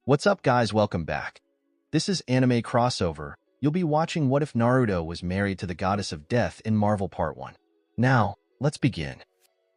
What's up guys, welcome back. This is Anime Crossover. You'll be watching What If Naruto Was Married to the Goddess of Death in Marvel Part 1. Now, let's begin.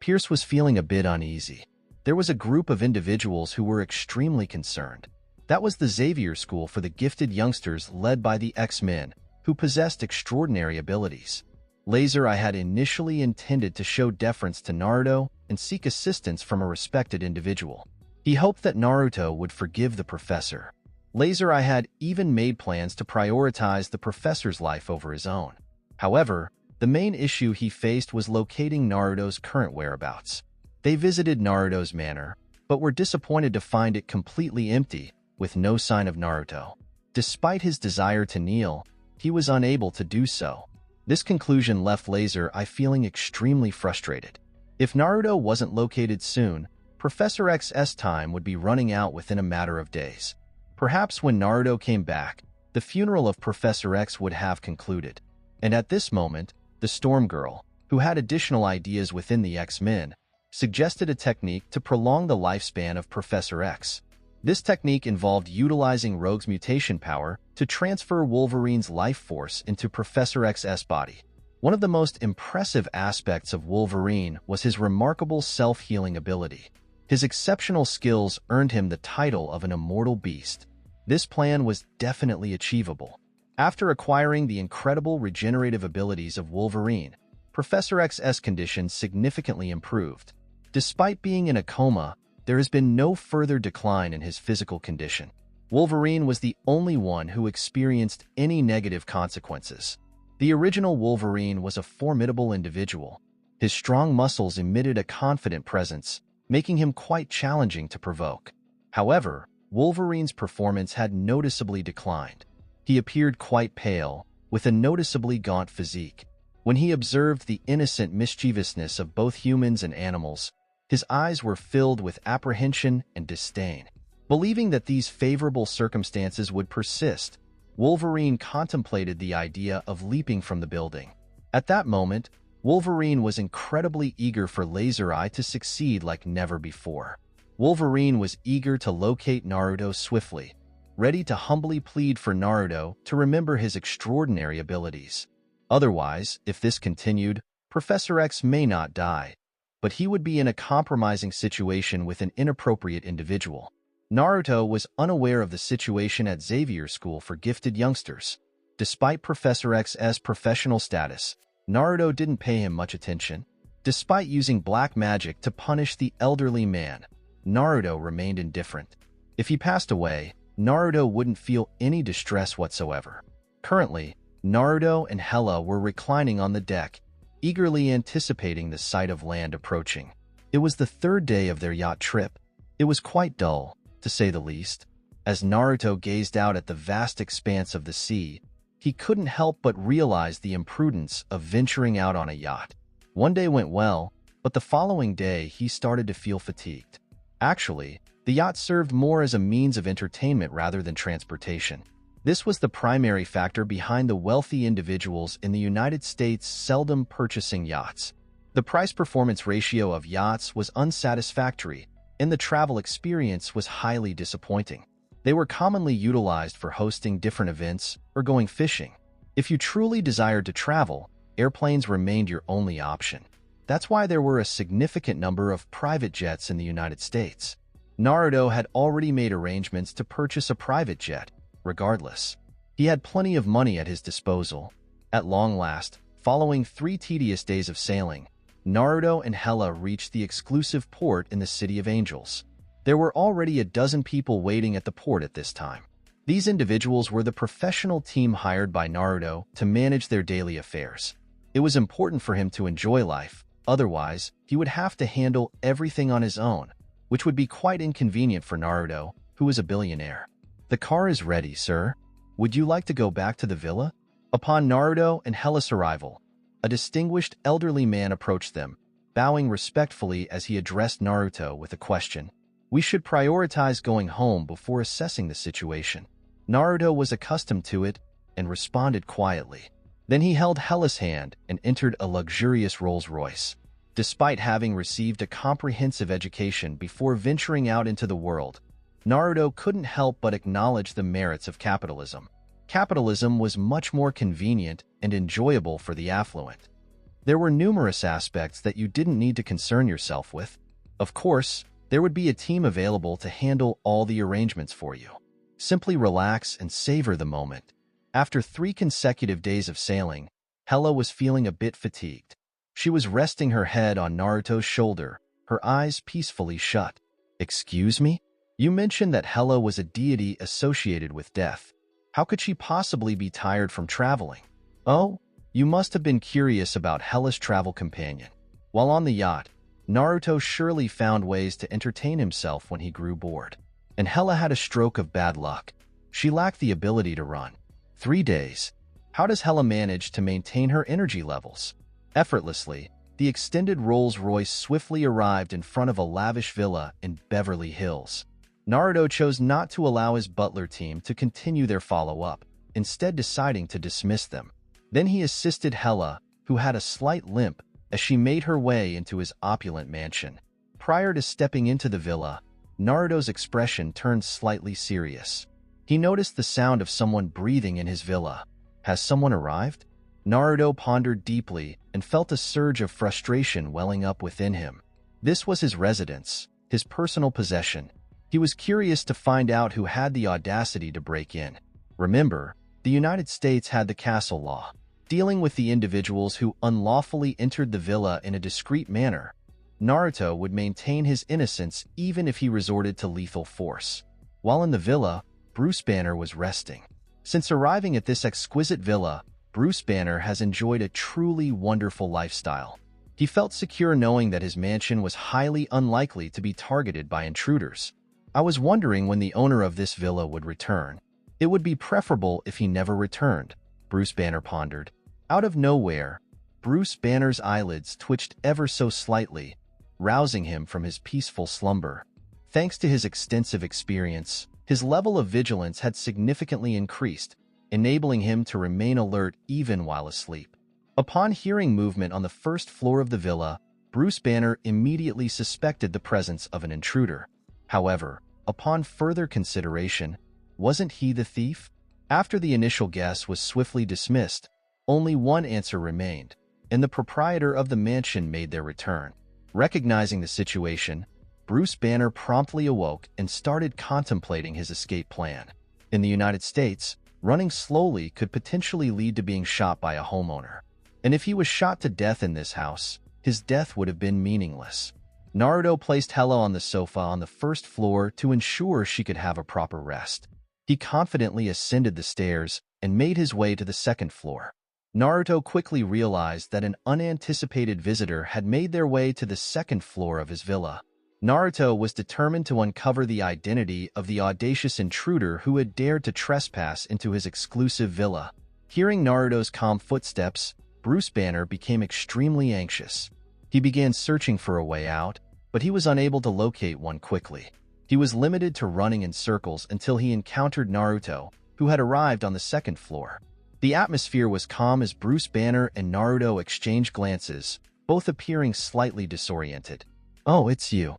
Pierce was feeling a bit uneasy. There was a group of individuals who were extremely concerned. That was the Xavier school for the gifted youngsters led by the X-Men, who possessed extraordinary abilities. I had initially intended to show deference to Naruto and seek assistance from a respected individual. He hoped that Naruto would forgive the professor. I had even made plans to prioritize the professor's life over his own. However, the main issue he faced was locating Naruto's current whereabouts. They visited Naruto's manor, but were disappointed to find it completely empty, with no sign of Naruto. Despite his desire to kneel, he was unable to do so. This conclusion left I feeling extremely frustrated. If Naruto wasn't located soon, Professor X's time would be running out within a matter of days. Perhaps when Naruto came back, the funeral of Professor X would have concluded. And at this moment, the Storm Girl, who had additional ideas within the X-Men, suggested a technique to prolong the lifespan of Professor X. This technique involved utilizing Rogue's mutation power to transfer Wolverine's life force into Professor X's body. One of the most impressive aspects of Wolverine was his remarkable self-healing ability. His exceptional skills earned him the title of an immortal beast. This plan was definitely achievable. After acquiring the incredible regenerative abilities of Wolverine, Professor X's condition significantly improved. Despite being in a coma, there has been no further decline in his physical condition. Wolverine was the only one who experienced any negative consequences. The original Wolverine was a formidable individual. His strong muscles emitted a confident presence, making him quite challenging to provoke. However, Wolverine's performance had noticeably declined. He appeared quite pale, with a noticeably gaunt physique. When he observed the innocent mischievousness of both humans and animals, his eyes were filled with apprehension and disdain. Believing that these favorable circumstances would persist, Wolverine contemplated the idea of leaping from the building. At that moment, Wolverine was incredibly eager for Eye to succeed like never before. Wolverine was eager to locate Naruto swiftly, ready to humbly plead for Naruto to remember his extraordinary abilities. Otherwise, if this continued, Professor X may not die, but he would be in a compromising situation with an inappropriate individual. Naruto was unaware of the situation at Xavier School for Gifted Youngsters. Despite Professor X's professional status, Naruto didn't pay him much attention. Despite using black magic to punish the elderly man, Naruto remained indifferent. If he passed away, Naruto wouldn't feel any distress whatsoever. Currently, Naruto and Hela were reclining on the deck, eagerly anticipating the sight of land approaching. It was the third day of their yacht trip. It was quite dull, to say the least. As Naruto gazed out at the vast expanse of the sea, he couldn't help but realize the imprudence of venturing out on a yacht. One day went well, but the following day he started to feel fatigued. Actually, the yacht served more as a means of entertainment rather than transportation. This was the primary factor behind the wealthy individuals in the United States seldom purchasing yachts. The price-performance ratio of yachts was unsatisfactory, and the travel experience was highly disappointing. They were commonly utilized for hosting different events or going fishing. If you truly desired to travel, airplanes remained your only option. That's why there were a significant number of private jets in the United States. Naruto had already made arrangements to purchase a private jet. Regardless, he had plenty of money at his disposal. At long last, following 3 tedious days of sailing, Naruto and Hela reached the exclusive port in the City of Angels. There were already a dozen people waiting at the port at this time. These individuals were the professional team hired by Naruto to manage their daily affairs. It was important for him to enjoy life, otherwise, he would have to handle everything on his own, which would be quite inconvenient for Naruto, who is a billionaire. "The car is ready, sir. Would you like to go back to the villa?" Upon Naruto and Hela's arrival, a distinguished elderly man approached them, bowing respectfully as he addressed Naruto with a question. "We should prioritize going home before assessing the situation." Naruto was accustomed to it and responded quietly. Then he held Hela's hand and entered a luxurious Rolls-Royce. Despite having received a comprehensive education before venturing out into the world, Naruto couldn't help but acknowledge the merits of capitalism. Capitalism was much more convenient and enjoyable for the affluent. There were numerous aspects that you didn't need to concern yourself with. Of course, there would be a team available to handle all the arrangements for you. Simply relax and savor the moment. After 3 consecutive days of sailing, Hela was feeling a bit fatigued. She was resting her head on Naruto's shoulder, her eyes peacefully shut. "Excuse me? You mentioned that Hela was a deity associated with death. How could she possibly be tired from traveling?" "Oh, you must have been curious about Hela's travel companion." While on the yacht, Naruto surely found ways to entertain himself when he grew bored. And Hela had a stroke of bad luck. She lacked the ability to run. 3 days. How does Hela manage to maintain her energy levels? Effortlessly, the extended Rolls-Royce swiftly arrived in front of a lavish villa in Beverly Hills. Naruto chose not to allow his butler team to continue their follow-up, instead deciding to dismiss them. Then he assisted Hela, who had a slight limp, as she made her way into his opulent mansion. Prior to stepping into the villa, Naruto's expression turned slightly serious. He noticed the sound of someone breathing in his villa. Has someone arrived? Naruto pondered deeply and felt a surge of frustration welling up within him. This was his residence, his personal possession. He was curious to find out who had the audacity to break in. Remember, the United States had the castle law, dealing with the individuals who unlawfully entered the villa in a discreet manner. Naruto would maintain his innocence even if he resorted to lethal force. While in the villa, Bruce Banner was resting. Since arriving at this exquisite villa, Bruce Banner has enjoyed a truly wonderful lifestyle. He felt secure knowing that his mansion was highly unlikely to be targeted by intruders. "I was wondering when the owner of this villa would return. It would be preferable if he never returned," Bruce Banner pondered. Out of nowhere, Bruce Banner's eyelids twitched ever so slightly, rousing him from his peaceful slumber. Thanks to his extensive experience, his level of vigilance had significantly increased, enabling him to remain alert even while asleep. Upon hearing movement on the first floor of the villa, Bruce Banner immediately suspected the presence of an intruder. However, upon further consideration, wasn't he the thief? After the initial guess was swiftly dismissed, only one answer remained, and the proprietor of the mansion made their return. Recognizing the situation, Bruce Banner promptly awoke and started contemplating his escape plan. In the United States, running slowly could potentially lead to being shot by a homeowner. And if he was shot to death in this house, his death would have been meaningless. Naruto placed Hela on the sofa on the first floor to ensure she could have a proper rest. He confidently ascended the stairs and made his way to the second floor. Naruto quickly realized that an unanticipated visitor had made their way to the second floor of his villa. Naruto was determined to uncover the identity of the audacious intruder who had dared to trespass into his exclusive villa. Hearing Naruto's calm footsteps, Bruce Banner became extremely anxious. He began searching for a way out, but he was unable to locate one quickly. He was limited to running in circles until he encountered Naruto, who had arrived on the second floor. The atmosphere was calm as Bruce Banner and Naruto exchanged glances, both appearing slightly disoriented. "Oh, it's you.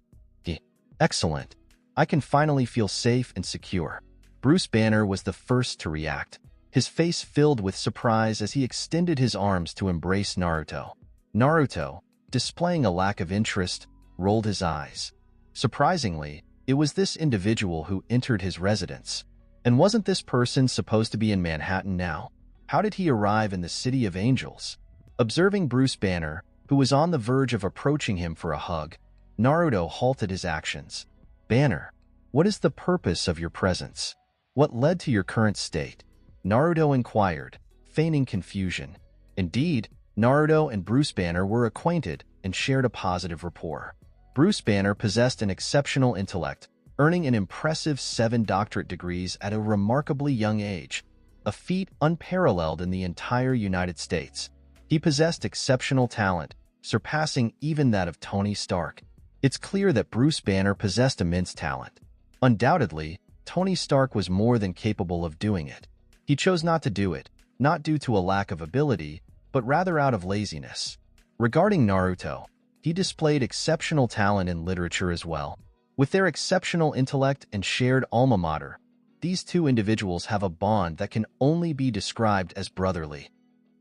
Excellent. I can finally feel safe and secure." Bruce Banner was the first to react, his face filled with surprise as he extended his arms to embrace Naruto. Naruto, displaying a lack of interest, rolled his eyes. Surprisingly, it was this individual who entered his residence. And wasn't this person supposed to be in Manhattan now? How did he arrive in the City of Angels? Observing Bruce Banner, who was on the verge of approaching him for a hug, Naruto halted his actions. "Banner, what is the purpose of your presence? What led to your current state?" Naruto inquired, feigning confusion. Indeed, Naruto and Bruce Banner were acquainted and shared a positive rapport. Bruce Banner possessed an exceptional intellect, earning an impressive 7 doctorate degrees at a remarkably young age, a feat unparalleled in the entire United States. He possessed exceptional talent, surpassing even that of Tony Stark. It's clear that Bruce Banner possessed immense talent. Undoubtedly, Tony Stark was more than capable of doing it. He chose not to do it, not due to a lack of ability, but rather out of laziness. Regarding Naruto, he displayed exceptional talent in literature as well. With their exceptional intellect and shared alma mater, these two individuals have a bond that can only be described as brotherly.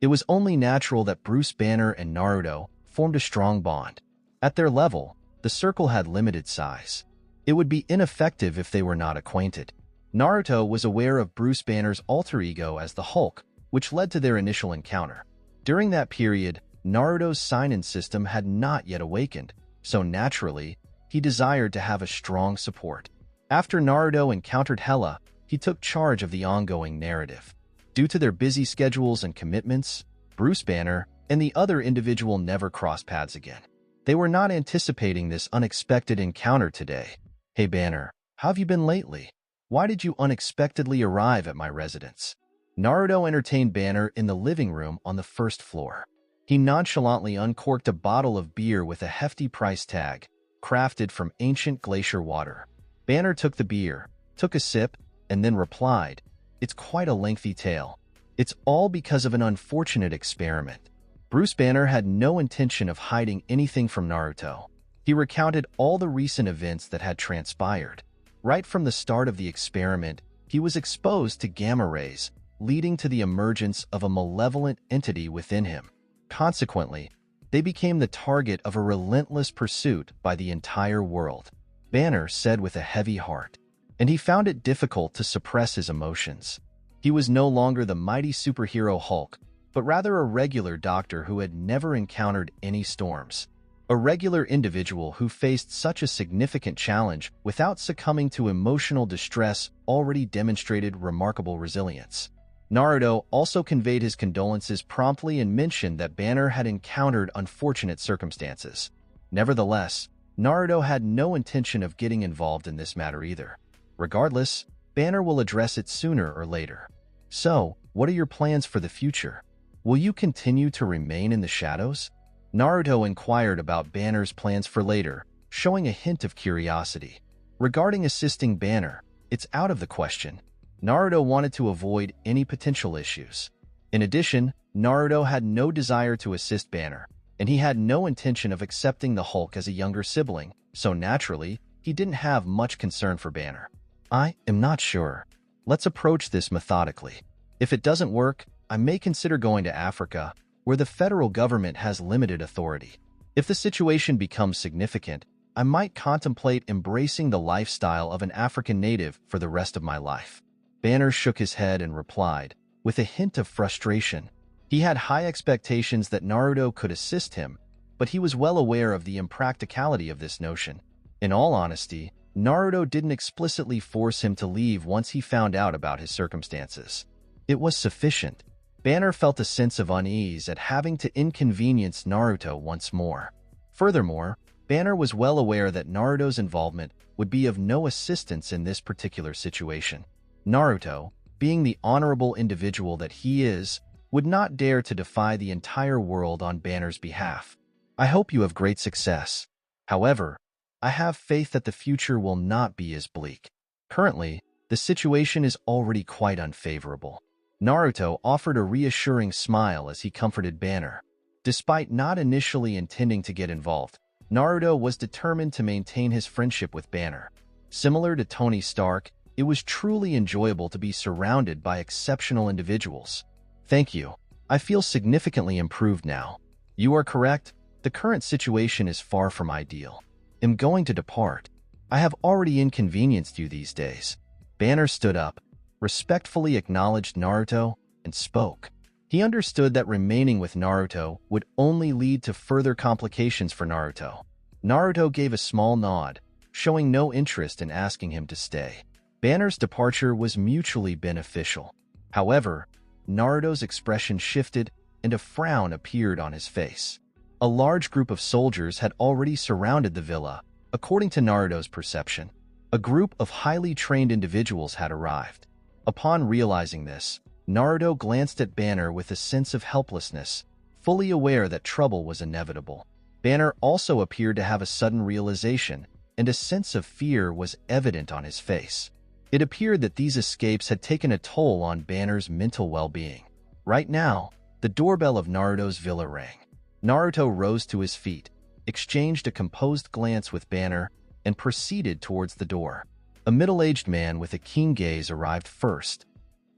It was only natural that Bruce Banner and Naruto formed a strong bond. At their level, the circle had limited size. It would be ineffective if they were not acquainted. Naruto was aware of Bruce Banner's alter ego as the Hulk, which led to their initial encounter. During that period, Naruto's sign-in system had not yet awakened, so naturally, he desired to have a strong support. After Naruto encountered Hela, he took charge of the ongoing narrative. Due to their busy schedules and commitments, Bruce Banner and the other individual never crossed paths again. They were not anticipating this unexpected encounter today. "Hey Banner, how have you been lately? Why did you unexpectedly arrive at my residence?" Naruto entertained Banner in the living room on the first floor. He nonchalantly uncorked a bottle of beer with a hefty price tag, crafted from ancient glacier water. Banner took the beer, took a sip, and then replied, "It's quite a lengthy tale. It's all because of an unfortunate experiment." Bruce Banner had no intention of hiding anything from Naruto. He recounted all the recent events that had transpired. Right from the start of the experiment, he was exposed to gamma rays, leading to the emergence of a malevolent entity within him. Consequently, they became the target of a relentless pursuit by the entire world. Banner said with a heavy heart, and he found it difficult to suppress his emotions. He was no longer the mighty superhero Hulk, but rather a regular doctor who had never encountered any storms. A regular individual who faced such a significant challenge without succumbing to emotional distress already demonstrated remarkable resilience. Naruto also conveyed his condolences promptly and mentioned that Banner had encountered unfortunate circumstances. Nevertheless, Naruto had no intention of getting involved in this matter either. Regardless, Banner will address it sooner or later. "So, what are your plans for the future? Will you continue to remain in the shadows?" Naruto inquired about Banner's plans for later, showing a hint of curiosity. Regarding assisting Banner, it's out of the question. Naruto wanted to avoid any potential issues. In addition, Naruto had no desire to assist Banner, and he had no intention of accepting the Hulk as a younger sibling, so naturally, he didn't have much concern for Banner. "I am not sure. Let's approach this methodically. If it doesn't work, I may consider going to Africa, where the federal government has limited authority. If the situation becomes significant, I might contemplate embracing the lifestyle of an African native for the rest of my life." Banner shook his head and replied, with a hint of frustration. He had high expectations that Naruto could assist him, but he was well aware of the impracticality of this notion. In all honesty, Naruto didn't explicitly force him to leave once he found out about his circumstances. It was sufficient. Banner felt a sense of unease at having to inconvenience Naruto once more. Furthermore, Banner was well aware that Naruto's involvement would be of no assistance in this particular situation. Naruto, being the honorable individual that he is, would not dare to defy the entire world on Banner's behalf. "I hope you have great success. However, I have faith that the future will not be as bleak. Currently, the situation is already quite unfavorable." Naruto offered a reassuring smile as he comforted Banner. Despite not initially intending to get involved, Naruto was determined to maintain his friendship with Banner. Similar to Tony Stark, it was truly enjoyable to be surrounded by exceptional individuals. "Thank you. I feel significantly improved now. You are correct, the current situation is far from ideal. I'm going to depart. I have already inconvenienced you these days." Banner stood up, respectfully acknowledged Naruto, and spoke. He understood that remaining with Naruto would only lead to further complications for Naruto. Naruto gave a small nod, showing no interest in asking him to stay. Banner's departure was mutually beneficial. However, Naruto's expression shifted and a frown appeared on his face. A large group of soldiers had already surrounded the villa, according to Naruto's perception. A group of highly trained individuals had arrived. Upon realizing this, Naruto glanced at Banner with a sense of helplessness, fully aware that trouble was inevitable. Banner also appeared to have a sudden realization, and a sense of fear was evident on his face. It appeared that these escapes had taken a toll on Banner's mental well-being. Right now, the doorbell of Naruto's villa rang. Naruto rose to his feet, exchanged a composed glance with Banner, and proceeded towards the door. A middle-aged man with a keen gaze arrived first.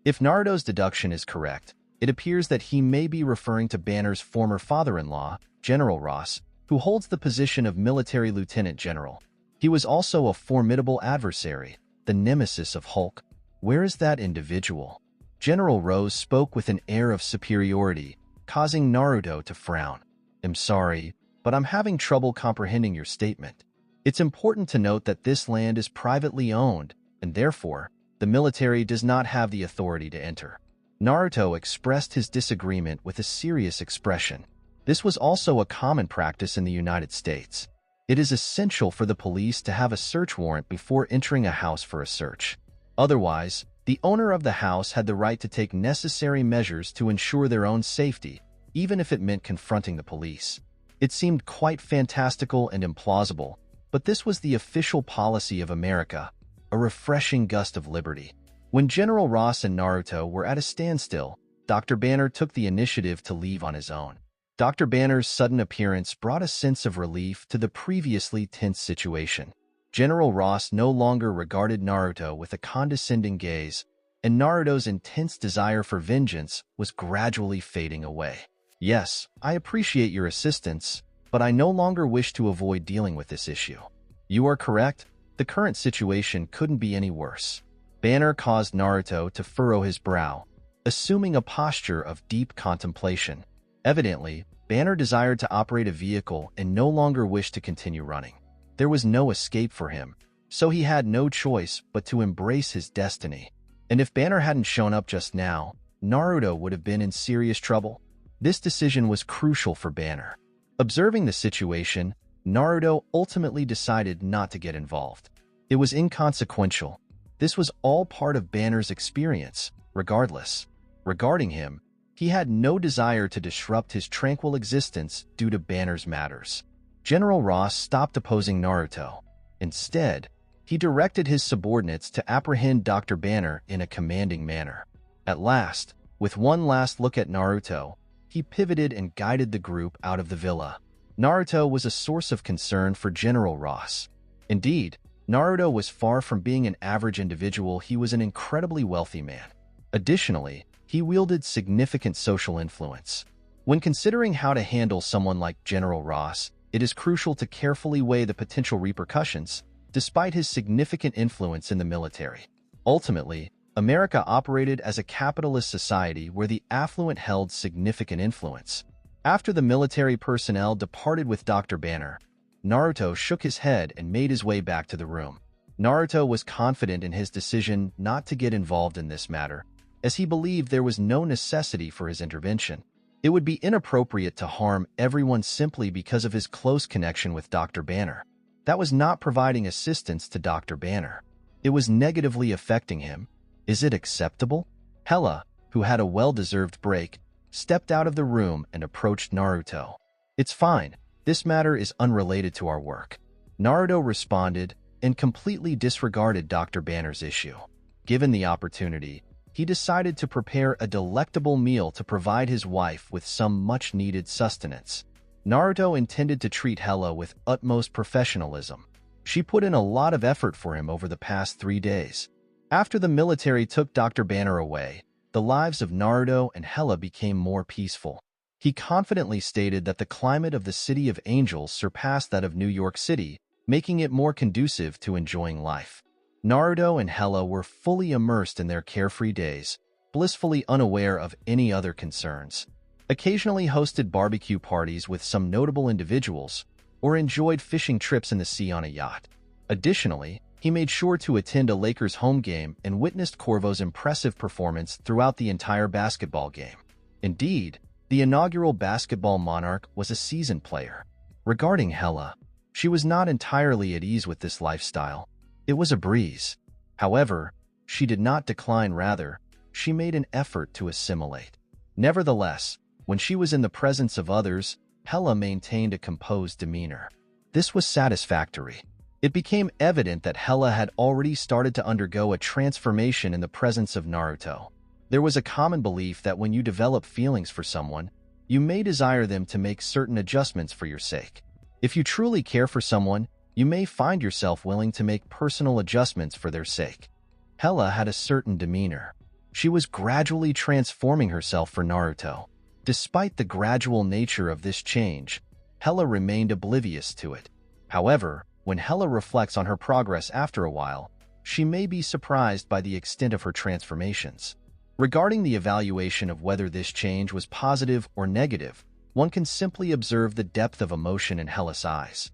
If Naruto's deduction is correct, it appears that he may be referring to Banner's former father-in-law, General Ross, who holds the position of military lieutenant general. He was also a formidable adversary, the nemesis of Hulk. Where is that individual? General Rose spoke with an air of superiority, causing Naruto to frown. I'm sorry, but I'm having trouble comprehending your statement. It's important to note that this land is privately owned, and therefore, the military does not have the authority to enter. Naruto expressed his disagreement with a serious expression. This was also a common practice in the United States. It is essential for the police to have a search warrant before entering a house for a search. Otherwise, the owner of the house had the right to take necessary measures to ensure their own safety, even if it meant confronting the police. It seemed quite fantastical and implausible, but this was the official policy of America, a refreshing gust of liberty. When General Ross and Naruto were at a standstill, Dr. Banner took the initiative to leave on his own. Dr. Banner's sudden appearance brought a sense of relief to the previously tense situation. General Ross no longer regarded Naruto with a condescending gaze, and Naruto's intense desire for vengeance was gradually fading away. Yes, I appreciate your assistance, but I no longer wish to avoid dealing with this issue. You are correct, the current situation couldn't be any worse. Banner caused Naruto to furrow his brow, assuming a posture of deep contemplation. Evidently, Banner desired to operate a vehicle and no longer wished to continue running. There was no escape for him, so he had no choice but to embrace his destiny. And if Banner hadn't shown up just now, Naruto would have been in serious trouble. This decision was crucial for Banner. Observing the situation, Naruto ultimately decided not to get involved. It was inconsequential. This was all part of Banner's experience, regardless. Regarding him, he had no desire to disrupt his tranquil existence due to Banner's matters. General Ross stopped opposing Naruto. Instead, he directed his subordinates to apprehend Dr. Banner in a commanding manner. At last, with one last look at Naruto, he pivoted and guided the group out of the villa. Naruto was a source of concern for General Ross. Indeed, Naruto was far from being an average individual. He was an incredibly wealthy man. Additionally, he wielded significant social influence. When considering how to handle someone like General Ross, it is crucial to carefully weigh the potential repercussions, despite his significant influence in the military. Ultimately, America operated as a capitalist society where the affluent held significant influence. After the military personnel departed with Dr. Banner, Naruto shook his head and made his way back to the room. Naruto was confident in his decision not to get involved in this matter, as he believed there was no necessity for his intervention. It would be inappropriate to harm everyone simply because of his close connection with Dr. Banner. That was not providing assistance to Dr. Banner. It was negatively affecting him. Is it acceptable? Hela, who had a well-deserved break, stepped out of the room and approached Naruto. It's fine. This matter is unrelated to our work. Naruto responded and completely disregarded Dr. Banner's issue. Given the opportunity, he decided to prepare a delectable meal to provide his wife with some much-needed sustenance. Naruto intended to treat Hela with utmost professionalism. She put in a lot of effort for him over the past 3 days. After the military took Dr. Banner away, the lives of Naruto and Hela became more peaceful. He confidently stated that the climate of the City of Angels surpassed that of New York City, making it more conducive to enjoying life. Naruto and Hela were fully immersed in their carefree days, blissfully unaware of any other concerns. Occasionally hosted barbecue parties with some notable individuals, or enjoyed fishing trips in the sea on a yacht. Additionally, he made sure to attend a Lakers home game and witnessed Corvo's impressive performance throughout the entire basketball game. Indeed, the inaugural basketball monarch was a seasoned player. Regarding Hela, she was not entirely at ease with this lifestyle. It was a breeze. However, she did not decline, rather, she made an effort to assimilate. Nevertheless, when she was in the presence of others, Hela maintained a composed demeanor. This was satisfactory. It became evident that Hela had already started to undergo a transformation in the presence of Naruto. There was a common belief that when you develop feelings for someone, you may desire them to make certain adjustments for your sake. If you truly care for someone, You may find yourself willing to make personal adjustments for their sake. Hela had a certain demeanor. She was gradually transforming herself for Naruto. Despite the gradual nature of this change, Hela remained oblivious to it. However, when Hela reflects on her progress after a while, she may be surprised by the extent of her transformations. Regarding the evaluation of whether this change was positive or negative, one can simply observe the depth of emotion in Hela's eyes.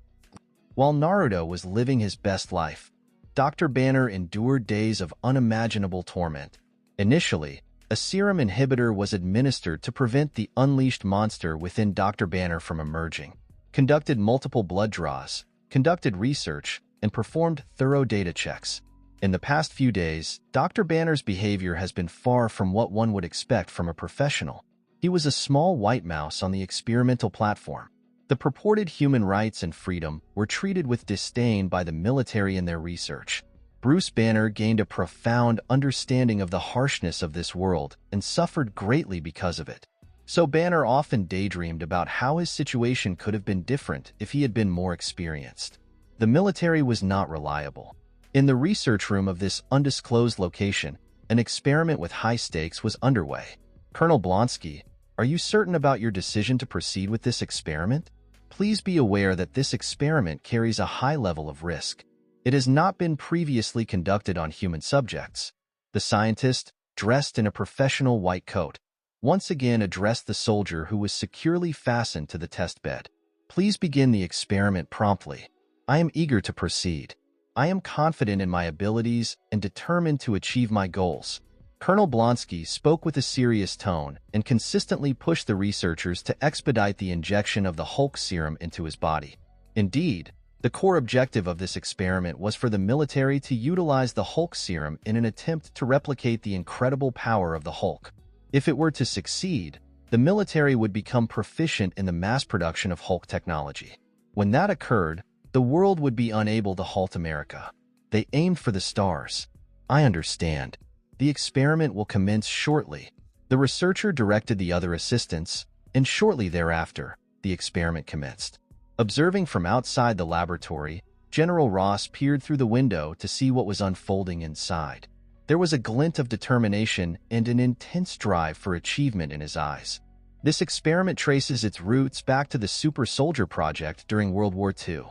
While Naruto was living his best life, Dr. Banner endured days of unimaginable torment. Initially, a serum inhibitor was administered to prevent the unleashed monster within Dr. Banner from emerging, conducted multiple blood draws, conducted research, and performed thorough data checks. In the past few days, Dr. Banner's behavior has been far from what one would expect from a professional. He was a small white mouse on the experimental platform. The purported human rights and freedom were treated with disdain by the military in their research. Bruce Banner gained a profound understanding of the harshness of this world and suffered greatly because of it. So Banner often daydreamed about how his situation could have been different if he had been more experienced. The military was not reliable. In the research room of this undisclosed location, an experiment with high stakes was underway. Colonel Blonsky, are you certain about your decision to proceed with this experiment? Please be aware that this experiment carries a high level of risk. It has not been previously conducted on human subjects. The scientist, dressed in a professional white coat, once again addressed the soldier who was securely fastened to the test bed. Please begin the experiment promptly. I am eager to proceed. I am confident in my abilities and determined to achieve my goals. Colonel Blonsky spoke with a serious tone and consistently pushed the researchers to expedite the injection of the Hulk serum into his body. Indeed, the core objective of this experiment was for the military to utilize the Hulk serum in an attempt to replicate the incredible power of the Hulk. If it were to succeed, the military would become proficient in the mass production of Hulk technology. When that occurred, the world would be unable to halt America. They aimed for the stars. I understand. The experiment will commence shortly. The researcher directed the other assistants, and shortly thereafter, the experiment commenced. Observing from outside the laboratory, General Ross peered through the window to see what was unfolding inside. There was a glint of determination and an intense drive for achievement in his eyes. This experiment traces its roots back to the Super Soldier Project during World War II.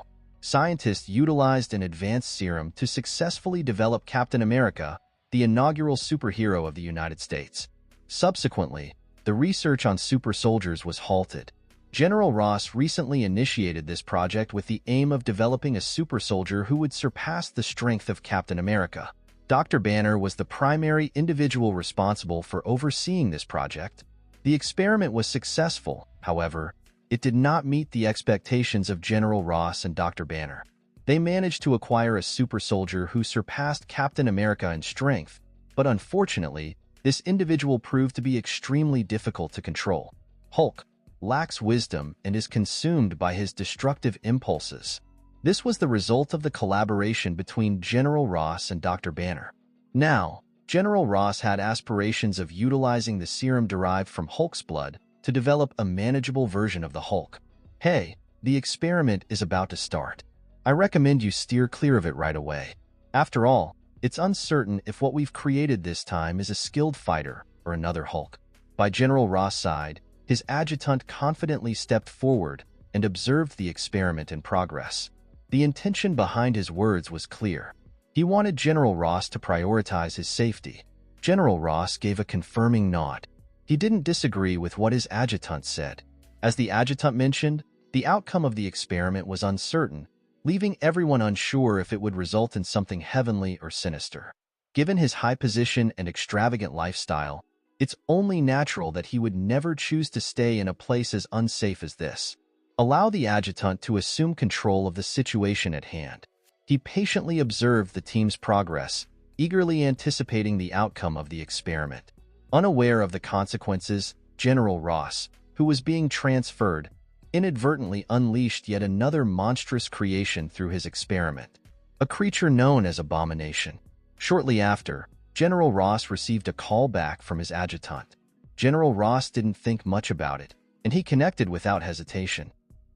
Scientists utilized an advanced serum to successfully develop Captain America, the inaugural superhero of the United States. Subsequently, the research on super soldiers was halted. General Ross recently initiated this project with the aim of developing a super soldier who would surpass the strength of Captain America. Dr. Banner was the primary individual responsible for overseeing this project. The experiment was successful, however, it did not meet the expectations of General Ross and Dr. Banner. They managed to acquire a super soldier who surpassed Captain America in strength, but unfortunately, this individual proved to be extremely difficult to control. Hulk lacks wisdom and is consumed by his destructive impulses. This was the result of the collaboration between General Ross and Dr. Banner. Now, General Ross had aspirations of utilizing the serum derived from Hulk's blood to develop a manageable version of the Hulk. Hey, the experiment is about to start. I recommend you steer clear of it right away. After all, it's uncertain if what we've created this time is a skilled fighter or another Hulk. By General Ross' side, his adjutant confidently stepped forward and observed the experiment in progress. The intention behind his words was clear. He wanted General Ross to prioritize his safety. General Ross gave a confirming nod. He didn't disagree with what his adjutant said. As the adjutant mentioned, the outcome of the experiment was uncertain, leaving everyone unsure if it would result in something heavenly or sinister. Given his high position and extravagant lifestyle, it's only natural that he would never choose to stay in a place as unsafe as this. Allow the adjutant to assume control of the situation at hand. He patiently observed the team's progress, eagerly anticipating the outcome of the experiment. Unaware of the consequences, General Ross, who was being transferred, inadvertently unleashed yet another monstrous creation through his experiment, a creature known as Abomination. Shortly after, General Ross received a call back from his adjutant. General Ross didn't think much about it, and he connected without hesitation.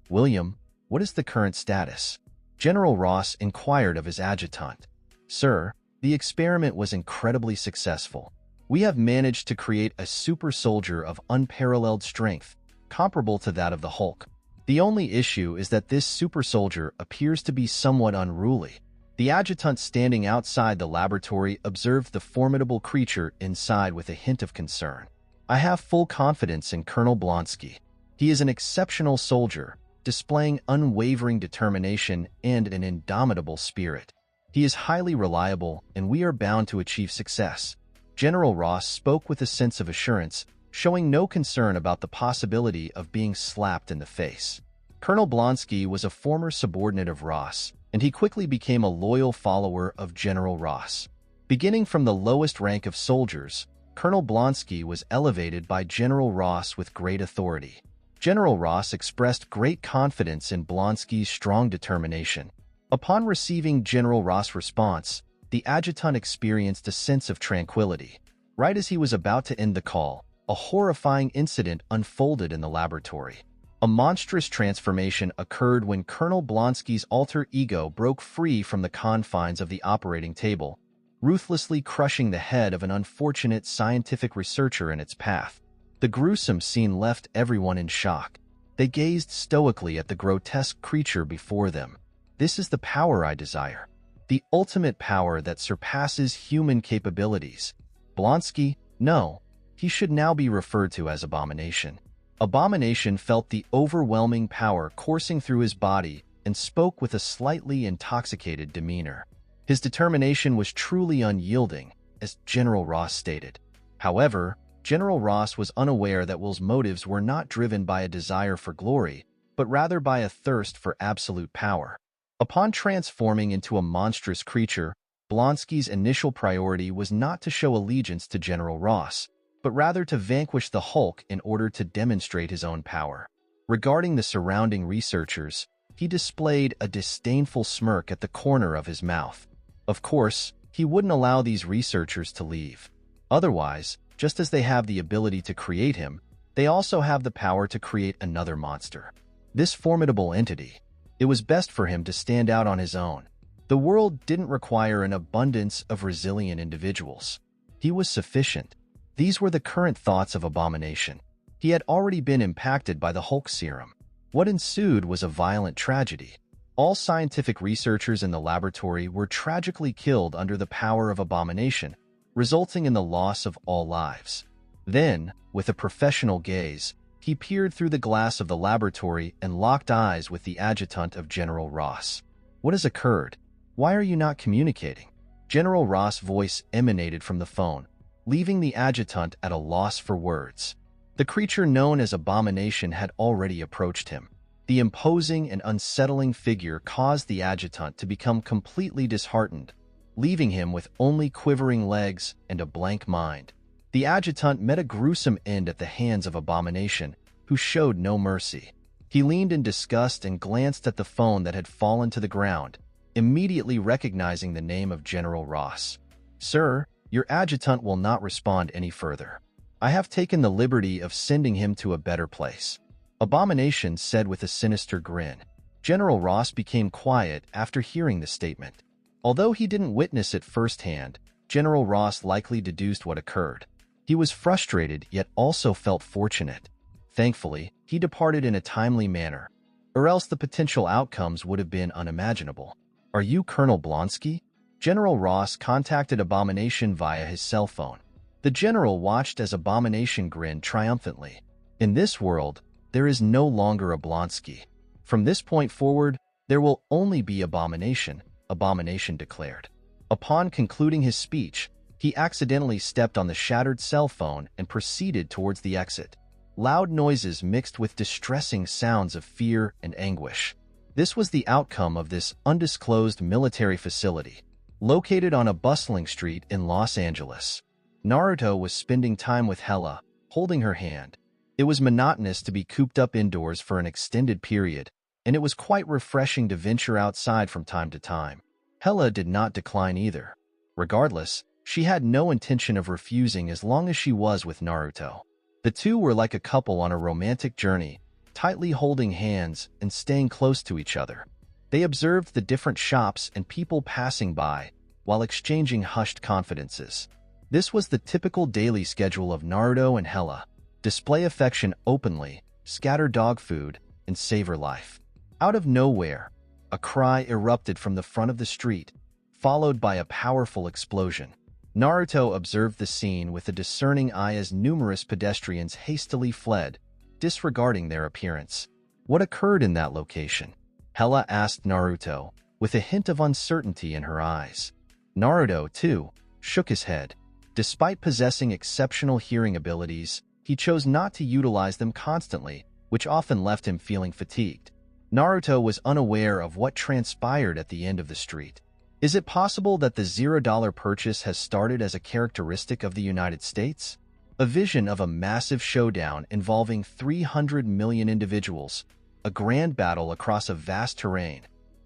"William, what is the current status?" General Ross inquired of his adjutant. Sir, the experiment was incredibly successful. We have managed to create a super soldier of unparalleled strength, comparable to that of the Hulk. The only issue is that this super soldier appears to be somewhat unruly. The adjutant standing outside the laboratory observed the formidable creature inside with a hint of concern. I have full confidence in Colonel Blonsky. He is an exceptional soldier, displaying unwavering determination and an indomitable spirit. He is highly reliable, and we are bound to achieve success. General Ross spoke with a sense of assurance, showing no concern about the possibility of being slapped in the face. Colonel Blonsky was a former subordinate of Ross, and he quickly became a loyal follower of General Ross. Beginning from the lowest rank of soldiers, Colonel Blonsky was elevated by General Ross with great authority. General Ross expressed great confidence in Blonsky's strong determination. Upon receiving General Ross' response, the adjutant experienced a sense of tranquility. Right as he was about to end the call, a horrifying incident unfolded in the laboratory. A monstrous transformation occurred when Colonel Blonsky's alter ego broke free from the confines of the operating table, ruthlessly crushing the head of an unfortunate scientific researcher in its path. The gruesome scene left everyone in shock. They gazed stoically at the grotesque creature before them. This is the power I desire. The ultimate power that surpasses human capabilities. Blonsky? No. He should now be referred to as Abomination. Abomination felt the overwhelming power coursing through his body and spoke with a slightly intoxicated demeanor. His determination was truly unyielding, as General Ross stated. However, General Ross was unaware that Will's motives were not driven by a desire for glory, but rather by a thirst for absolute power. Upon transforming into a monstrous creature, Blonsky's initial priority was not to show allegiance to General Ross, but rather to vanquish the Hulk in order to demonstrate his own power. Regarding the surrounding researchers, he displayed a disdainful smirk at the corner of his mouth. Of course, he wouldn't allow these researchers to leave. Otherwise, just as they have the ability to create him, they also have the power to create another monster. This formidable entity. It was best for him to stand out on his own. The world didn't require an abundance of resilient individuals. He was sufficient. These were the current thoughts of Abomination. He had already been impacted by the Hulk serum. What ensued was a violent tragedy. All scientific researchers in the laboratory were tragically killed under the power of Abomination, resulting in the loss of all lives. Then, with a professional gaze, he peered through the glass of the laboratory and locked eyes with the adjutant of General Ross. What has occurred? Why are you not communicating? General Ross' voice emanated from the phone, leaving the adjutant at a loss for words. The creature known as Abomination had already approached him. The imposing and unsettling figure caused the adjutant to become completely disheartened, leaving him with only quivering legs and a blank mind. The adjutant met a gruesome end at the hands of Abomination, who showed no mercy. He leaned in disgust and glanced at the phone that had fallen to the ground, immediately recognizing the name of General Ross. Sir, your adjutant will not respond any further. I have taken the liberty of sending him to a better place. Abomination said with a sinister grin. General Ross became quiet after hearing the statement. Although he didn't witness it firsthand, General Ross likely deduced what occurred. He was frustrated yet also felt fortunate. Thankfully, he departed in a timely manner, or else the potential outcomes would have been unimaginable. Are you Colonel Blonsky? General Ross contacted Abomination via his cell phone. The general watched as Abomination grinned triumphantly. In this world, there is no longer a Blonsky. From this point forward, there will only be Abomination, Abomination declared. Upon concluding his speech, he accidentally stepped on the shattered cell phone and proceeded towards the exit. Loud noises mixed with distressing sounds of fear and anguish. This was the outcome of this undisclosed military facility, located on a bustling street in Los Angeles. Naruto was spending time with Hela, holding her hand. It was monotonous to be cooped up indoors for an extended period, and it was quite refreshing to venture outside from time to time. Hela did not decline either. Regardless, she had no intention of refusing as long as she was with Naruto. The two were like a couple on a romantic journey, tightly holding hands and staying close to each other. They observed the different shops and people passing by while exchanging hushed confidences. This was the typical daily schedule of Naruto and Hela: display affection openly, scatter dog food, and savor life. Out of nowhere, a cry erupted from the front of the street, followed by a powerful explosion. Naruto observed the scene with a discerning eye as numerous pedestrians hastily fled, disregarding their appearance. What occurred in that location? Hela asked Naruto, with a hint of uncertainty in her eyes. Naruto, too, shook his head. Despite possessing exceptional hearing abilities, he chose not to utilize them constantly, which often left him feeling fatigued. Naruto was unaware of what transpired at the end of the street. Is it possible that the $0 purchase has started as a characteristic of the United States? A vision of a massive showdown involving 300 million individuals, a grand battle across a vast terrain,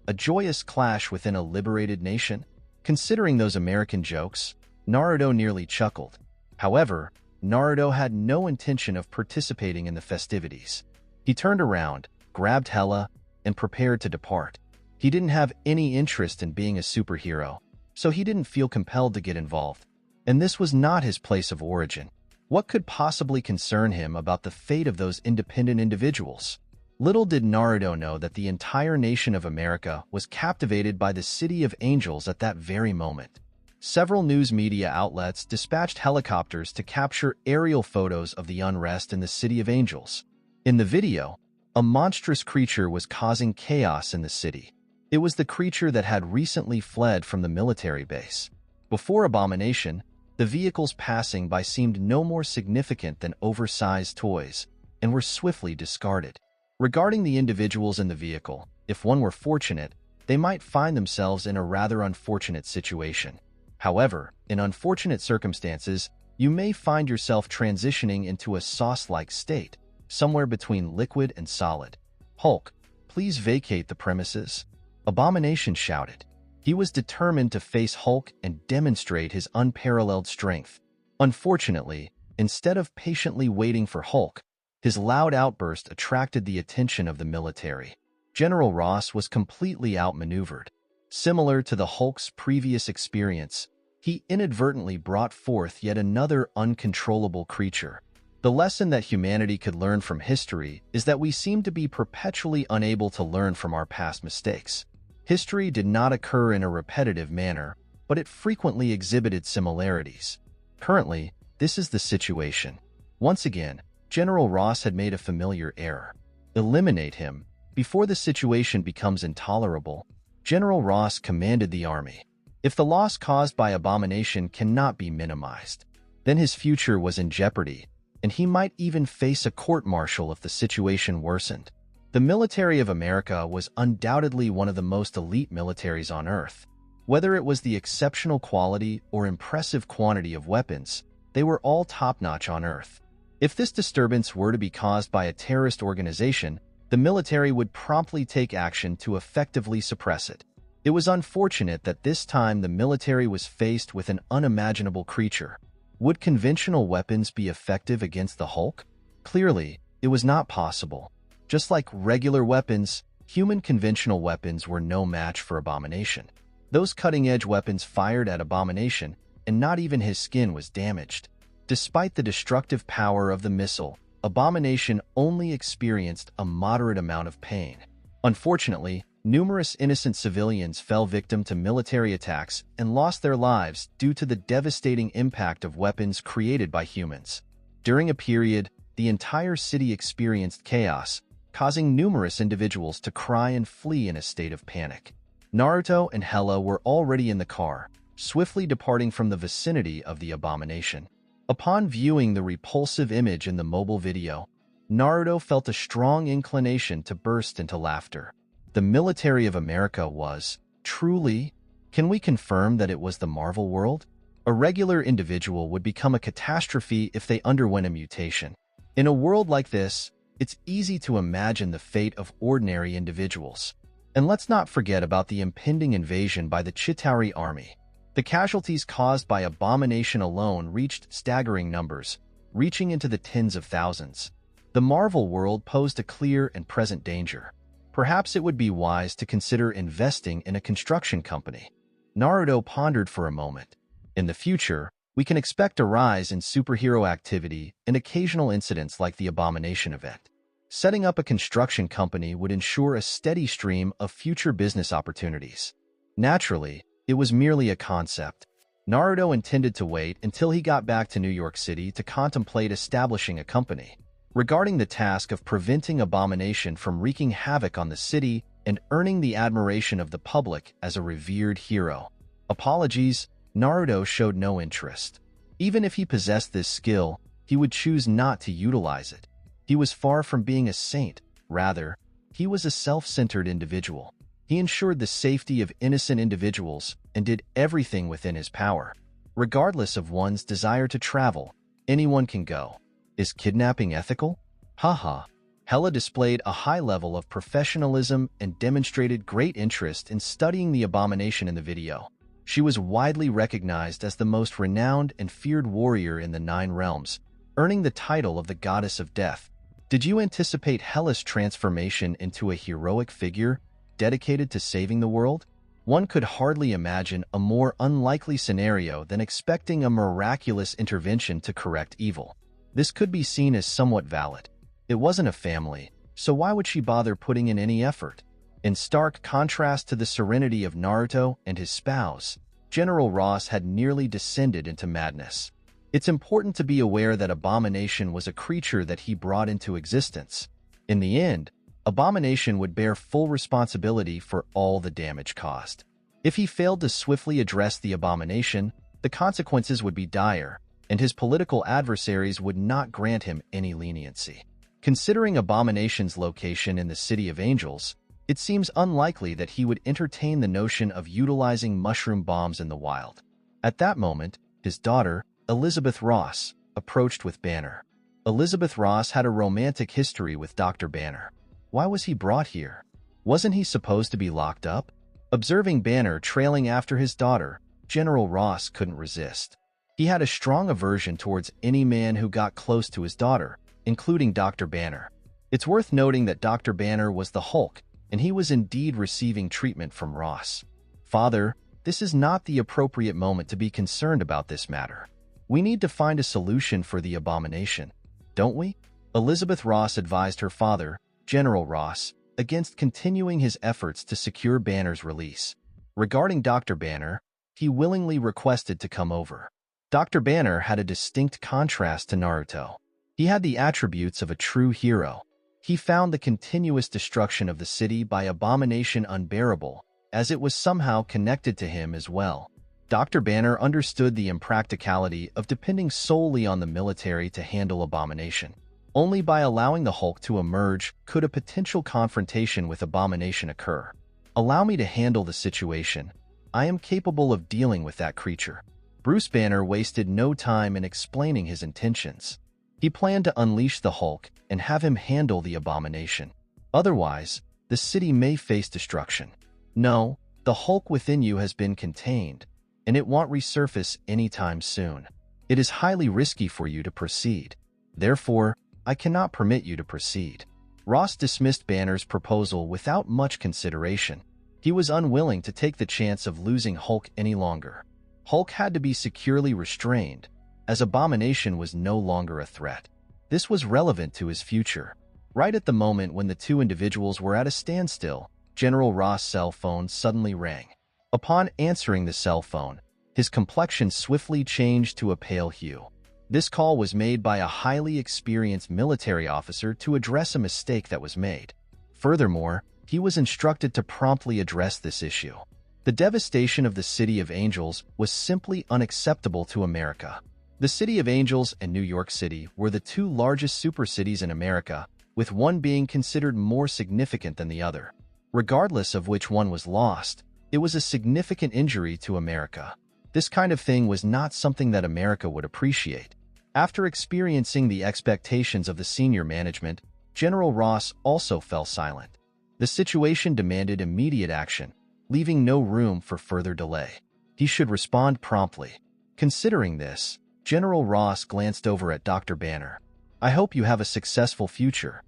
a joyous clash within a liberated nation? Considering those American jokes, Naruto nearly chuckled. However, Naruto had no intention of participating in the festivities. He turned around, grabbed Hela, and prepared to depart. He didn't have any interest in being a superhero, so he didn't feel compelled to get involved. And this was not his place of origin. What could possibly concern him about the fate of those independent individuals? Little did Naruto know that the entire nation of America was captivated by the City of Angels at that very moment. Several news media outlets dispatched helicopters to capture aerial photos of the unrest in the City of Angels. In the video, a monstrous creature was causing chaos in the city. It was the creature that had recently fled from the military base. Before Abomination, the vehicles passing by seemed no more significant than oversized toys and were swiftly discarded. Regarding the individuals in the vehicle, if one were fortunate, they might find themselves in a rather unfortunate situation. However, in unfortunate circumstances, you may find yourself transitioning into a sauce-like state, somewhere between liquid and solid. Hulk, please vacate the premises. Abomination shouted. He was determined to face Hulk and demonstrate his unparalleled strength. Unfortunately, instead of patiently waiting for Hulk, his loud outburst attracted the attention of the military. General Ross was completely outmaneuvered. Similar to the Hulk's previous experience, he inadvertently brought forth yet another uncontrollable creature. The lesson that humanity could learn from history is that we seem to be perpetually unable to learn from our past mistakes. History did not occur in a repetitive manner, but it frequently exhibited similarities. Currently, this is the situation. Once again, General Ross had made a familiar error. Eliminate him. Before the situation becomes intolerable, General Ross commanded the army. If the loss caused by Abomination cannot be minimized, then his future was in jeopardy, and he might even face a court-martial if the situation worsened. The military of America was undoubtedly one of the most elite militaries on Earth. Whether it was the exceptional quality or impressive quantity of weapons, they were all top-notch on Earth. If this disturbance were to be caused by a terrorist organization, the military would promptly take action to effectively suppress it. It was unfortunate that this time the military was faced with an unimaginable creature. Would conventional weapons be effective against the Hulk? Clearly, it was not possible. Just like regular weapons, human conventional weapons were no match for Abomination. Those cutting-edge weapons fired at Abomination, and not even his skin was damaged. Despite the destructive power of the missile, Abomination only experienced a moderate amount of pain. Unfortunately, numerous innocent civilians fell victim to military attacks and lost their lives due to the devastating impact of weapons created by humans. During a period, the entire city experienced chaos, causing numerous individuals to cry and flee in a state of panic. Naruto and Hela were already in the car, swiftly departing from the vicinity of the Abomination. Upon viewing the repulsive image in the mobile video, Naruto felt a strong inclination to burst into laughter. The military of America was, truly, can we confirm that it was the Marvel world? A regular individual would become a catastrophe if they underwent a mutation. In a world like this, it's easy to imagine the fate of ordinary individuals. And let's not forget about the impending invasion by the Chitauri army. The casualties caused by Abomination alone reached staggering numbers, reaching into the tens of thousands. The Marvel world posed a clear and present danger. Perhaps it would be wise to consider investing in a construction company. Naruto pondered for a moment. In the future, we can expect a rise in superhero activity and occasional incidents like the Abomination event. Setting up a construction company would ensure a steady stream of future business opportunities. Naturally, it was merely a concept. Naruto intended to wait until he got back to New York City to contemplate establishing a company. Regarding the task of preventing Abomination from wreaking havoc on the city and earning the admiration of the public as a revered hero. Apologies, Naruto showed no interest. Even if he possessed this skill, he would choose not to utilize it. He was far from being a saint. Rather, he was a self-centered individual. He ensured the safety of innocent individuals and did everything within his power. Regardless of one's desire to travel, anyone can go. Is kidnapping ethical? Haha. Hela displayed a high level of professionalism and demonstrated great interest in studying the Abomination in the video. She was widely recognized as the most renowned and feared warrior in the 9 realms, earning the title of the Goddess of Death. Did you anticipate Hela's transformation into a heroic figure dedicated to saving the world? One could hardly imagine a more unlikely scenario than expecting a miraculous intervention to correct evil. This could be seen as somewhat valid. It wasn't a family, so why would she bother putting in any effort? In stark contrast to the serenity of Naruto and his spouse, General Ross had nearly descended into madness. It's important to be aware that Abomination was a creature that he brought into existence. In the end, Abomination would bear full responsibility for all the damage caused. If he failed to swiftly address the Abomination, the consequences would be dire, and his political adversaries would not grant him any leniency. Considering Abomination's location in the City of Angels, it seems unlikely that he would entertain the notion of utilizing mushroom bombs in the wild. At that moment, his daughter, Elizabeth Ross, approached with Banner. Elizabeth Ross had a romantic history with Dr. Banner. Why was he brought here? Wasn't he supposed to be locked up? Observing Banner trailing after his daughter, General Ross couldn't resist. He had a strong aversion towards any man who got close to his daughter, including Dr. Banner. It's worth noting that Dr. Banner was the Hulk, and he was indeed receiving treatment from Ross. Father, this is not the appropriate moment to be concerned about this matter. We need to find a solution for the Abomination, don't we? Elizabeth Ross advised her father, General Ross, against continuing his efforts to secure Banner's release. Regarding Dr. Banner, he willingly requested to come over. Dr. Banner had a distinct contrast to Naruto. He had the attributes of a true hero. He found the continuous destruction of the city by Abomination unbearable, as it was somehow connected to him as well. Dr. Banner understood the impracticality of depending solely on the military to handle Abomination. Only by allowing the Hulk to emerge could a potential confrontation with Abomination occur. Allow me to handle the situation. I am capable of dealing with that creature. Bruce Banner wasted no time in explaining his intentions. He planned to unleash the Hulk and have him handle the Abomination. Otherwise, the city may face destruction. No, the Hulk within you has been contained, and it won't resurface anytime soon. It is highly risky for you to proceed. Therefore, I cannot permit you to proceed. Ross dismissed Banner's proposal without much consideration. He was unwilling to take the chance of losing Hulk any longer. Hulk had to be securely restrained, as Abomination was no longer a threat. This was relevant to his future. Right at the moment when the two individuals were at a standstill, General Ross' cell phone suddenly rang. Upon answering the cell phone, his complexion swiftly changed to a pale hue. This call was made by a highly experienced military officer to address a mistake that was made. Furthermore, he was instructed to promptly address this issue. The devastation of the City of Angels was simply unacceptable to America. The City of Angels and New York City were the two largest supercities in America, with one being considered more significant than the other. Regardless of which one was lost, it was a significant injury to America. This kind of thing was not something that America would appreciate. After experiencing the expectations of the senior management, General Ross also fell silent. The situation demanded immediate action, leaving no room for further delay. He should respond promptly. Considering this, General Ross glanced over at Dr. Banner. I hope you have a successful future.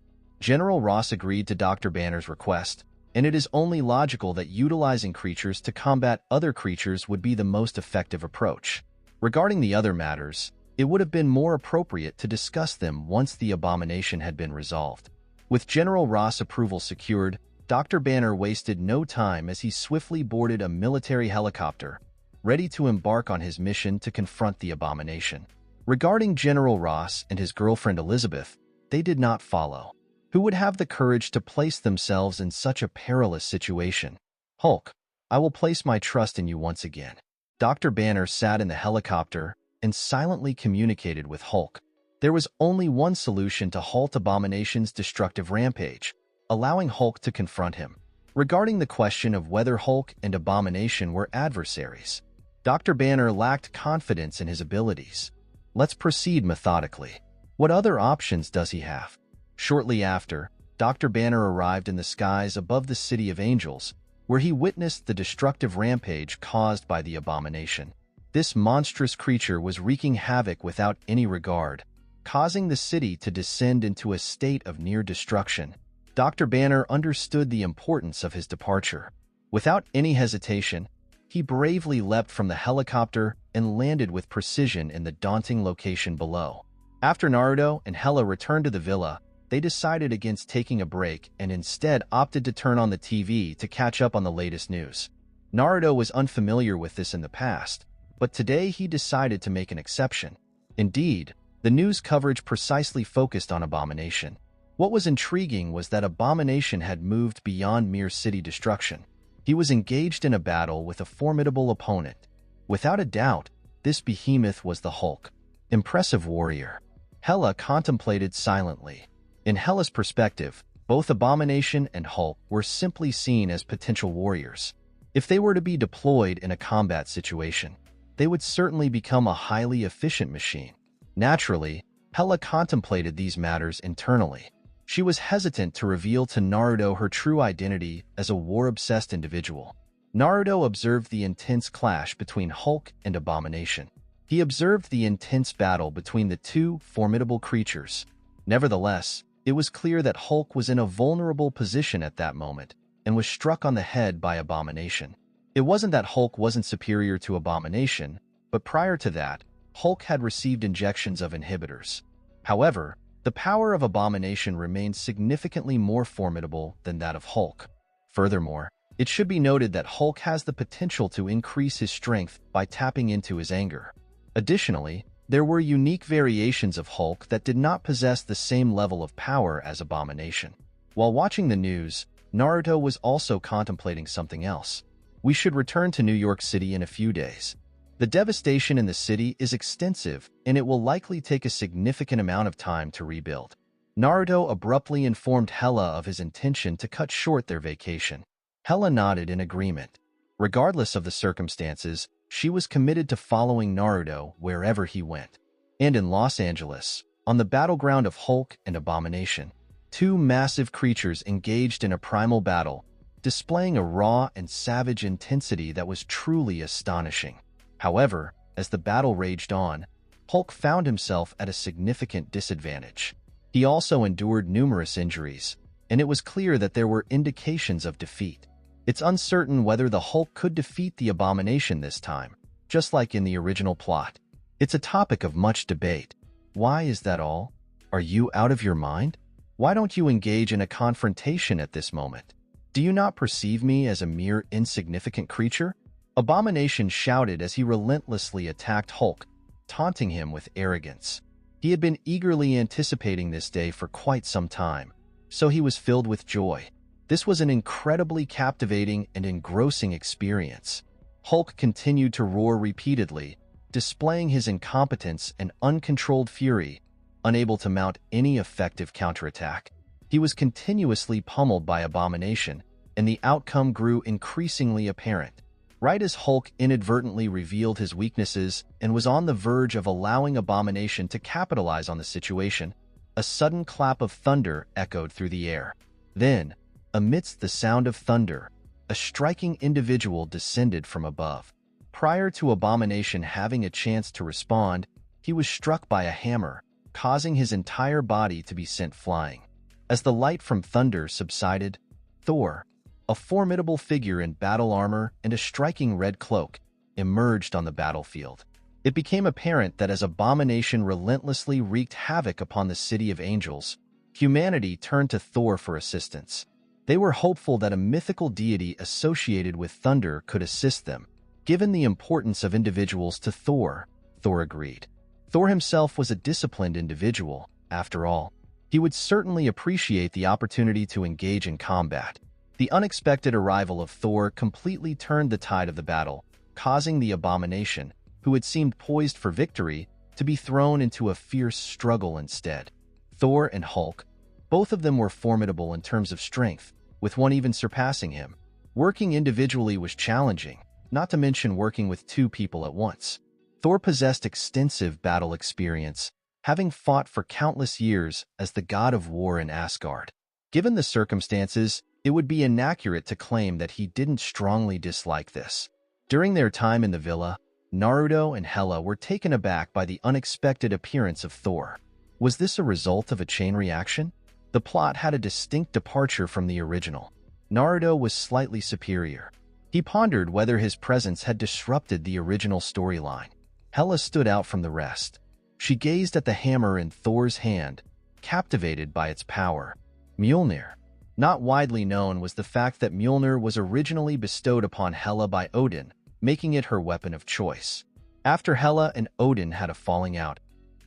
General Ross agreed to Dr. Banner's request, and it is only logical that utilizing creatures to combat other creatures would be the most effective approach. Regarding the other matters, it would have been more appropriate to discuss them once the abomination had been resolved. With General Ross' approval secured, Dr. Banner wasted no time as he swiftly boarded a military helicopter, ready to embark on his mission to confront the abomination. Regarding General Ross and his girlfriend Elizabeth, they did not follow. Who would have the courage to place themselves in such a perilous situation? Hulk, I will place my trust in you once again. Dr. Banner sat in the helicopter and silently communicated with Hulk. There was only one solution to halt Abomination's destructive rampage, allowing Hulk to confront him. Regarding the question of whether Hulk and Abomination were adversaries, Dr. Banner lacked confidence in his abilities. Let's proceed methodically. What other options does he have? Shortly after, Dr. Banner arrived in the skies above the City of Angels, where he witnessed the destructive rampage caused by the Abomination. This monstrous creature was wreaking havoc without any regard, causing the city to descend into a state of near destruction. Dr. Banner understood the importance of his departure. Without any hesitation, he bravely leapt from the helicopter and landed with precision in the daunting location below. After Naruto and Hela returned to the villa, they decided against taking a break and instead opted to turn on the TV to catch up on the latest news. Naruto was unfamiliar with this in the past, but today he decided to make an exception. Indeed, the news coverage precisely focused on Abomination. What was intriguing was that Abomination had moved beyond mere city destruction. He was engaged in a battle with a formidable opponent. Without a doubt, this behemoth was the Hulk. Impressive warrior. Hela contemplated silently. In Hela's perspective, both Abomination and Hulk were simply seen as potential warriors. If they were to be deployed in a combat situation, they would certainly become a highly efficient machine. Naturally, Hela contemplated these matters internally. She was hesitant to reveal to Naruto her true identity as a war-obsessed individual. Naruto observed the intense clash between Hulk and Abomination. He observed the intense battle between the two formidable creatures. Nevertheless, it was clear that Hulk was in a vulnerable position at that moment and was struck on the head by Abomination. It wasn't that Hulk wasn't superior to Abomination, but prior to that, Hulk had received injections of inhibitors. However, the power of Abomination remained significantly more formidable than that of Hulk. Furthermore, it should be noted that Hulk has the potential to increase his strength by tapping into his anger. Additionally, there were unique variations of Hulk that did not possess the same level of power as Abomination. While watching the news, Naruto was also contemplating something else. We should return to New York City in a few days. The devastation in the city is extensive, and it will likely take a significant amount of time to rebuild. Naruto abruptly informed Hela of his intention to cut short their vacation. Hela nodded in agreement. Regardless of the circumstances, she was committed to following Naruto wherever he went. And in Los Angeles, on the battleground of Hulk and Abomination, two massive creatures engaged in a primal battle, displaying a raw and savage intensity that was truly astonishing. However, as the battle raged on, Hulk found himself at a significant disadvantage. He also endured numerous injuries, and it was clear that there were indications of defeat. It's uncertain whether the Hulk could defeat the Abomination this time, just like in the original plot. It's a topic of much debate. Why is that all? Are you out of your mind? Why don't you engage in a confrontation at this moment? Do you not perceive me as a mere insignificant creature? Abomination shouted as he relentlessly attacked Hulk, taunting him with arrogance. He had been eagerly anticipating this day for quite some time, so he was filled with joy. This was an incredibly captivating and engrossing experience. Hulk continued to roar repeatedly, displaying his incompetence and uncontrolled fury, unable to mount any effective counterattack. He was continuously pummeled by Abomination, and the outcome grew increasingly apparent. Right as Hulk inadvertently revealed his weaknesses and was on the verge of allowing Abomination to capitalize on the situation, a sudden clap of thunder echoed through the air. Then, amidst the sound of thunder, a striking individual descended from above. Prior to Abomination having a chance to respond, he was struck by a hammer, causing his entire body to be sent flying. As the light from thunder subsided, Thor, a formidable figure in battle armor and a striking red cloak, emerged on the battlefield. It became apparent that as Abomination relentlessly wreaked havoc upon the city of angels, humanity turned to Thor for assistance. They were hopeful that a mythical deity associated with thunder could assist them. Given the importance of individuals to Thor, Thor agreed. Thor himself was a disciplined individual, after all. He would certainly appreciate the opportunity to engage in combat. The unexpected arrival of Thor completely turned the tide of the battle, causing the Abomination, who had seemed poised for victory, to be thrown into a fierce struggle instead. Thor and Hulk, both of them were formidable in terms of strength, with one even surpassing him. Working individually was challenging, not to mention working with two people at once. Thor possessed extensive battle experience, having fought for countless years as the god of war in Asgard. Given the circumstances, it would be inaccurate to claim that he didn't strongly dislike this. During their time in the villa, Naruto and Hela were taken aback by the unexpected appearance of Thor. Was this a result of a chain reaction? The plot had a distinct departure from the original. Naruto was slightly superior. He pondered whether his presence had disrupted the original storyline. Hela stood out from the rest. She gazed at the hammer in Thor's hand, captivated by its power. Mjolnir. Not widely known was the fact that Mjolnir was originally bestowed upon Hela by Odin, making it her weapon of choice. After Hela and Odin had a falling out,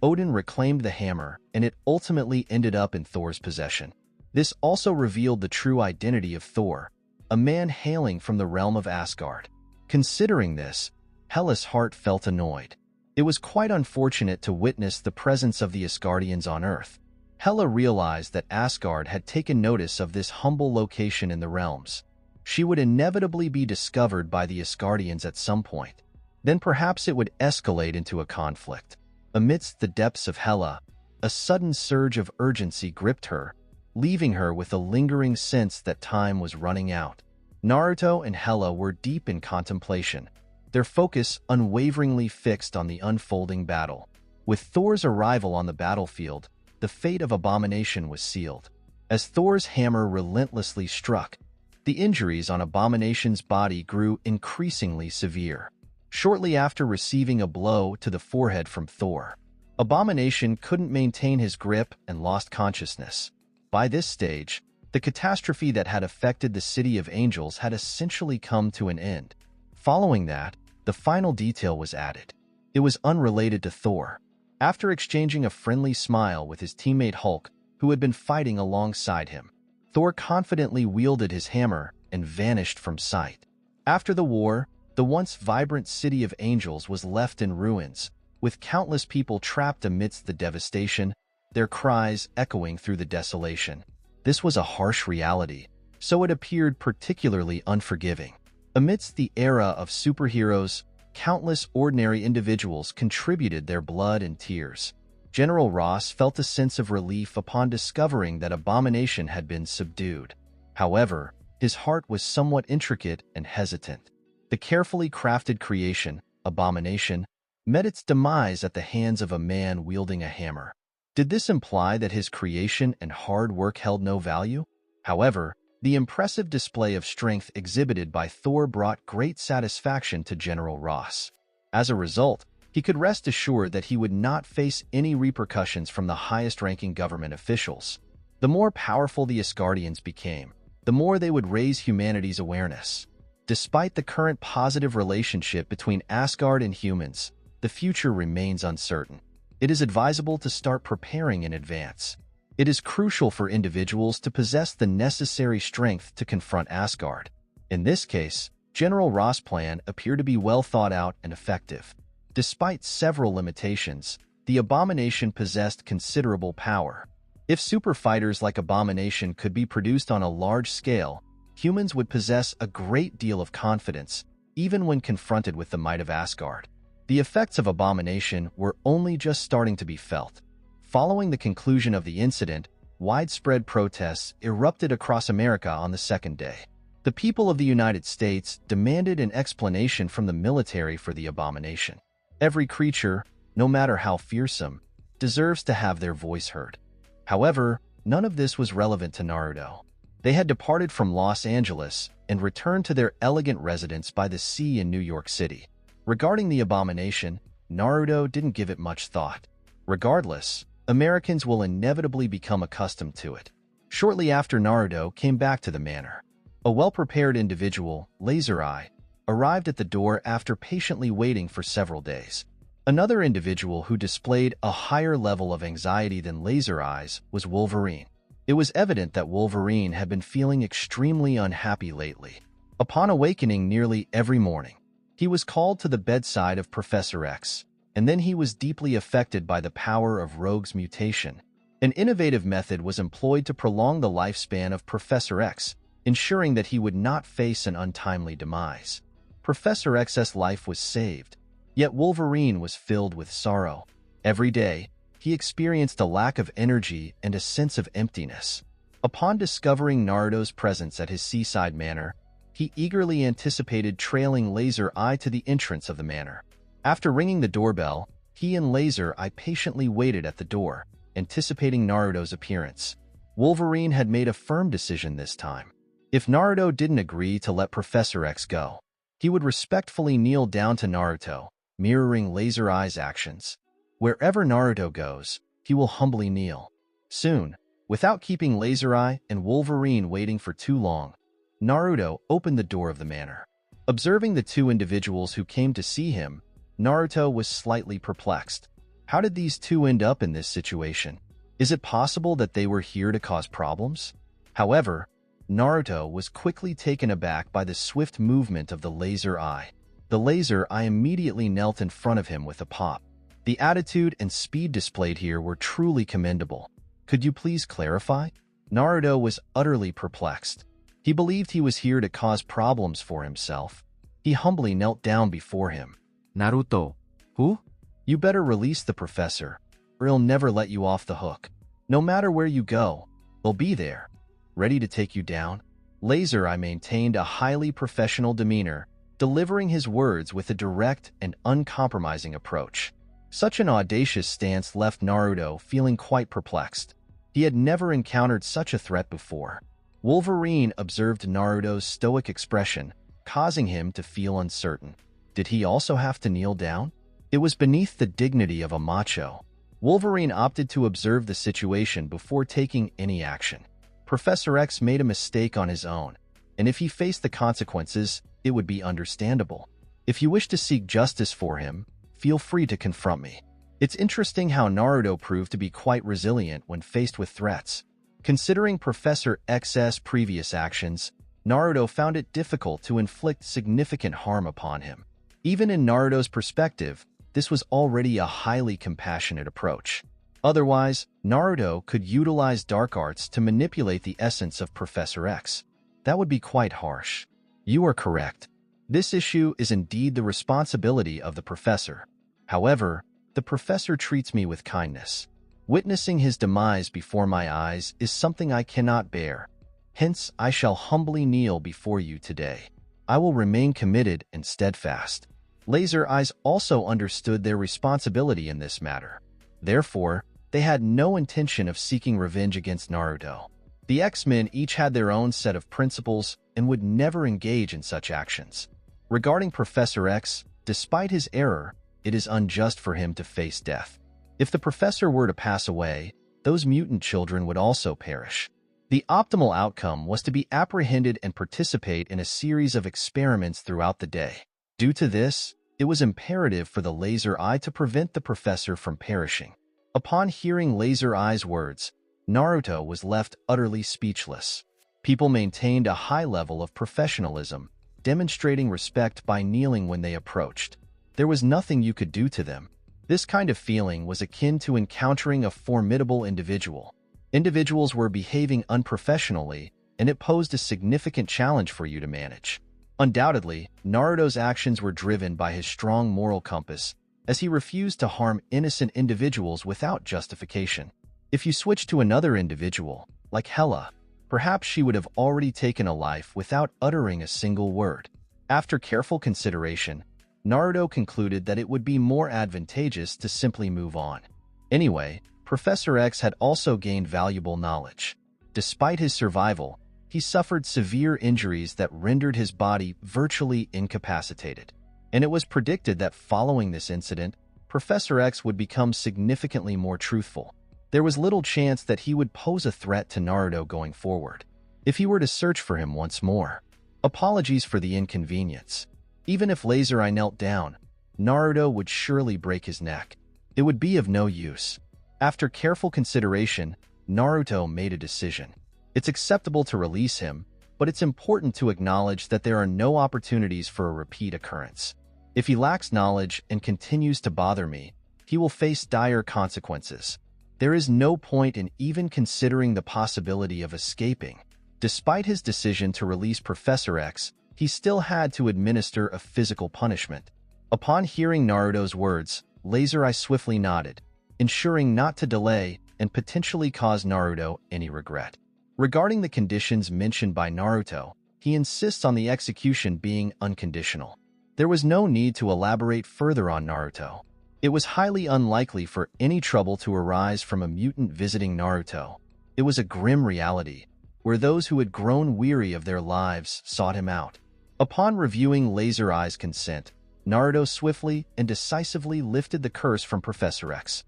Odin reclaimed the hammer, and it ultimately ended up in Thor's possession. This also revealed the true identity of Thor, a man hailing from the realm of Asgard. Considering this, Hela's heart felt annoyed. It was quite unfortunate to witness the presence of the Asgardians on Earth. Hela realized that Asgard had taken notice of this humble location in the realms. She would inevitably be discovered by the Asgardians at some point. Then perhaps it would escalate into a conflict. Amidst the depths of Hela, a sudden surge of urgency gripped her, leaving her with a lingering sense that time was running out. Naruto and Hela were deep in contemplation, their focus unwaveringly fixed on the unfolding battle. With Thor's arrival on the battlefield, the fate of Abomination was sealed. As Thor's hammer relentlessly struck, the injuries on Abomination's body grew increasingly severe. Shortly after receiving a blow to the forehead from Thor, Abomination couldn't maintain his grip and lost consciousness. By this stage, the catastrophe that had affected the City of Angels had essentially come to an end. Following that, the final detail was added. It was unrelated to Thor. After exchanging a friendly smile with his teammate Hulk, who had been fighting alongside him, Thor confidently wielded his hammer and vanished from sight. After the war, the once vibrant City of Angels was left in ruins, with countless people trapped amidst the devastation, their cries echoing through the desolation. This was a harsh reality, so it appeared particularly unforgiving. Amidst the era of superheroes, countless ordinary individuals contributed their blood and tears. General Ross felt a sense of relief upon discovering that Abomination had been subdued. However, his heart was somewhat intricate and hesitant. The carefully crafted creation, Abomination, met its demise at the hands of a man wielding a hammer. Did this imply that his creation and hard work held no value? However, the impressive display of strength exhibited by Thor brought great satisfaction to General Ross. As a result, he could rest assured that he would not face any repercussions from the highest-ranking government officials. The more powerful the Asgardians became, the more they would raise humanity's awareness. Despite the current positive relationship between Asgard and humans, the future remains uncertain. It is advisable to start preparing in advance. It is crucial for individuals to possess the necessary strength to confront Asgard. In this case, General Ross' plan appeared to be well thought out and effective. Despite several limitations, the Abomination possessed considerable power. If super fighters like Abomination could be produced on a large scale, humans would possess a great deal of confidence, even when confronted with the might of Asgard. The effects of Abomination were only just starting to be felt. Following the conclusion of the incident, widespread protests erupted across America on the second day. The people of the United States demanded an explanation from the military for the Abomination. Every creature, no matter how fearsome, deserves to have their voice heard. However, none of this was relevant to Naruto. They had departed from Los Angeles and returned to their elegant residence by the sea in New York City. Regarding the Abomination, Naruto didn't give it much thought. Regardless, Americans will inevitably become accustomed to it. Shortly after Naruto came back to the manor, a well-prepared individual, Laser Eye, arrived at the door after patiently waiting for several days. Another individual who displayed a higher level of anxiety than Laser Eyes was Wolverine. It was evident that Wolverine had been feeling extremely unhappy lately. Upon awakening nearly every morning, he was called to the bedside of Professor X, and then he was deeply affected by the power of Rogue's mutation. An innovative method was employed to prolong the lifespan of Professor X, ensuring that he would not face an untimely demise. Professor X's life was saved, yet Wolverine was filled with sorrow. Every day, he experienced a lack of energy and a sense of emptiness. Upon discovering Naruto's presence at his seaside manor, he eagerly anticipated trailing Laser Eye to the entrance of the manor. After ringing the doorbell, he and Laser Eye patiently waited at the door, anticipating Naruto's appearance. Wolverine had made a firm decision this time. If Naruto didn't agree to let Professor X go, he would respectfully kneel down to Naruto, mirroring Laser Eye's actions. Wherever Naruto goes, he will humbly kneel. Soon, without keeping Laser Eye and Wolverine waiting for too long, Naruto opened the door of the manor. Observing the two individuals who came to see him, Naruto was slightly perplexed. How did these two end up in this situation? Is it possible that they were here to cause problems? However, Naruto was quickly taken aback by the swift movement of the Laser Eye. The Laser Eye immediately knelt in front of him with a pop. The attitude and speed displayed here were truly commendable. Could you please clarify? Naruto was utterly perplexed. He believed he was here to cause problems for himself. He humbly knelt down before him. Naruto. Who? You better release the professor, or he'll never let you off the hook. No matter where you go, he'll be there, ready to take you down. Laser Eye maintained a highly professional demeanor, delivering his words with a direct and uncompromising approach. Such an audacious stance left Naruto feeling quite perplexed. He had never encountered such a threat before. Wolverine observed Naruto's stoic expression, causing him to feel uncertain. Did he also have to kneel down? It was beneath the dignity of a macho. Wolverine opted to observe the situation before taking any action. Professor X made a mistake on his own, and if he faced the consequences, it would be understandable. If you wish to seek justice for him, feel free to confront me. It's interesting how Naruto proved to be quite resilient when faced with threats. Considering Professor X's previous actions, Naruto found it difficult to inflict significant harm upon him. Even in Naruto's perspective, this was already a highly compassionate approach. Otherwise, Naruto could utilize dark arts to manipulate the essence of Professor X. That would be quite harsh. You are correct. This issue is indeed the responsibility of the professor. However, the professor treats me with kindness. Witnessing his demise before my eyes is something I cannot bear. Hence, I shall humbly kneel before you today. I will remain committed and steadfast. Laser Eyes also understood their responsibility in this matter. Therefore, they had no intention of seeking revenge against Naruto. The X-Men each had their own set of principles and would never engage in such actions. Regarding Professor X, despite his error, it is unjust for him to face death. If the professor were to pass away, those mutant children would also perish. The optimal outcome was to be apprehended and participate in a series of experiments throughout the day. Due to this, it was imperative for the Laser Eye to prevent the professor from perishing. Upon hearing Laser Eye's words, Naruto was left utterly speechless. People maintained a high level of professionalism, demonstrating respect by kneeling when they approached. There was nothing you could do to them. This kind of feeling was akin to encountering a formidable individual. Individuals were behaving unprofessionally, and it posed a significant challenge for you to manage. Undoubtedly, Naruto's actions were driven by his strong moral compass, as he refused to harm innocent individuals without justification. If you switch to another individual, like Hela, perhaps she would have already taken a life without uttering a single word. After careful consideration, Naruto concluded that it would be more advantageous to simply move on. Anyway, Professor X had also gained valuable knowledge. Despite his survival, he suffered severe injuries that rendered his body virtually incapacitated. And it was predicted that following this incident, Professor X would become significantly more truthful. There was little chance that he would pose a threat to Naruto going forward, if he were to search for him once more. Apologies for the inconvenience. Even if Laser Eye knelt down, Naruto would surely break his neck. It would be of no use. After careful consideration, Naruto made a decision. It's acceptable to release him, but it's important to acknowledge that there are no opportunities for a repeat occurrence. If he lacks knowledge and continues to bother me, he will face dire consequences. There is no point in even considering the possibility of escaping. Despite his decision to release Professor X, he still had to administer a physical punishment. Upon hearing Naruto's words, Laser Eye swiftly nodded, ensuring not to delay and potentially cause Naruto any regret. Regarding the conditions mentioned by Naruto, he insists on the execution being unconditional. There was no need to elaborate further on Naruto. It was highly unlikely for any trouble to arise from a mutant visiting Naruto. It was a grim reality, where those who had grown weary of their lives sought him out. Upon reviewing Laser Eye's consent, Naruto swiftly and decisively lifted the curse from Professor X.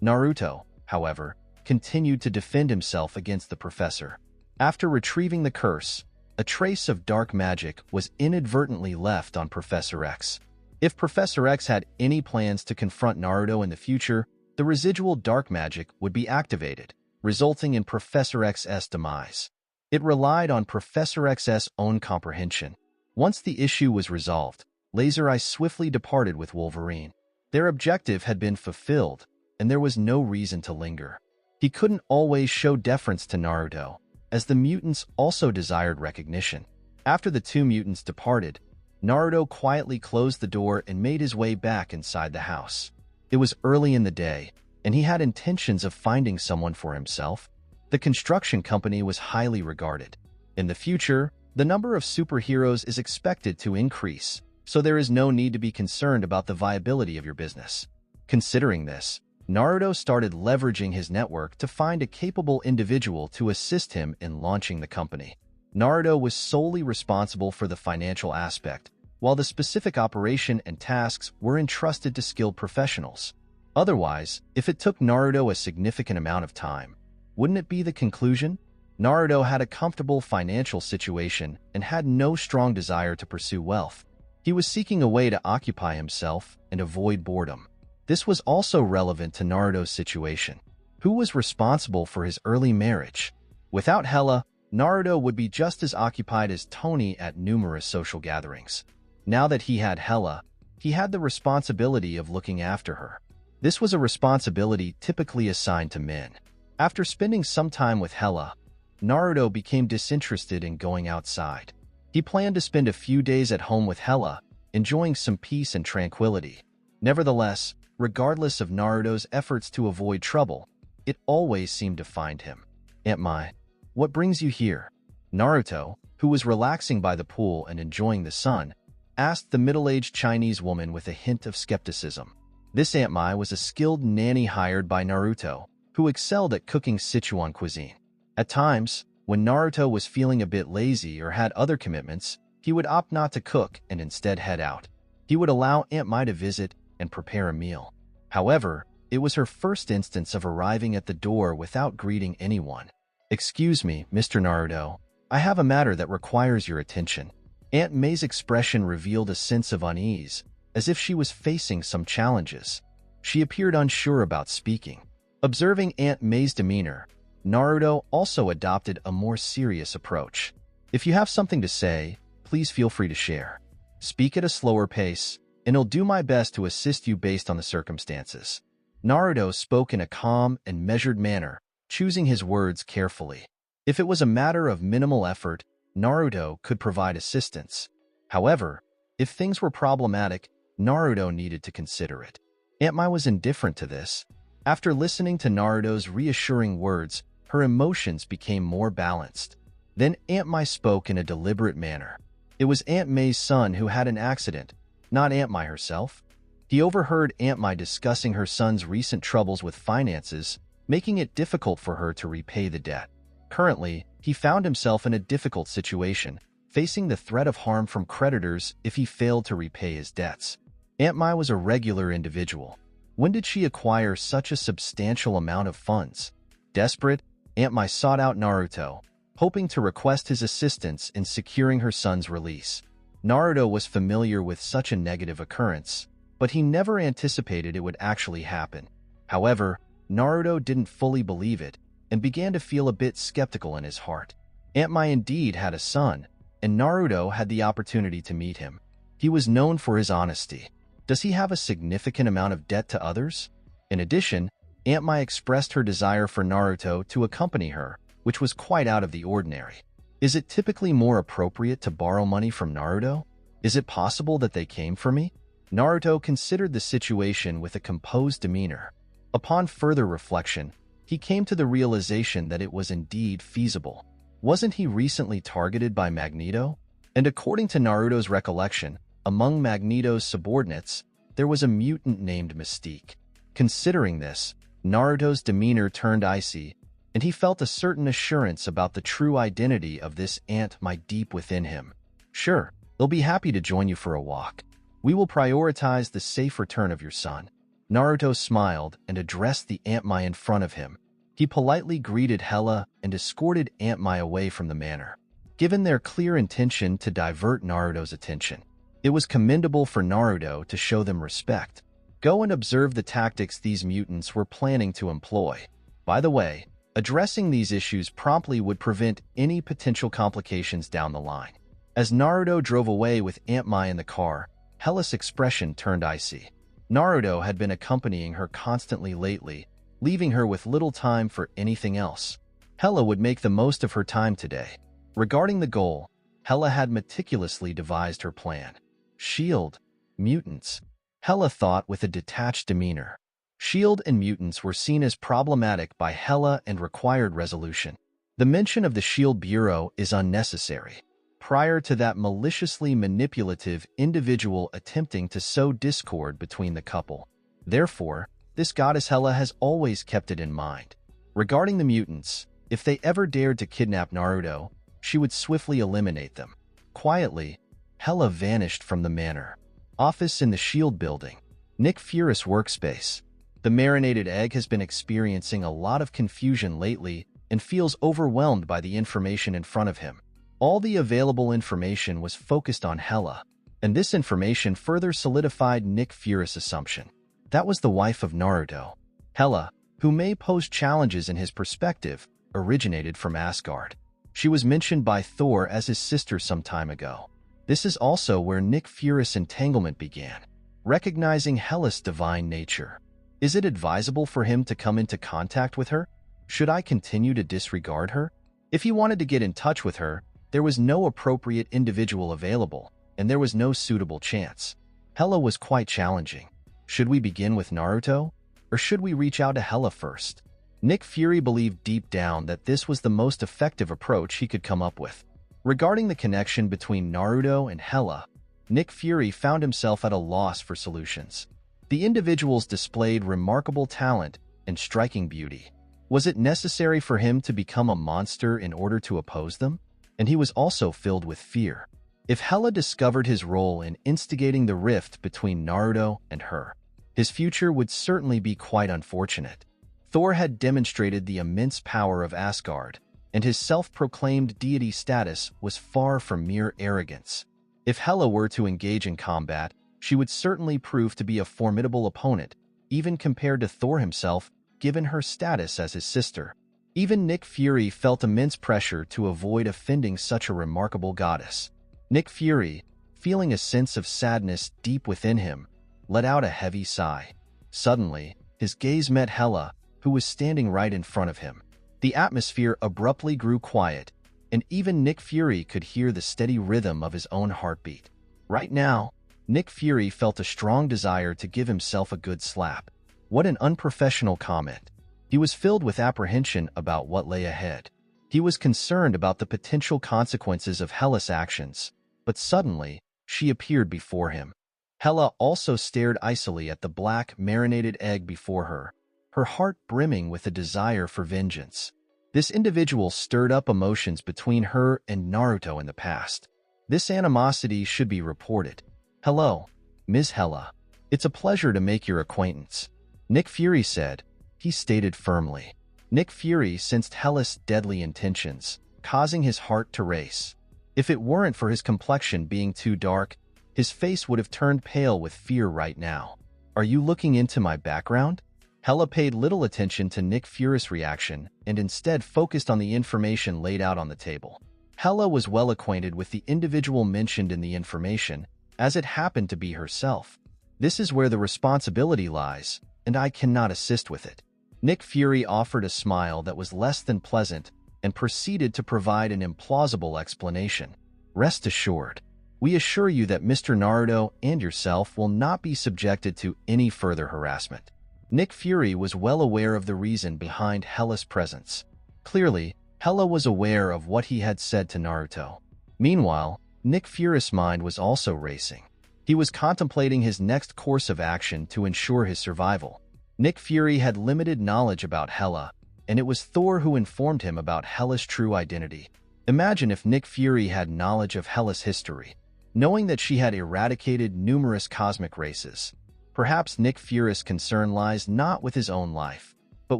Naruto, however, continued to defend himself against the professor. After retrieving the curse, a trace of dark magic was inadvertently left on Professor X. If Professor X had any plans to confront Naruto in the future, the residual dark magic would be activated, resulting in Professor X's demise. It relied on Professor X's own comprehension. Once the issue was resolved, Laser Eye swiftly departed with Wolverine. Their objective had been fulfilled, and there was no reason to linger. He couldn't always show deference to Naruto, as the mutants also desired recognition. After the two mutants departed, Naruto quietly closed the door and made his way back inside the house. It was early in the day, and he had intentions of finding someone for himself. The construction company was highly regarded. In the future, the number of superheroes is expected to increase, so there is no need to be concerned about the viability of your business. Considering this, Naruto started leveraging his network to find a capable individual to assist him in launching the company. Naruto was solely responsible for the financial aspect, while the specific operation and tasks were entrusted to skilled professionals. Otherwise, if it took Naruto a significant amount of time, wouldn't it be the conclusion? Naruto had a comfortable financial situation and had no strong desire to pursue wealth. He was seeking a way to occupy himself and avoid boredom. This was also relevant to Naruto's situation. Who was responsible for his early marriage? Without Hela, Naruto would be just as occupied as Tony at numerous social gatherings. Now that he had Hela, he had the responsibility of looking after her. This was a responsibility typically assigned to men. After spending some time with Hela, Naruto became disinterested in going outside. He planned to spend a few days at home with Hela, enjoying some peace and tranquility. Nevertheless, regardless of Naruto's efforts to avoid trouble, it always seemed to find him. "Aunt Mai, what brings you here?" Naruto, who was relaxing by the pool and enjoying the sun, asked the middle-aged Chinese woman with a hint of skepticism. This Aunt Mai was a skilled nanny hired by Naruto, who excelled at cooking Sichuan cuisine. At times, when Naruto was feeling a bit lazy or had other commitments, he would opt not to cook and instead head out. He would allow Aunt Mai to visit and prepare a meal. However, it was her first instance of arriving at the door without greeting anyone. "Excuse me, Mr. Naruto. I have a matter that requires your attention." Aunt Mai's expression revealed a sense of unease, as if she was facing some challenges. She appeared unsure about speaking. Observing Aunt Mai's demeanor, Naruto also adopted a more serious approach. "If you have something to say, please feel free to share. Speak at a slower pace, and I'll do my best to assist you based on the circumstances." Naruto spoke in a calm and measured manner, choosing his words carefully. If it was a matter of minimal effort, Naruto could provide assistance. However, if things were problematic, Naruto needed to consider it. Aunt Mai was indifferent to this. After listening to Naruto's reassuring words, her emotions became more balanced. Then Aunt Mai spoke in a deliberate manner. It was Aunt Mai's son who had an accident, not Aunt Mai herself. He overheard Aunt Mai discussing her son's recent troubles with finances making it difficult for her to repay the debt. Currently, he found himself in a difficult situation, facing the threat of harm from creditors if he failed to repay his debts. Aunt Mai was a regular individual. When did she acquire such a substantial amount of funds? Desperate, Aunt Mai sought out Naruto, hoping to request his assistance in securing her son's release. Naruto was familiar with such a negative occurrence, but he never anticipated it would actually happen. However, Naruto didn't fully believe it and began to feel a bit skeptical in his heart. Aunt Mai indeed had a son, and Naruto had the opportunity to meet him. He was known for his honesty. Does he have a significant amount of debt to others? In addition, Aunt Mai expressed her desire for Naruto to accompany her, which was quite out of the ordinary. Is it typically more appropriate to borrow money from Naruto? Is it possible that they came for me? Naruto considered the situation with a composed demeanor. Upon further reflection, he came to the realization that it was indeed feasible. Wasn't he recently targeted by Magneto? And according to Naruto's recollection, among Magneto's subordinates, there was a mutant named Mystique. Considering this, Naruto's demeanor turned icy, and he felt a certain assurance about the true identity of this Aunt Mai deep within him. Sure, they'll be happy to join you for a walk. We will prioritize the safe return of your son. Naruto smiled and addressed the Aunt Mai in front of him. He politely greeted Hela and escorted Aunt Mai away from the manor. Given their clear intention to divert Naruto's attention, it was commendable for Naruto to show them respect. Go and observe the tactics these mutants were planning to employ. By the way, addressing these issues promptly would prevent any potential complications down the line. As Naruto drove away with Aunt Mai in the car, Hela's expression turned icy. Naruto had been accompanying her constantly lately, leaving her with little time for anything else. Hela would make the most of her time today. Regarding the goal, Hela had meticulously devised her plan. Shield, mutants. Hela thought with a detached demeanor. Shield and mutants were seen as problematic by Hela and required resolution. The mention of the Shield Bureau is unnecessary. Prior to that maliciously manipulative individual attempting to sow discord between the couple. Therefore, this goddess Hela has always kept it in mind. Regarding the mutants, if they ever dared to kidnap Naruto, she would swiftly eliminate them. Quietly, Hela vanished from the manor. Office in the Shield building. Nick Fury's workspace. The marinated egg has been experiencing a lot of confusion lately and feels overwhelmed by the information in front of him. All the available information was focused on Hela, and this information further solidified Nick Fury's assumption. That was the wife of Naruto. Hela, who may pose challenges in his perspective, originated from Asgard. She was mentioned by Thor as his sister some time ago. This is also where Nick Fury's entanglement began. Recognizing Hela's divine nature, is it advisable for him to come into contact with her? Should I continue to disregard her? If he wanted to get in touch with her, there was no appropriate individual available, and there was no suitable chance. Hela was quite challenging. Should we begin with Naruto, or should we reach out to Hela first? Nick Fury believed deep down that this was the most effective approach he could come up with. Regarding the connection between Naruto and Hela, Nick Fury found himself at a loss for solutions. The individuals displayed remarkable talent and striking beauty. Was it necessary for him to become a monster in order to oppose them? And he was also filled with fear. If Hela discovered his role in instigating the rift between Naruto and her, his future would certainly be quite unfortunate. Thor had demonstrated the immense power of Asgard, and his self-proclaimed deity status was far from mere arrogance. If Hela were to engage in combat, she would certainly prove to be a formidable opponent, even compared to Thor himself, given her status as his sister. Even Nick Fury felt immense pressure to avoid offending such a remarkable goddess. Nick Fury, feeling a sense of sadness deep within him, let out a heavy sigh. Suddenly, his gaze met Hela, who was standing right in front of him. The atmosphere abruptly grew quiet, and even Nick Fury could hear the steady rhythm of his own heartbeat. Right now, Nick Fury felt a strong desire to give himself a good slap. What an unprofessional comment. He was filled with apprehension about what lay ahead. He was concerned about the potential consequences of Hela's actions, but suddenly, she appeared before him. Hela also stared icily at the black, marinated egg before her. her heart brimming with a desire for vengeance. This individual stirred up emotions between her and Naruto in the past. This animosity should be reported. "Hello, Ms. Hela. It's a pleasure to make your acquaintance," Nick Fury said. He stated firmly. Nick Fury sensed Hela's deadly intentions, causing his heart to race. If it weren't for his complexion being too dark, his face would have turned pale with fear right now. "Are you looking into my background?" Hela paid little attention to Nick Fury's reaction and instead focused on the information laid out on the table. Hela was well acquainted with the individual mentioned in the information, as it happened to be herself. "This is where the responsibility lies, and I cannot assist with it." Nick Fury offered a smile that was less than pleasant and proceeded to provide an implausible explanation. "Rest assured, we assure you that Mr. Naruto and yourself will not be subjected to any further harassment." Nick Fury was well aware of the reason behind Hela's presence. Clearly, Hela was aware of what he had said to Naruto. Meanwhile, Nick Fury's mind was also racing. He was contemplating his next course of action to ensure his survival. Nick Fury had limited knowledge about Hela, and it was Thor who informed him about Hela's true identity. Imagine if Nick Fury had knowledge of Hela's history, knowing that she had eradicated numerous cosmic races. Perhaps Nick Fury's concern lies not with his own life, but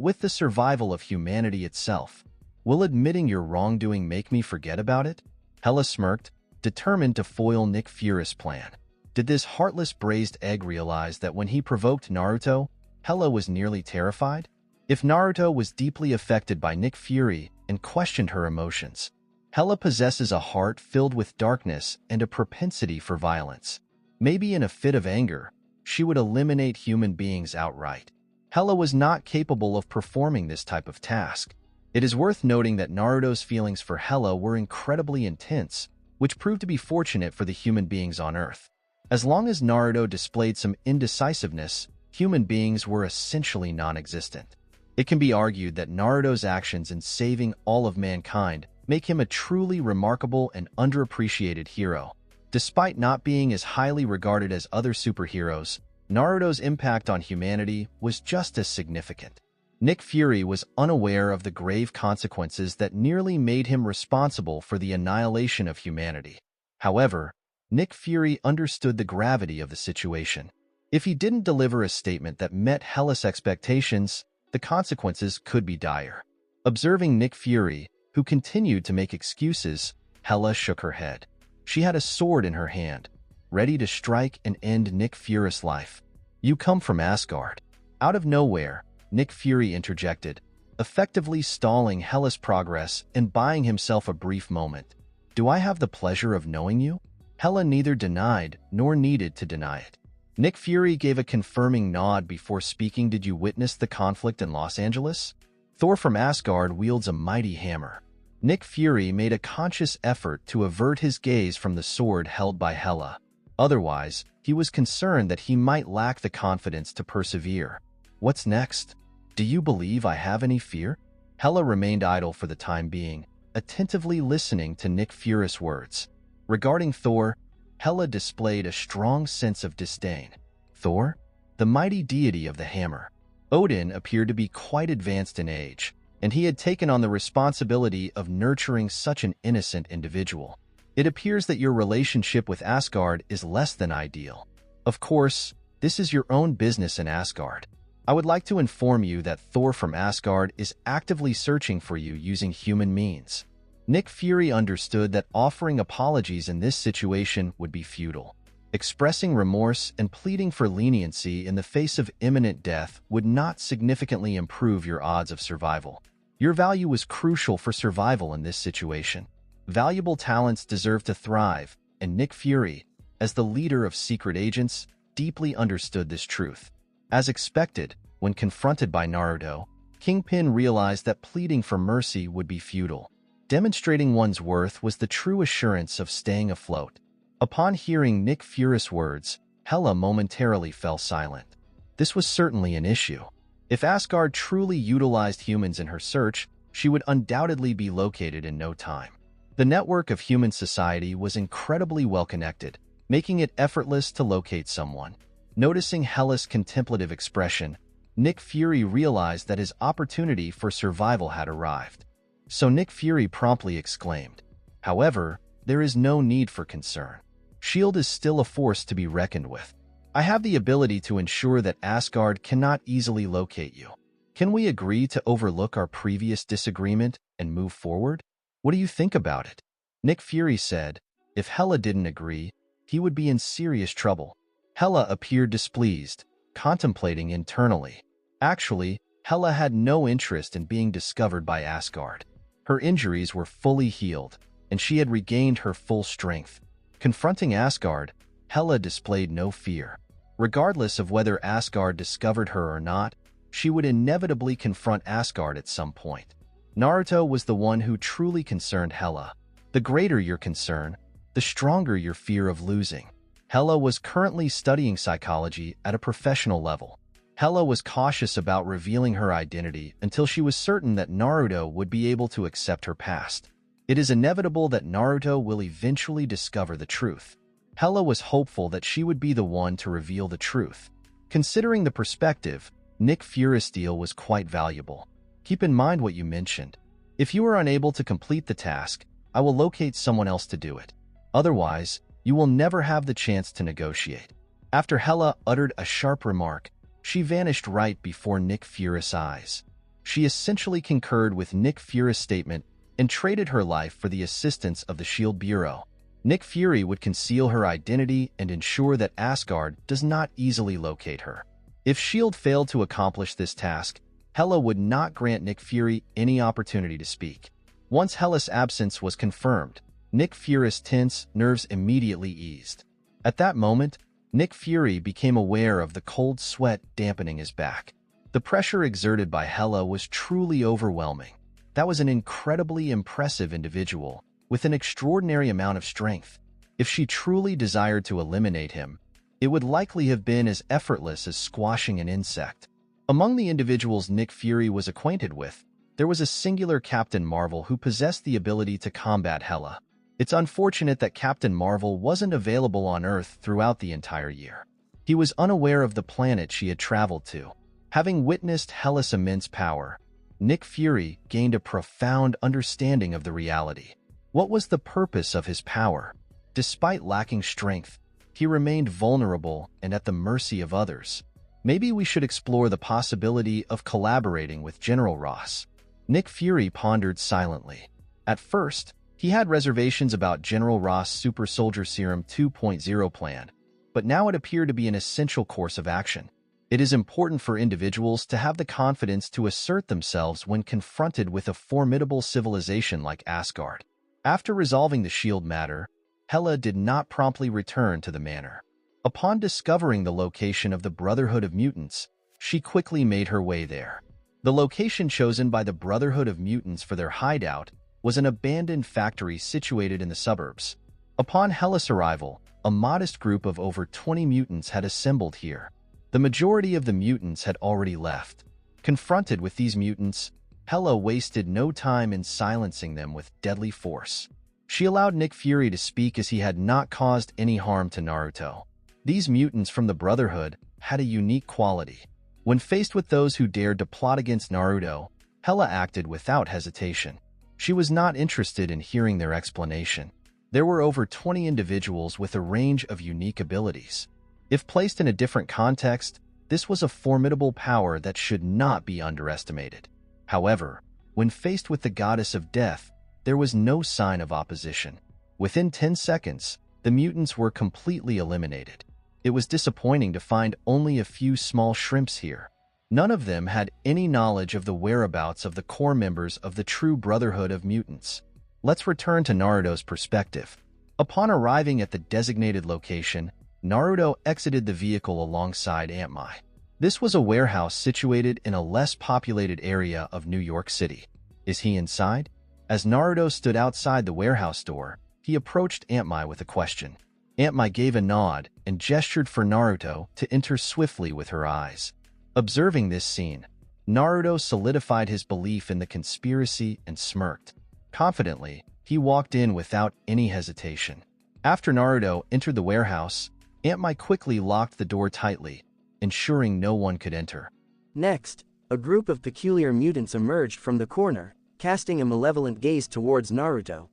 with the survival of humanity itself. "Will admitting your wrongdoing make me forget about it?" Hela smirked, determined to foil Nick Fury's plan. Did this heartless braised egg realize that when he provoked Naruto, Hela was nearly terrified? If Naruto was deeply affected by Nick Fury and questioned her emotions, Hela possesses a heart filled with darkness and a propensity for violence. Maybe in a fit of anger, she would eliminate human beings outright. Hela was not capable of performing this type of task. It is worth noting that Naruto's feelings for Hela were incredibly intense, which proved to be fortunate for the human beings on Earth. As long as Naruto displayed some indecisiveness, human beings were essentially non-existent. It can be argued that Naruto's actions in saving all of mankind make him a truly remarkable and underappreciated hero. Despite not being as highly regarded as other superheroes, Naruto's impact on humanity was just as significant. Nick Fury was unaware of the grave consequences that nearly made him responsible for the annihilation of humanity. However, Nick Fury understood the gravity of the situation. If he didn't deliver a statement that met Hela's expectations, the consequences could be dire. Observing Nick Fury, who continued to make excuses, Hela shook her head. She had a sword in her hand, ready to strike and end Nick Fury's life. "You come from Asgard." Out of nowhere, Nick Fury interjected, effectively stalling Hela's progress and buying himself a brief moment. "Do I have the pleasure of knowing you?" Hela neither denied nor needed to deny it. Nick Fury gave a confirming nod before speaking. "Did you witness the conflict in Los Angeles? Thor from Asgard wields a mighty hammer." Nick Fury made a conscious effort to avert his gaze from the sword held by Hela. Otherwise, he was concerned that he might lack the confidence to persevere. "What's next? Do you believe I have any fear?" Hela remained idle for the time being, attentively listening to Nick Fury's words. Regarding Thor, Hela displayed a strong sense of disdain. Thor? The mighty deity of the hammer. Odin appeared to be quite advanced in age, and he had taken on the responsibility of nurturing such an innocent individual. "It appears that your relationship with Asgard is less than ideal. Of course, this is your own business in Asgard. I would like to inform you that Thor from Asgard is actively searching for you using human means." Nick Fury understood that offering apologies in this situation would be futile. Expressing remorse and pleading for leniency in the face of imminent death would not significantly improve your odds of survival. Your value was crucial for survival in this situation. Valuable talents deserve to thrive, and Nick Fury, as the leader of secret agents, deeply understood this truth. As expected, when confronted by Naruto, Kingpin realized that pleading for mercy would be futile. Demonstrating one's worth was the true assurance of staying afloat. Upon hearing Nick Fury's words, Hela momentarily fell silent. This was certainly an issue. If Asgard truly utilized humans in her search, she would undoubtedly be located in no time. The network of human society was incredibly well-connected, making it effortless to locate someone. Noticing Hela's contemplative expression, Nick Fury realized that his opportunity for survival had arrived. So Nick Fury promptly exclaimed, "However, there is no need for concern. S.H.I.E.L.D. is still a force to be reckoned with. I have the ability to ensure that Asgard cannot easily locate you. Can we agree to overlook our previous disagreement and move forward? What do you think about it?" Nick Fury said, if Hela didn't agree, he would be in serious trouble. Hela appeared displeased, contemplating internally. Actually, Hela had no interest in being discovered by Asgard. Her injuries were fully healed, and she had regained her full strength. Confronting Asgard, Hela displayed no fear. Regardless of whether Asgard discovered her or not, she would inevitably confront Asgard at some point. Naruto was the one who truly concerned Hela. The greater your concern, the stronger your fear of losing. Hela was currently studying psychology at a professional level. Hela was cautious about revealing her identity until she was certain that Naruto would be able to accept her past. It is inevitable that Naruto will eventually discover the truth. Hela was hopeful that she would be the one to reveal the truth. Considering the perspective, Nick Fury's deal was quite valuable. Keep in mind what you mentioned. If you are unable to complete the task, I will locate someone else to do it. Otherwise, you will never have the chance to negotiate. After Hela uttered a sharp remark, she vanished right before Nick Fury's eyes. She essentially concurred with Nick Fury's statement and traded her life for the assistance of the S.H.I.E.L.D. Bureau. Nick Fury would conceal her identity and ensure that Asgard does not easily locate her. If S.H.I.E.L.D. failed to accomplish this task, Hela would not grant Nick Fury any opportunity to speak. Once Hela's absence was confirmed, Nick Fury's tense nerves immediately eased. At that moment, Nick Fury became aware of the cold sweat dampening his back. The pressure exerted by Hela was truly overwhelming. That was an incredibly impressive individual, with an extraordinary amount of strength. If she truly desired to eliminate him, it would likely have been as effortless as squashing an insect. Among the individuals Nick Fury was acquainted with, there was a singular Captain Marvel who possessed the ability to combat Hela. It's unfortunate that Captain Marvel wasn't available on Earth throughout the entire year. He was unaware of the planet she had traveled to. Having witnessed Hela's immense power, Nick Fury gained a profound understanding of the reality. What was the purpose of his power? Despite lacking strength, he remained vulnerable and at the mercy of others. Maybe we should explore the possibility of collaborating with General Ross. Nick Fury pondered silently. At first, he had reservations about General Ross' Super Soldier Serum 2.0 plan, but now it appeared to be an essential course of action. It is important for individuals to have the confidence to assert themselves when confronted with a formidable civilization like Asgard. After resolving the S.H.I.E.L.D. matter, Hela did not promptly return to the manor. Upon discovering the location of the Brotherhood of Mutants, she quickly made her way there. The location chosen by the Brotherhood of Mutants for their hideout was an abandoned factory situated in the suburbs. Upon Hela's arrival, a modest group of over 20 mutants had assembled here. The majority of the mutants had already left. Confronted with these mutants, Hela wasted no time in silencing them with deadly force. She allowed Nick Fury to speak as he had not caused any harm to Naruto. These mutants from the Brotherhood had a unique quality. When faced with those who dared to plot against Naruto, Hela acted without hesitation. She was not interested in hearing their explanation. There were over 20 individuals with a range of unique abilities. If placed in a different context, this was a formidable power that should not be underestimated. However, when faced with the goddess of death, there was no sign of opposition. Within 10 seconds, the mutants were completely eliminated. It was disappointing to find only a few small shrimps here. None of them had any knowledge of the whereabouts of the core members of the true Brotherhood of Mutants. Let's return to Naruto's perspective. Upon arriving at the designated location, Naruto exited the vehicle alongside Aunt Mai. This was a warehouse situated in a less populated area of New York City. Is he inside? As Naruto stood outside the warehouse door, he approached Aunt Mai with a question. Aunt Mai gave a nod and gestured for Naruto to enter swiftly with her eyes. Observing this scene, Naruto solidified his belief in the conspiracy and smirked. Confidently, he walked in without any hesitation. After Naruto entered the warehouse, Aunt Mai quickly locked the door tightly, ensuring no one could enter. Next, a group of peculiar mutants emerged from the corner, casting a malevolent gaze towards Naruto.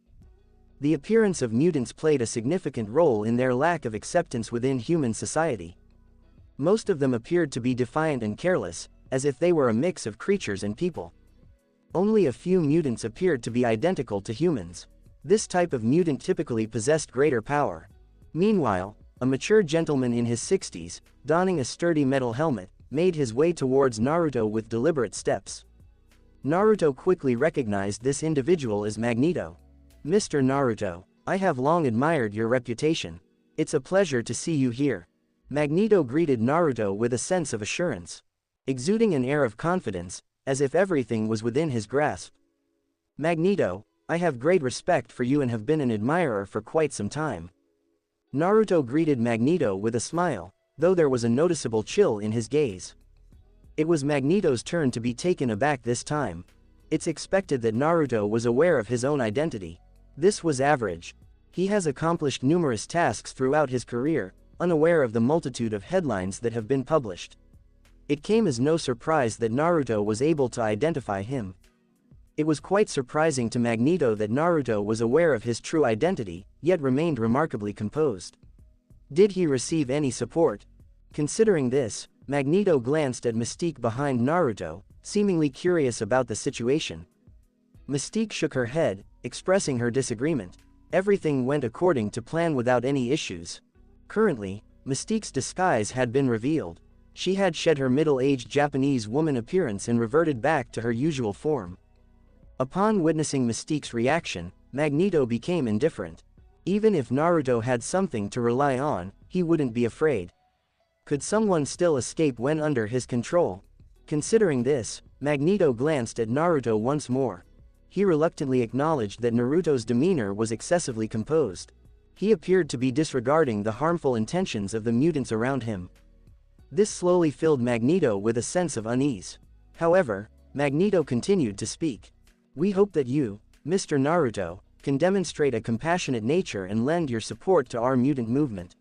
The appearance of mutants played a significant role in their lack of acceptance within human society. Most of them appeared to be defiant and careless, as if they were a mix of creatures and people. Only a few mutants appeared to be identical to humans. This type of mutant typically possessed greater power. Meanwhile, a mature gentleman in his 60s, donning a sturdy metal helmet, made his way towards Naruto with deliberate steps. Naruto quickly recognized this individual as Magneto. "Mr. Naruto, I have long admired your reputation. It's a pleasure to see you here." Magneto greeted Naruto with a sense of assurance, exuding an air of confidence, as if everything was within his grasp. "Magneto, I have great respect for you and have been an admirer for quite some time." Naruto greeted Magneto with a smile, though there was a noticeable chill in his gaze. It was Magneto's turn to be taken aback this time. It's expected that Naruto was aware of his own identity. This was average. He has accomplished numerous tasks throughout his career, unaware of the multitude of headlines that have been published. It came as no surprise that Naruto was able to identify him. It was quite surprising to Magneto that Naruto was aware of his true identity, yet remained remarkably composed. Did he receive any support? Considering this, Magneto glanced at Mystique behind Naruto, seemingly curious about the situation. Mystique shook her head, expressing her disagreement. Everything went according to plan without any issues. Currently, Mystique's disguise had been revealed. She had shed her middle-aged Japanese woman appearance and reverted back to her usual form. Upon witnessing Mystique's reaction, Magneto became indifferent. Even if Naruto had something to rely on, he wouldn't be afraid. Could someone still escape when under his control? Considering this, Magneto glanced at Naruto once more. He reluctantly acknowledged that Naruto's demeanor was excessively composed. He appeared to be disregarding the harmful intentions of the mutants around him. This slowly filled Magneto with a sense of unease. However, Magneto continued to speak. "We hope that you, Mr. Naruto, can demonstrate a compassionate nature and lend your support to our mutant movement.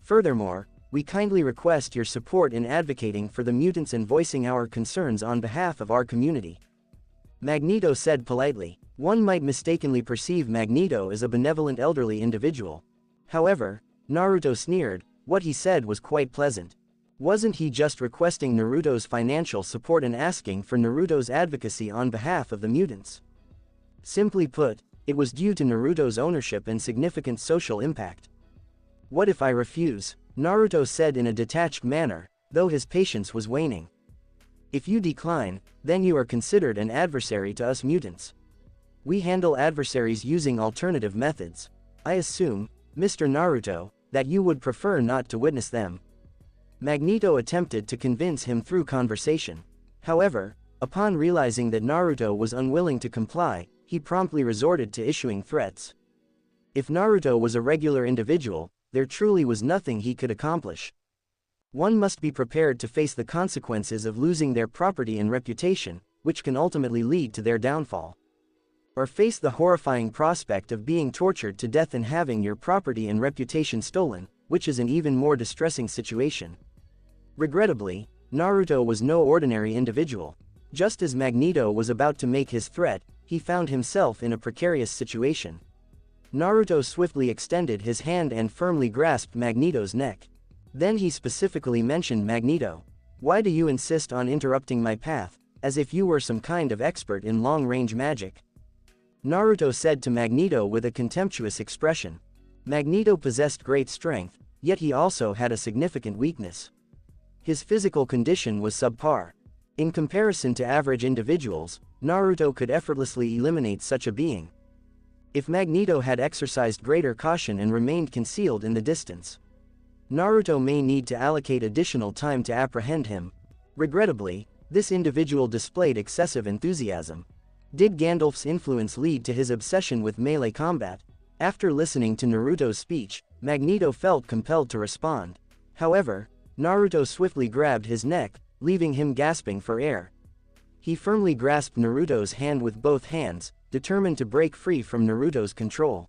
Furthermore, we kindly request your support in advocating for the mutants and voicing our concerns on behalf of our community." Magneto said politely. One might mistakenly perceive Magneto as a benevolent elderly individual. However, Naruto sneered. What he said was quite pleasant. Wasn't he just requesting Naruto's financial support and asking for Naruto's advocacy on behalf of the mutants? Simply put, it was due to Naruto's ownership and significant social impact. "What if I refuse?" Naruto said in a detached manner, though his patience was waning. "If you decline, then you are considered an adversary to us mutants. We handle adversaries using alternative methods. I assume, Mr. Naruto, that you would prefer not to witness them." Magneto attempted to convince him through conversation. However, upon realizing that Naruto was unwilling to comply, he promptly resorted to issuing threats. If Naruto was a regular individual, there truly was nothing he could accomplish. One must be prepared to face the consequences of losing their property and reputation, which can ultimately lead to their downfall. Or face the horrifying prospect of being tortured to death and having your property and reputation stolen, which is an even more distressing situation. Regrettably, Naruto was no ordinary individual. Just as Magneto was about to make his threat, he found himself in a precarious situation. Naruto swiftly extended his hand and firmly grasped Magneto's neck. Then he specifically mentioned Magneto. "Why do you insist on interrupting my path, as if you were some kind of expert in long-range magic?" Naruto said to Magneto with a contemptuous expression. Magneto possessed great strength, yet he also had a significant weakness. His physical condition was subpar. In comparison to average individuals, Naruto could effortlessly eliminate such a being. If Magneto had exercised greater caution and remained concealed in the distance, Naruto may need to allocate additional time to apprehend him. Regrettably, this individual displayed excessive enthusiasm. Did Gandalf's influence lead to his obsession with melee combat? After listening to Naruto's speech, Magneto felt compelled to respond. However, Naruto swiftly grabbed his neck, leaving him gasping for air. He firmly grasped Naruto's hand with both hands, determined to break free from Naruto's control.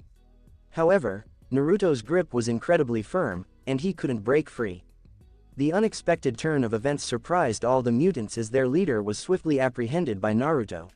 However, Naruto's grip was incredibly firm, and he couldn't break free. The unexpected turn of events surprised all the mutants as their leader was swiftly apprehended by Naruto.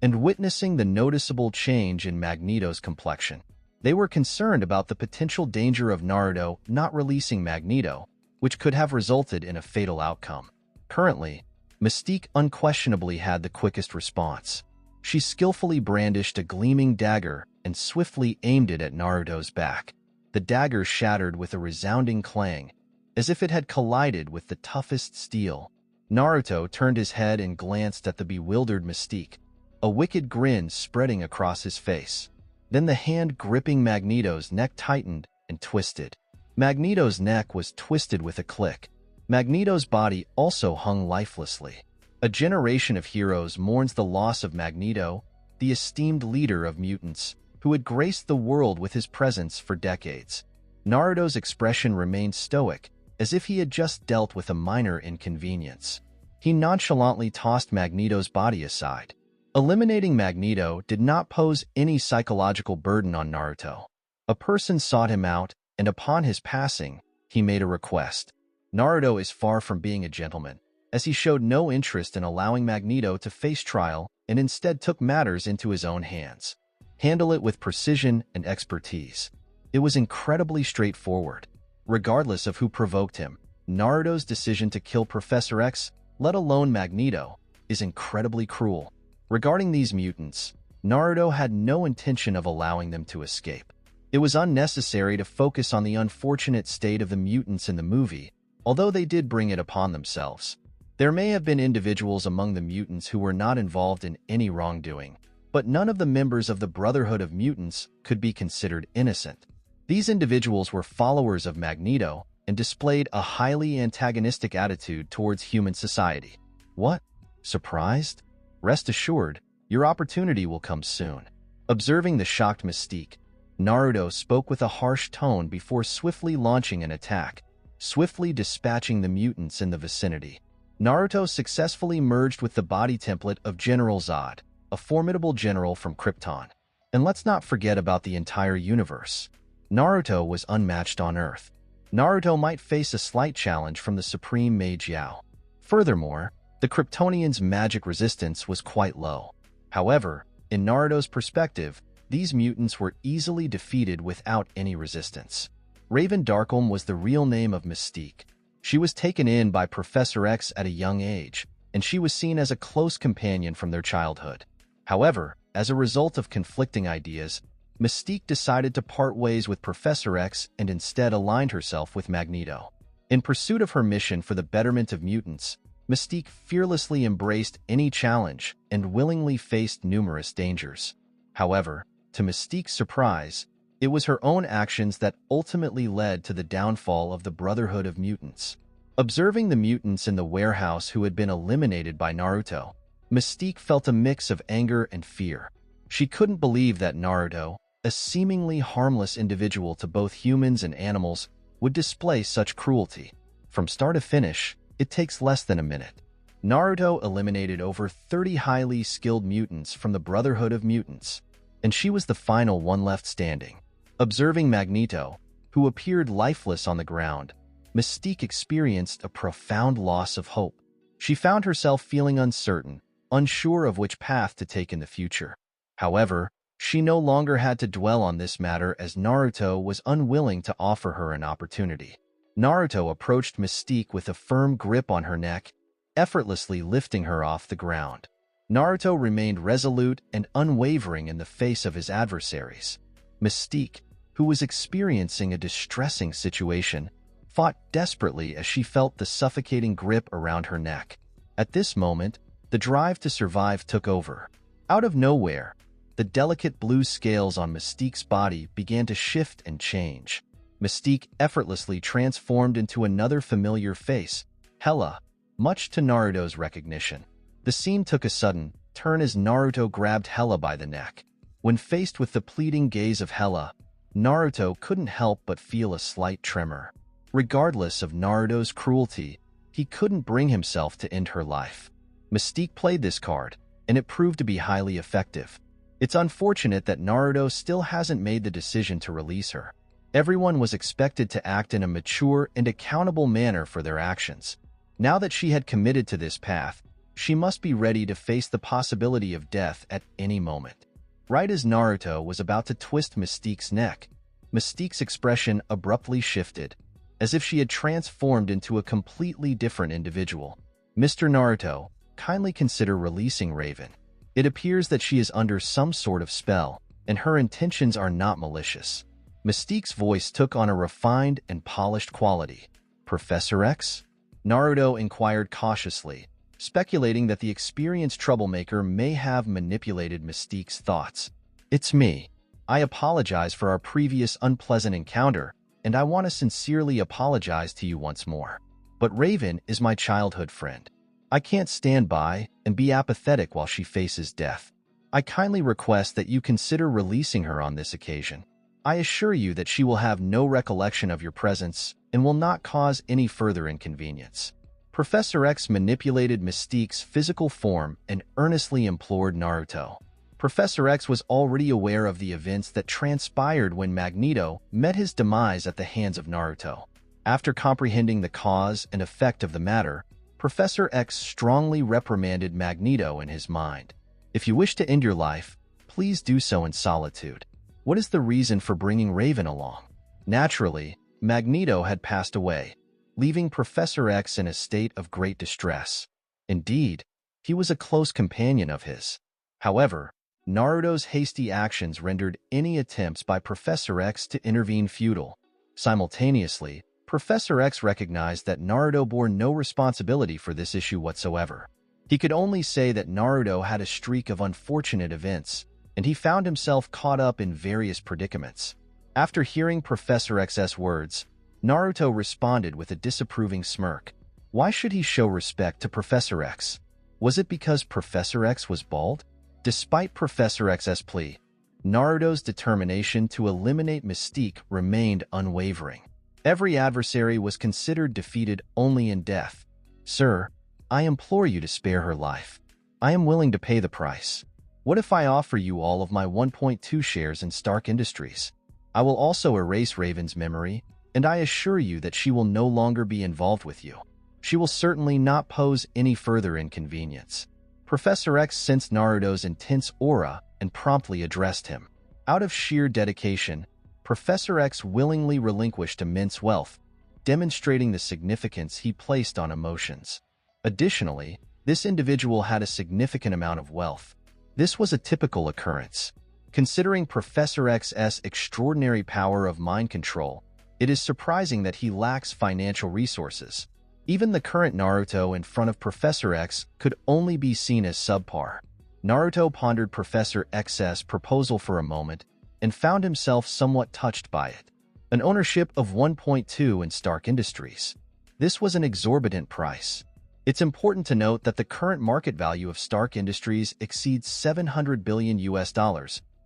And witnessing the noticeable change in Magneto's complexion, they were concerned about the potential danger of Naruto not releasing Magneto, which could have resulted in a fatal outcome. Currently, Mystique unquestionably had the quickest response. She skillfully brandished a gleaming dagger and swiftly aimed it at Naruto's back. The dagger shattered with a resounding clang, as if it had collided with the toughest steel. Naruto turned his head and glanced at the bewildered Mystique, a wicked grin spreading across his face. Then the hand gripping Magneto's neck tightened and twisted. Magneto's neck was twisted with a click. Magneto's body also hung lifelessly. A generation of heroes mourns the loss of Magneto, the esteemed leader of mutants, who had graced the world with his presence for decades. Naruto's expression remained stoic, as if he had just dealt with a minor inconvenience. He nonchalantly tossed Magneto's body aside. Eliminating Magneto did not pose any psychological burden on Naruto. A person sought him out, and upon his passing, he made a request. Naruto is far from being a gentleman, as he showed no interest in allowing Magneto to face trial and instead took matters into his own hands. Handle it with precision and expertise. It was incredibly straightforward. Regardless of who provoked him, Naruto's decision to kill Professor X, let alone Magneto, is incredibly cruel. Regarding these mutants, Naruto had no intention of allowing them to escape. It was unnecessary to focus on the unfortunate state of the mutants in the movie, although they did bring it upon themselves. There may have been individuals among the mutants who were not involved in any wrongdoing, but none of the members of the Brotherhood of Mutants could be considered innocent. These individuals were followers of Magneto and displayed a highly antagonistic attitude towards human society. What? Surprised? Rest assured, your opportunity will come soon. Observing the shocked Mystique, Naruto spoke with a harsh tone before swiftly launching an attack, swiftly dispatching the mutants in the vicinity. Naruto successfully merged with the body template of General Zod, a formidable general from Krypton. And let's not forget about the entire universe. Naruto was unmatched on Earth. Naruto might face a slight challenge from the Supreme Mage Yao. Furthermore, the Kryptonians' magic resistance was quite low. However, in Naruto's perspective, these mutants were easily defeated without any resistance. Raven Darkholm was the real name of Mystique. She was taken in by Professor X at a young age, and she was seen as a close companion from their childhood. However, as a result of conflicting ideas, Mystique decided to part ways with Professor X and instead aligned herself with Magneto. In pursuit of her mission for the betterment of mutants, Mystique fearlessly embraced any challenge and willingly faced numerous dangers. However, to Mystique's surprise, it was her own actions that ultimately led to the downfall of the Brotherhood of Mutants. Observing the mutants in the warehouse who had been eliminated by Naruto, Mystique felt a mix of anger and fear. She couldn't believe that Naruto, a seemingly harmless individual to both humans and animals, would display such cruelty. From start to finish, it takes less than a minute. Naruto eliminated over 30 highly skilled mutants from the Brotherhood of Mutants, and she was the final one left standing. Observing Magneto, who appeared lifeless on the ground, Mystique experienced a profound loss of hope. She found herself feeling uncertain, unsure of which path to take in the future. However, she no longer had to dwell on this matter as Naruto was unwilling to offer her an opportunity. Naruto approached Mystique with a firm grip on her neck, effortlessly lifting her off the ground. Naruto remained resolute and unwavering in the face of his adversaries. Mystique, who was experiencing a distressing situation, fought desperately as she felt the suffocating grip around her neck. At this moment, the drive to survive took over. Out of nowhere, the delicate blue scales on Mystique's body began to shift and change. Mystique effortlessly transformed into another familiar face, Hela, much to Naruto's recognition. The scene took a sudden turn as Naruto grabbed Hela by the neck. When faced with the pleading gaze of Hela, Naruto couldn't help but feel a slight tremor. Regardless of Naruto's cruelty, he couldn't bring himself to end her life. Mystique played this card, and it proved to be highly effective. It's unfortunate that Naruto still hasn't made the decision to release her. Everyone was expected to act in a mature and accountable manner for their actions. Now that she had committed to this path, she must be ready to face the possibility of death at any moment. Right as Naruto was about to twist Mystique's neck, Mystique's expression abruptly shifted, as if she had transformed into a completely different individual. "Mr. Naruto, kindly consider releasing Raven. It appears that she is under some sort of spell, and her intentions are not malicious." Mystique's voice took on a refined and polished quality. "Professor X?" Naruto inquired cautiously, speculating that the experienced troublemaker may have manipulated Mystique's thoughts. "It's me. I apologize for our previous unpleasant encounter, and I want to sincerely apologize to you once more. But Raven is my childhood friend. I can't stand by and be apathetic while she faces death. I kindly request that you consider releasing her on this occasion. I assure you that she will have no recollection of your presence and will not cause any further inconvenience." Professor X manipulated Mystique's physical form and earnestly implored Naruto. Professor X was already aware of the events that transpired when Magneto met his demise at the hands of Naruto. After comprehending the cause and effect of the matter, Professor X strongly reprimanded Magneto in his mind. "If you wish to end your life, please do so in solitude. What is the reason for bringing Raven along?" Naturally, Magneto had passed away, leaving Professor X in a state of great distress. Indeed, he was a close companion of his. However, Naruto's hasty actions rendered any attempts by Professor X to intervene futile. Simultaneously, Professor X recognized that Naruto bore no responsibility for this issue whatsoever. He could only say that Naruto had a streak of unfortunate events, and he found himself caught up in various predicaments. After hearing Professor X's words, Naruto responded with a disapproving smirk. Why should he show respect to Professor X? Was it because Professor X was bald? Despite Professor X's plea, Naruto's determination to eliminate Mystique remained unwavering. Every adversary was considered defeated only in death. "Sir, I implore you to spare her life. I am willing to pay the price. What if I offer you all of my 1.2 shares in Stark Industries? I will also erase Raven's memory, and I assure you that she will no longer be involved with you. She will certainly not pose any further inconvenience." Professor X sensed Naruto's intense aura and promptly addressed him. Out of sheer dedication, Professor X willingly relinquished immense wealth, demonstrating the significance he placed on emotions. Additionally, this individual had a significant amount of wealth. This was a typical occurrence. Considering Professor X's extraordinary power of mind control, it is surprising that he lacks financial resources. Even the current Naruto in front of Professor X could only be seen as subpar. Naruto pondered Professor X's proposal for a moment and found himself somewhat touched by it. An ownership of 1.2 in Stark Industries. This was an exorbitant price. It's important to note that the current market value of Stark Industries exceeds $700 billion,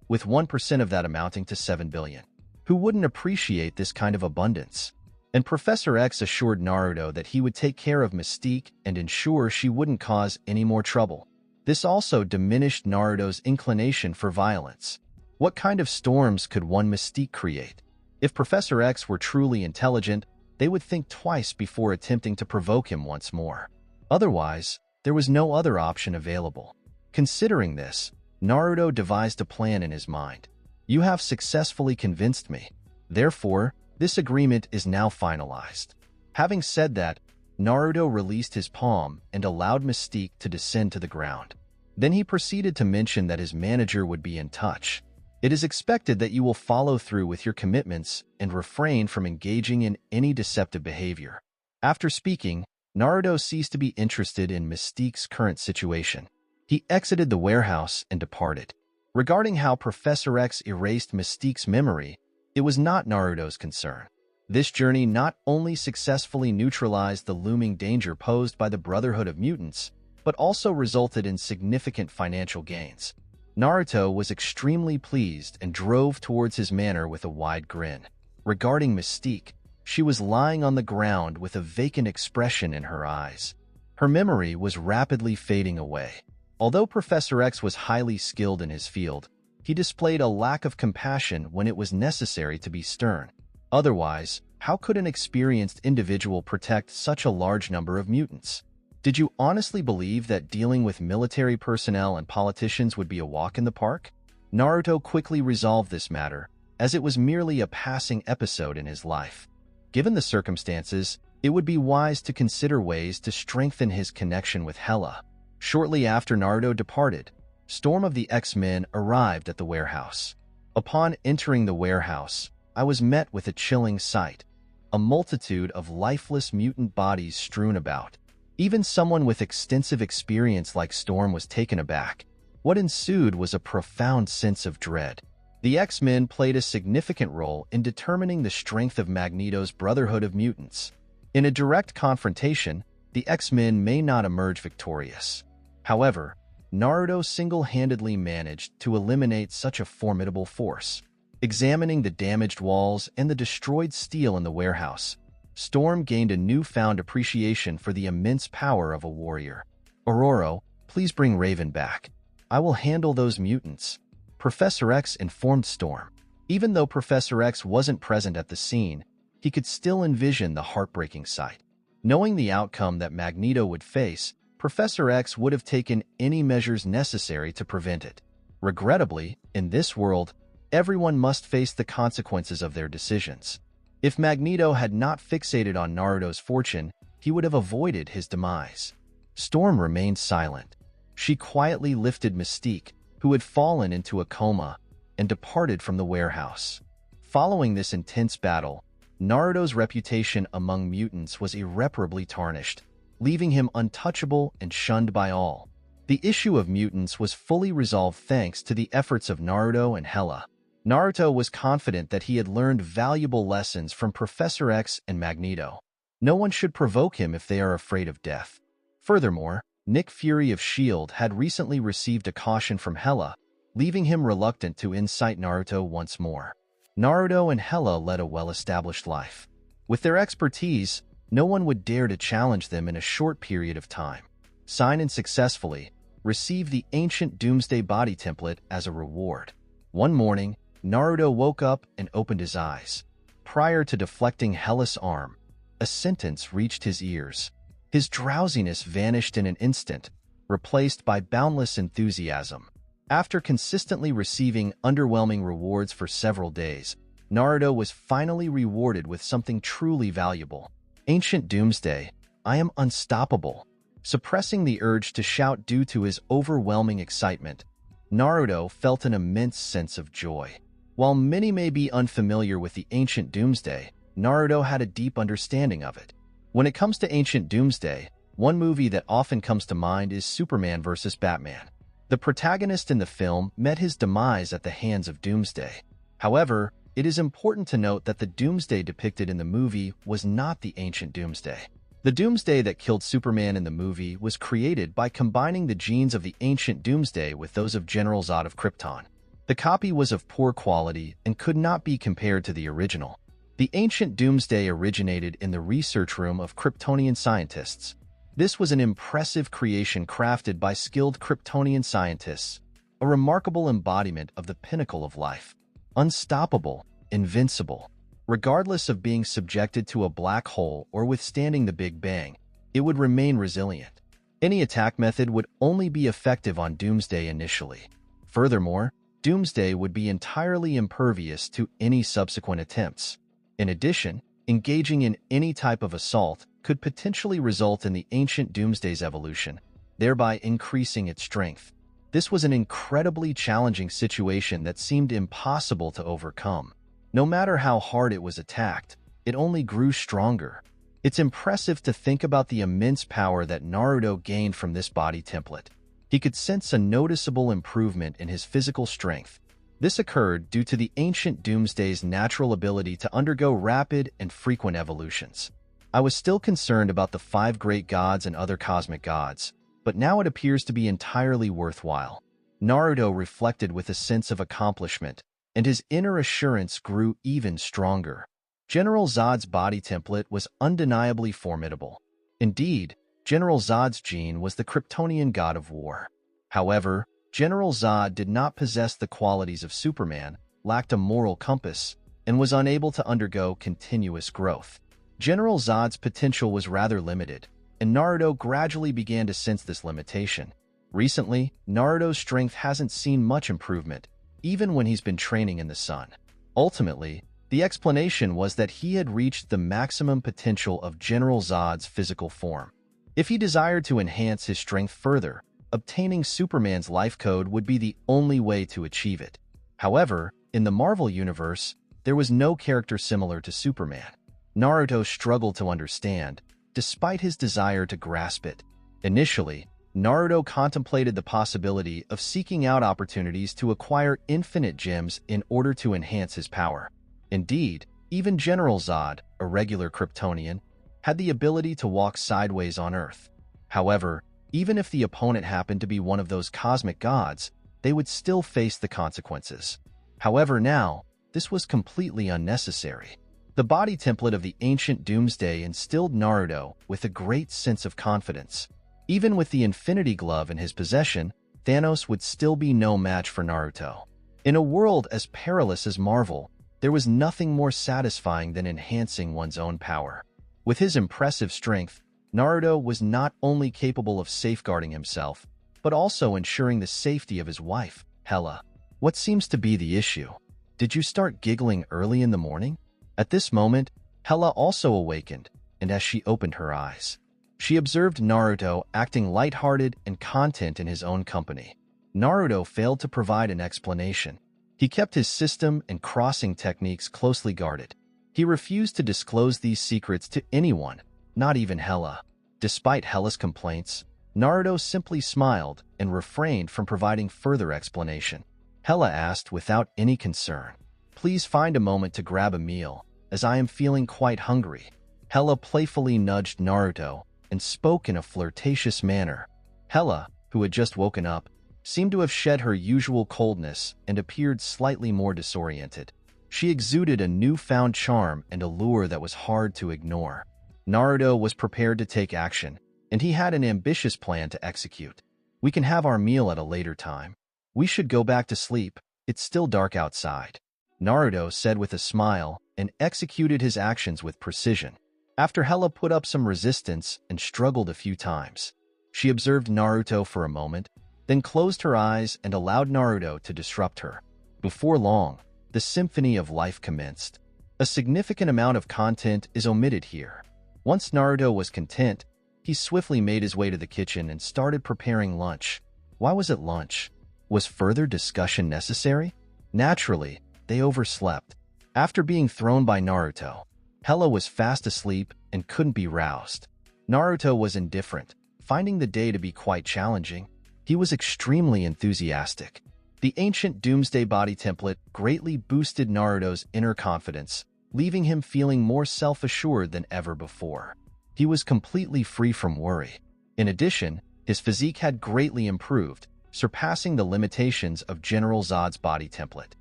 with 1% of that amounting to $7 billion. Who wouldn't appreciate this kind of abundance? And Professor X assured Naruto that he would take care of Mystique and ensure she wouldn't cause any more trouble. This also diminished Naruto's inclination for violence. What kind of storms could one Mystique create? If Professor X were truly intelligent, they would think twice before attempting to provoke him once more. Otherwise, there was no other option available. Considering this, Naruto devised a plan in his mind. "You have successfully convinced me. Therefore, this agreement is now finalized." Having said that, Naruto released his palm and allowed Mystique to descend to the ground. Then he proceeded to mention that his manager would be in touch. "It is expected that you will follow through with your commitments and refrain from engaging in any deceptive behavior." After speaking, Naruto ceased to be interested in Mystique's current situation. He exited the warehouse and departed. Regarding how Professor X erased Mystique's memory, it was not Naruto's concern. This journey not only successfully neutralized the looming danger posed by the Brotherhood of Mutants, but also resulted in significant financial gains. Naruto was extremely pleased and drove towards his manor with a wide grin. Regarding Mystique, she was lying on the ground with a vacant expression in her eyes. Her memory was rapidly fading away. Although Professor X was highly skilled in his field, he displayed a lack of compassion when it was necessary to be stern. Otherwise, how could an experienced individual protect such a large number of mutants? Did you honestly believe that dealing with military personnel and politicians would be a walk in the park? Naruto quickly resolved this matter, as it was merely a passing episode in his life. Given the circumstances, it would be wise to consider ways to strengthen his connection with Hela. Shortly after Naruto departed, Storm of the X-Men arrived at the warehouse. Upon entering the warehouse, I was met with a chilling sight: a multitude of lifeless mutant bodies strewn about. Even someone with extensive experience like Storm was taken aback. What ensued was a profound sense of dread. The X-Men played a significant role in determining the strength of Magneto's Brotherhood of Mutants. In a direct confrontation, the X-Men may not emerge victorious. However, Naruto single-handedly managed to eliminate such a formidable force. Examining the damaged walls and the destroyed steel in the warehouse, Storm gained a newfound appreciation for the immense power of a warrior. "Ororo, please bring Raven back. I will handle those mutants," Professor X informed Storm. Even though Professor X wasn't present at the scene, he could still envision the heartbreaking sight. Knowing the outcome that Magneto would face, Professor X would have taken any measures necessary to prevent it. Regrettably, in this world, everyone must face the consequences of their decisions. If Magneto had not fixated on Naruto's fortune, he would have avoided his demise. Storm remained silent. She quietly lifted Mystique, who had fallen into a coma, and departed from the warehouse. Following this intense battle, Naruto's reputation among mutants was irreparably tarnished, leaving him untouchable and shunned by all. The issue of mutants was fully resolved thanks to the efforts of Naruto and Hela. Naruto was confident that he had learned valuable lessons from Professor X and Magneto. No one should provoke him if they are afraid of death. Furthermore, Nick Fury of S.H.I.E.L.D. had recently received a caution from Hela, leaving him reluctant to incite Naruto once more. Naruto and Hela led a well-established life. With their expertise, no one would dare to challenge them in a short period of time. Sign in successfully, receive the ancient doomsday body template as a reward. One morning, Naruto woke up and opened his eyes. Prior to deflecting Hela's arm, a sentence reached his ears. His drowsiness vanished in an instant, replaced by boundless enthusiasm. After consistently receiving underwhelming rewards for several days, Naruto was finally rewarded with something truly valuable. Ancient Doomsday, I am unstoppable. Suppressing the urge to shout due to his overwhelming excitement, Naruto felt an immense sense of joy. While many may be unfamiliar with the Ancient Doomsday, Naruto had a deep understanding of it. When it comes to Ancient Doomsday, one movie that often comes to mind is Superman vs. Batman. The protagonist in the film met his demise at the hands of Doomsday. However, it is important to note that the Doomsday depicted in the movie was not the Ancient Doomsday. The Doomsday that killed Superman in the movie was created by combining the genes of the Ancient Doomsday with those of General Zod of Krypton. The copy was of poor quality and could not be compared to the original. The Ancient Doomsday originated in the research room of Kryptonian scientists. This was an impressive creation crafted by skilled Kryptonian scientists, a remarkable embodiment of the pinnacle of life. Unstoppable, invincible. Regardless of being subjected to a black hole or withstanding the Big Bang, it would remain resilient. Any attack method would only be effective on Doomsday initially. Furthermore, Doomsday would be entirely impervious to any subsequent attempts. In addition, engaging in any type of assault could potentially result in the Ancient Doomsday's evolution, thereby increasing its strength. This was an incredibly challenging situation that seemed impossible to overcome. No matter how hard it was attacked, it only grew stronger. It's impressive to think about the immense power that Naruto gained from this body template. He could sense a noticeable improvement in his physical strength. This occurred due to the Ancient Doomsday's natural ability to undergo rapid and frequent evolutions. I was still concerned about the 5 great gods and other cosmic gods, but now it appears to be entirely worthwhile. Naruto reflected with a sense of accomplishment, and his inner assurance grew even stronger. General Zod's body template was undeniably formidable. Indeed, General Zod's gene was the Kryptonian god of war. However, General Zod did not possess the qualities of Superman, lacked a moral compass, and was unable to undergo continuous growth. General Zod's potential was rather limited, and Naruto gradually began to sense this limitation. Recently, Naruto's strength hasn't seen much improvement, even when he's been training in the sun. Ultimately, the explanation was that he had reached the maximum potential of General Zod's physical form. If he desired to enhance his strength further, obtaining Superman's life code would be the only way to achieve it. However, in the Marvel Universe, there was no character similar to Superman. Naruto struggled to understand, despite his desire to grasp it. Initially, Naruto contemplated the possibility of seeking out opportunities to acquire infinite gems in order to enhance his power. Indeed, even General Zod, a regular Kryptonian, had the ability to walk sideways on Earth. However, even if the opponent happened to be one of those cosmic gods, they would still face the consequences. However, now, this was completely unnecessary. The body template of the ancient Doomsday instilled Naruto with a great sense of confidence. Even with the Infinity Glove in his possession, Thanos would still be no match for Naruto. In a world as perilous as Marvel, there was nothing more satisfying than enhancing one's own power. With his impressive strength, Naruto was not only capable of safeguarding himself, but also ensuring the safety of his wife, Hela. What seems to be the issue? Did you start giggling early in the morning? At this moment, Hela also awakened, and as she opened her eyes, she observed Naruto acting lighthearted and content in his own company. Naruto failed to provide an explanation. He kept his system and crossing techniques closely guarded. He refused to disclose these secrets to anyone, not even Hela. Despite Hela's complaints, Naruto simply smiled and refrained from providing further explanation. Hela asked without any concern, "Please find a moment to grab a meal, as I am feeling quite hungry." Hela playfully nudged Naruto and spoke in a flirtatious manner. Hela, who had just woken up, seemed to have shed her usual coldness and appeared slightly more disoriented. She exuded a newfound charm and allure that was hard to ignore. Naruto was prepared to take action, and he had an ambitious plan to execute. "We can have our meal at a later time. We should go back to sleep. It's still dark outside," Naruto said with a smile and executed his actions with precision. After Hela put up some resistance and struggled a few times, she observed Naruto for a moment, then closed her eyes and allowed Naruto to disrupt her. Before long, the symphony of life commenced. A significant amount of content is omitted here. Once Naruto was content, he swiftly made his way to the kitchen and started preparing lunch. Why was it lunch? Was further discussion necessary? Naturally, they overslept. After being thrown by Naruto, Hela was fast asleep and couldn't be roused. Naruto was indifferent, finding the day to be quite challenging. He was extremely enthusiastic. The ancient Doomsday body template greatly boosted Naruto's inner confidence, leaving him feeling more self-assured than ever before. He was completely free from worry. In addition, his physique had greatly improved, surpassing the limitations of General Zod's body template.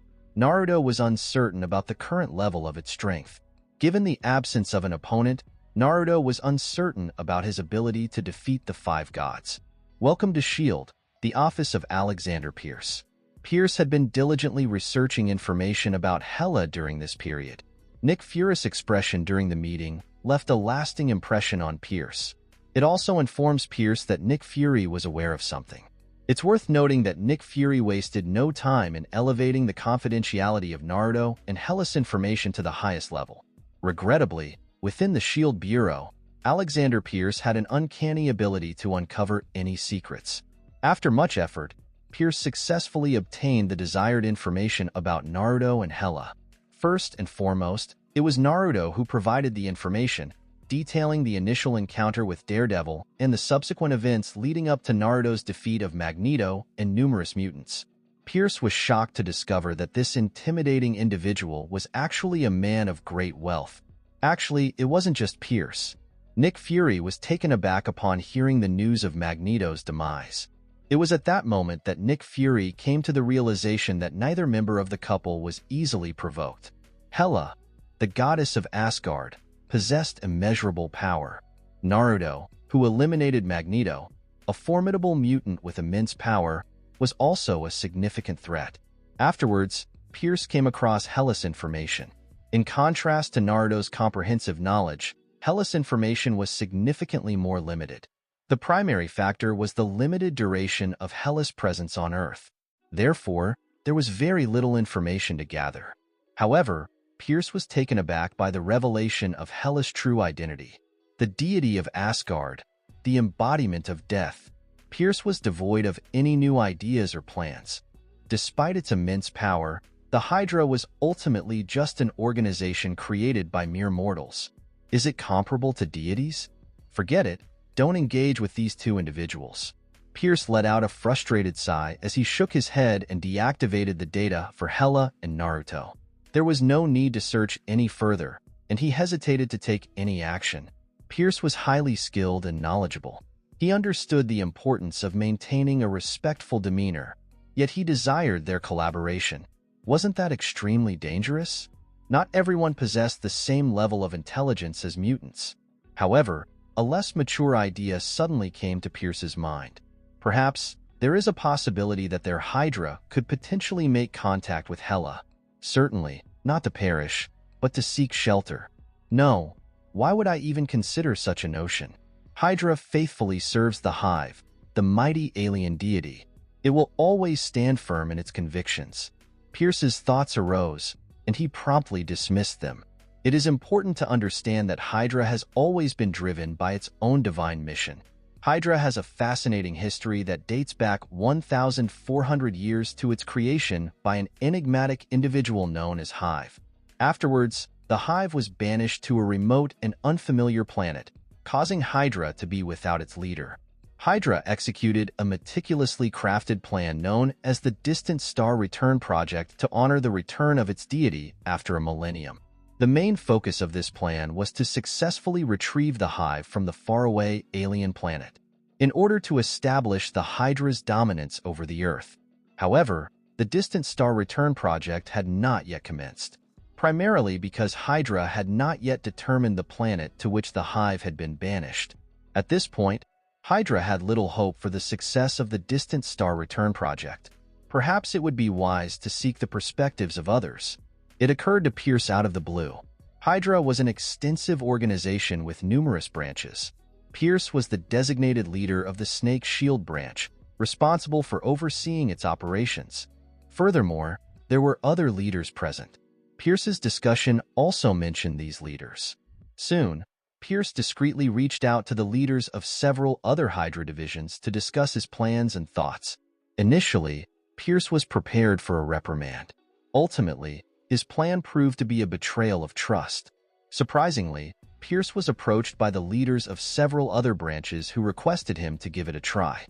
Naruto was uncertain about the current level of its strength. Given the absence of an opponent, Naruto was uncertain about his ability to defeat the five gods. Welcome to S.H.I.E.L.D., the office of Alexander Pierce. Pierce had been diligently researching information about Hela during this period. Nick Fury's expression during the meeting left a lasting impression on Pierce. It also informs Pierce that Nick Fury was aware of something. It's worth noting that Nick Fury wasted no time in elevating the confidentiality of Naruto and Hela's information to the highest level. Regrettably, within the S.H.I.E.L.D. Bureau, Alexander Pierce had an uncanny ability to uncover any secrets. After much effort, Pierce successfully obtained the desired information about Naruto and Hela. First and foremost, it was Naruto who provided the information, detailing the initial encounter with Daredevil and the subsequent events leading up to Naruto's defeat of Magneto and numerous mutants. Pierce was shocked to discover that this intimidating individual was actually a man of great wealth. Actually, it wasn't just Pierce. Nick Fury was taken aback upon hearing the news of Magneto's demise. It was at that moment that Nick Fury came to the realization that neither member of the couple was easily provoked. Hela, the goddess of Asgard, possessed immeasurable power. Naruto, who eliminated Magneto, a formidable mutant with immense power, was also a significant threat. Afterwards, Pierce came across Hela's information. In contrast to Naruto's comprehensive knowledge, Hela's information was significantly more limited. The primary factor was the limited duration of Hela's presence on Earth. Therefore, there was very little information to gather. However, Pierce was taken aback by the revelation of Hela's true identity. The deity of Asgard, the embodiment of death, Pierce was devoid of any new ideas or plans. Despite its immense power, the Hydra was ultimately just an organization created by mere mortals. Is it comparable to deities? Forget it. Don't engage with these two individuals. Pierce let out a frustrated sigh as he shook his head and deactivated the data for Hela and Naruto. There was no need to search any further, and he hesitated to take any action. Pierce was highly skilled and knowledgeable. He understood the importance of maintaining a respectful demeanor, yet he desired their collaboration. Wasn't that extremely dangerous? Not everyone possessed the same level of intelligence as mutants. However, a less mature idea suddenly came to Pierce's mind. Perhaps there is a possibility that their Hydra could potentially make contact with Hela. Certainly, not to perish, but to seek shelter. No, why would I even consider such a notion? Hydra faithfully serves the Hive, the mighty alien deity. It will always stand firm in its convictions. Pierce's thoughts arose, and he promptly dismissed them. It is important to understand that Hydra has always been driven by its own divine mission. Hydra has a fascinating history that dates back 1,400 years to its creation by an enigmatic individual known as Hive. Afterwards, the Hive was banished to a remote and unfamiliar planet, causing Hydra to be without its leader. Hydra executed a meticulously crafted plan known as the Distant Star Return Project to honor the return of its deity after a millennium. The main focus of this plan was to successfully retrieve the Hive from the faraway alien planet, in order to establish the Hydra's dominance over the Earth. However, the Distant Star Return Project had not yet commenced, primarily because Hydra had not yet determined the planet to which the Hive had been banished. At this point, Hydra had little hope for the success of the Distant Star Return Project. Perhaps it would be wise to seek the perspectives of others. It occurred to Pierce out of the blue. Hydra was an extensive organization with numerous branches. Pierce was the designated leader of the Snake Shield branch, responsible for overseeing its operations. Furthermore, there were other leaders present. Pierce's discussion also mentioned these leaders. Soon, Pierce discreetly reached out to the leaders of several other Hydra divisions to discuss his plans and thoughts. Initially, Pierce was prepared for a reprimand. Ultimately, his plan proved to be a betrayal of trust. Surprisingly, Pierce was approached by the leaders of several other branches who requested him to give it a try.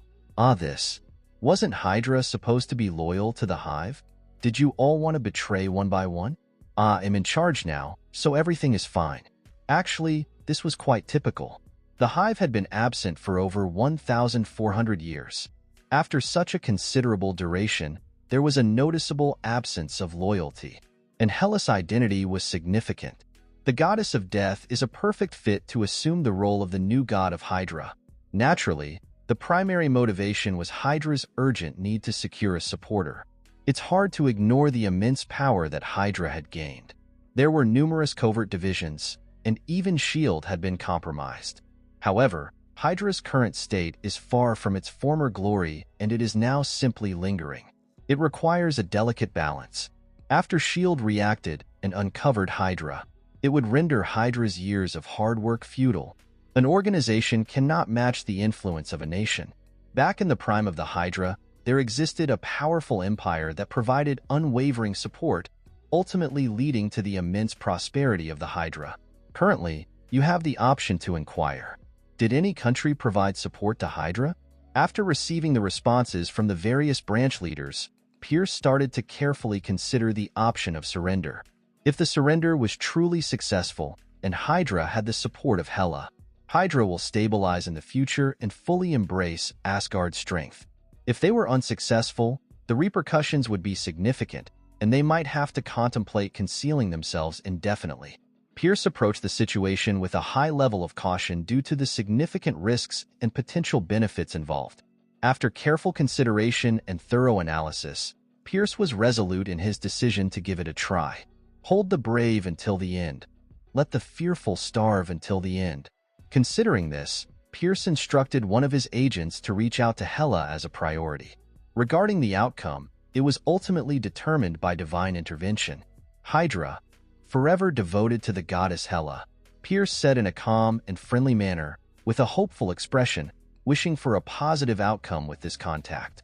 Wasn't Hydra supposed to be loyal to the Hive? Did you all want to betray one by one? I'm in charge now, so everything is fine. Actually, this was quite typical. The Hive had been absent for over 1,400 years. After such a considerable duration, there was a noticeable absence of loyalty. And Hela's identity was significant. The goddess of death is a perfect fit to assume the role of the new god of Hydra. Naturally, the primary motivation was Hydra's urgent need to secure a supporter. It's hard to ignore the immense power that Hydra had gained. There were numerous covert divisions, and even S.H.I.E.L.D. had been compromised. However, Hydra's current state is far from its former glory, and it is now simply lingering. It requires a delicate balance. After S.H.I.E.L.D. reacted and uncovered Hydra, it would render Hydra's years of hard work futile. An organization cannot match the influence of a nation. Back in the prime of the Hydra, there existed a powerful empire that provided unwavering support, ultimately leading to the immense prosperity of the Hydra. Currently, you have the option to inquire. Did any country provide support to Hydra? After receiving the responses from the various branch leaders, Pierce started to carefully consider the option of surrender. If the surrender was truly successful, and Hydra had the support of Hela, Hydra will stabilize in the future and fully embrace Asgard's strength. If they were unsuccessful, the repercussions would be significant, and they might have to contemplate concealing themselves indefinitely. Pierce approached the situation with a high level of caution due to the significant risks and potential benefits involved. After careful consideration and thorough analysis, Pierce was resolute in his decision to give it a try. Hold the brave until the end. Let the fearful starve until the end. Considering this, Pierce instructed one of his agents to reach out to Hela as a priority. Regarding the outcome, it was ultimately determined by divine intervention. Hydra, forever devoted to the goddess Hela, Pierce said in a calm and friendly manner, with a hopeful expression, wishing for a positive outcome with this contact.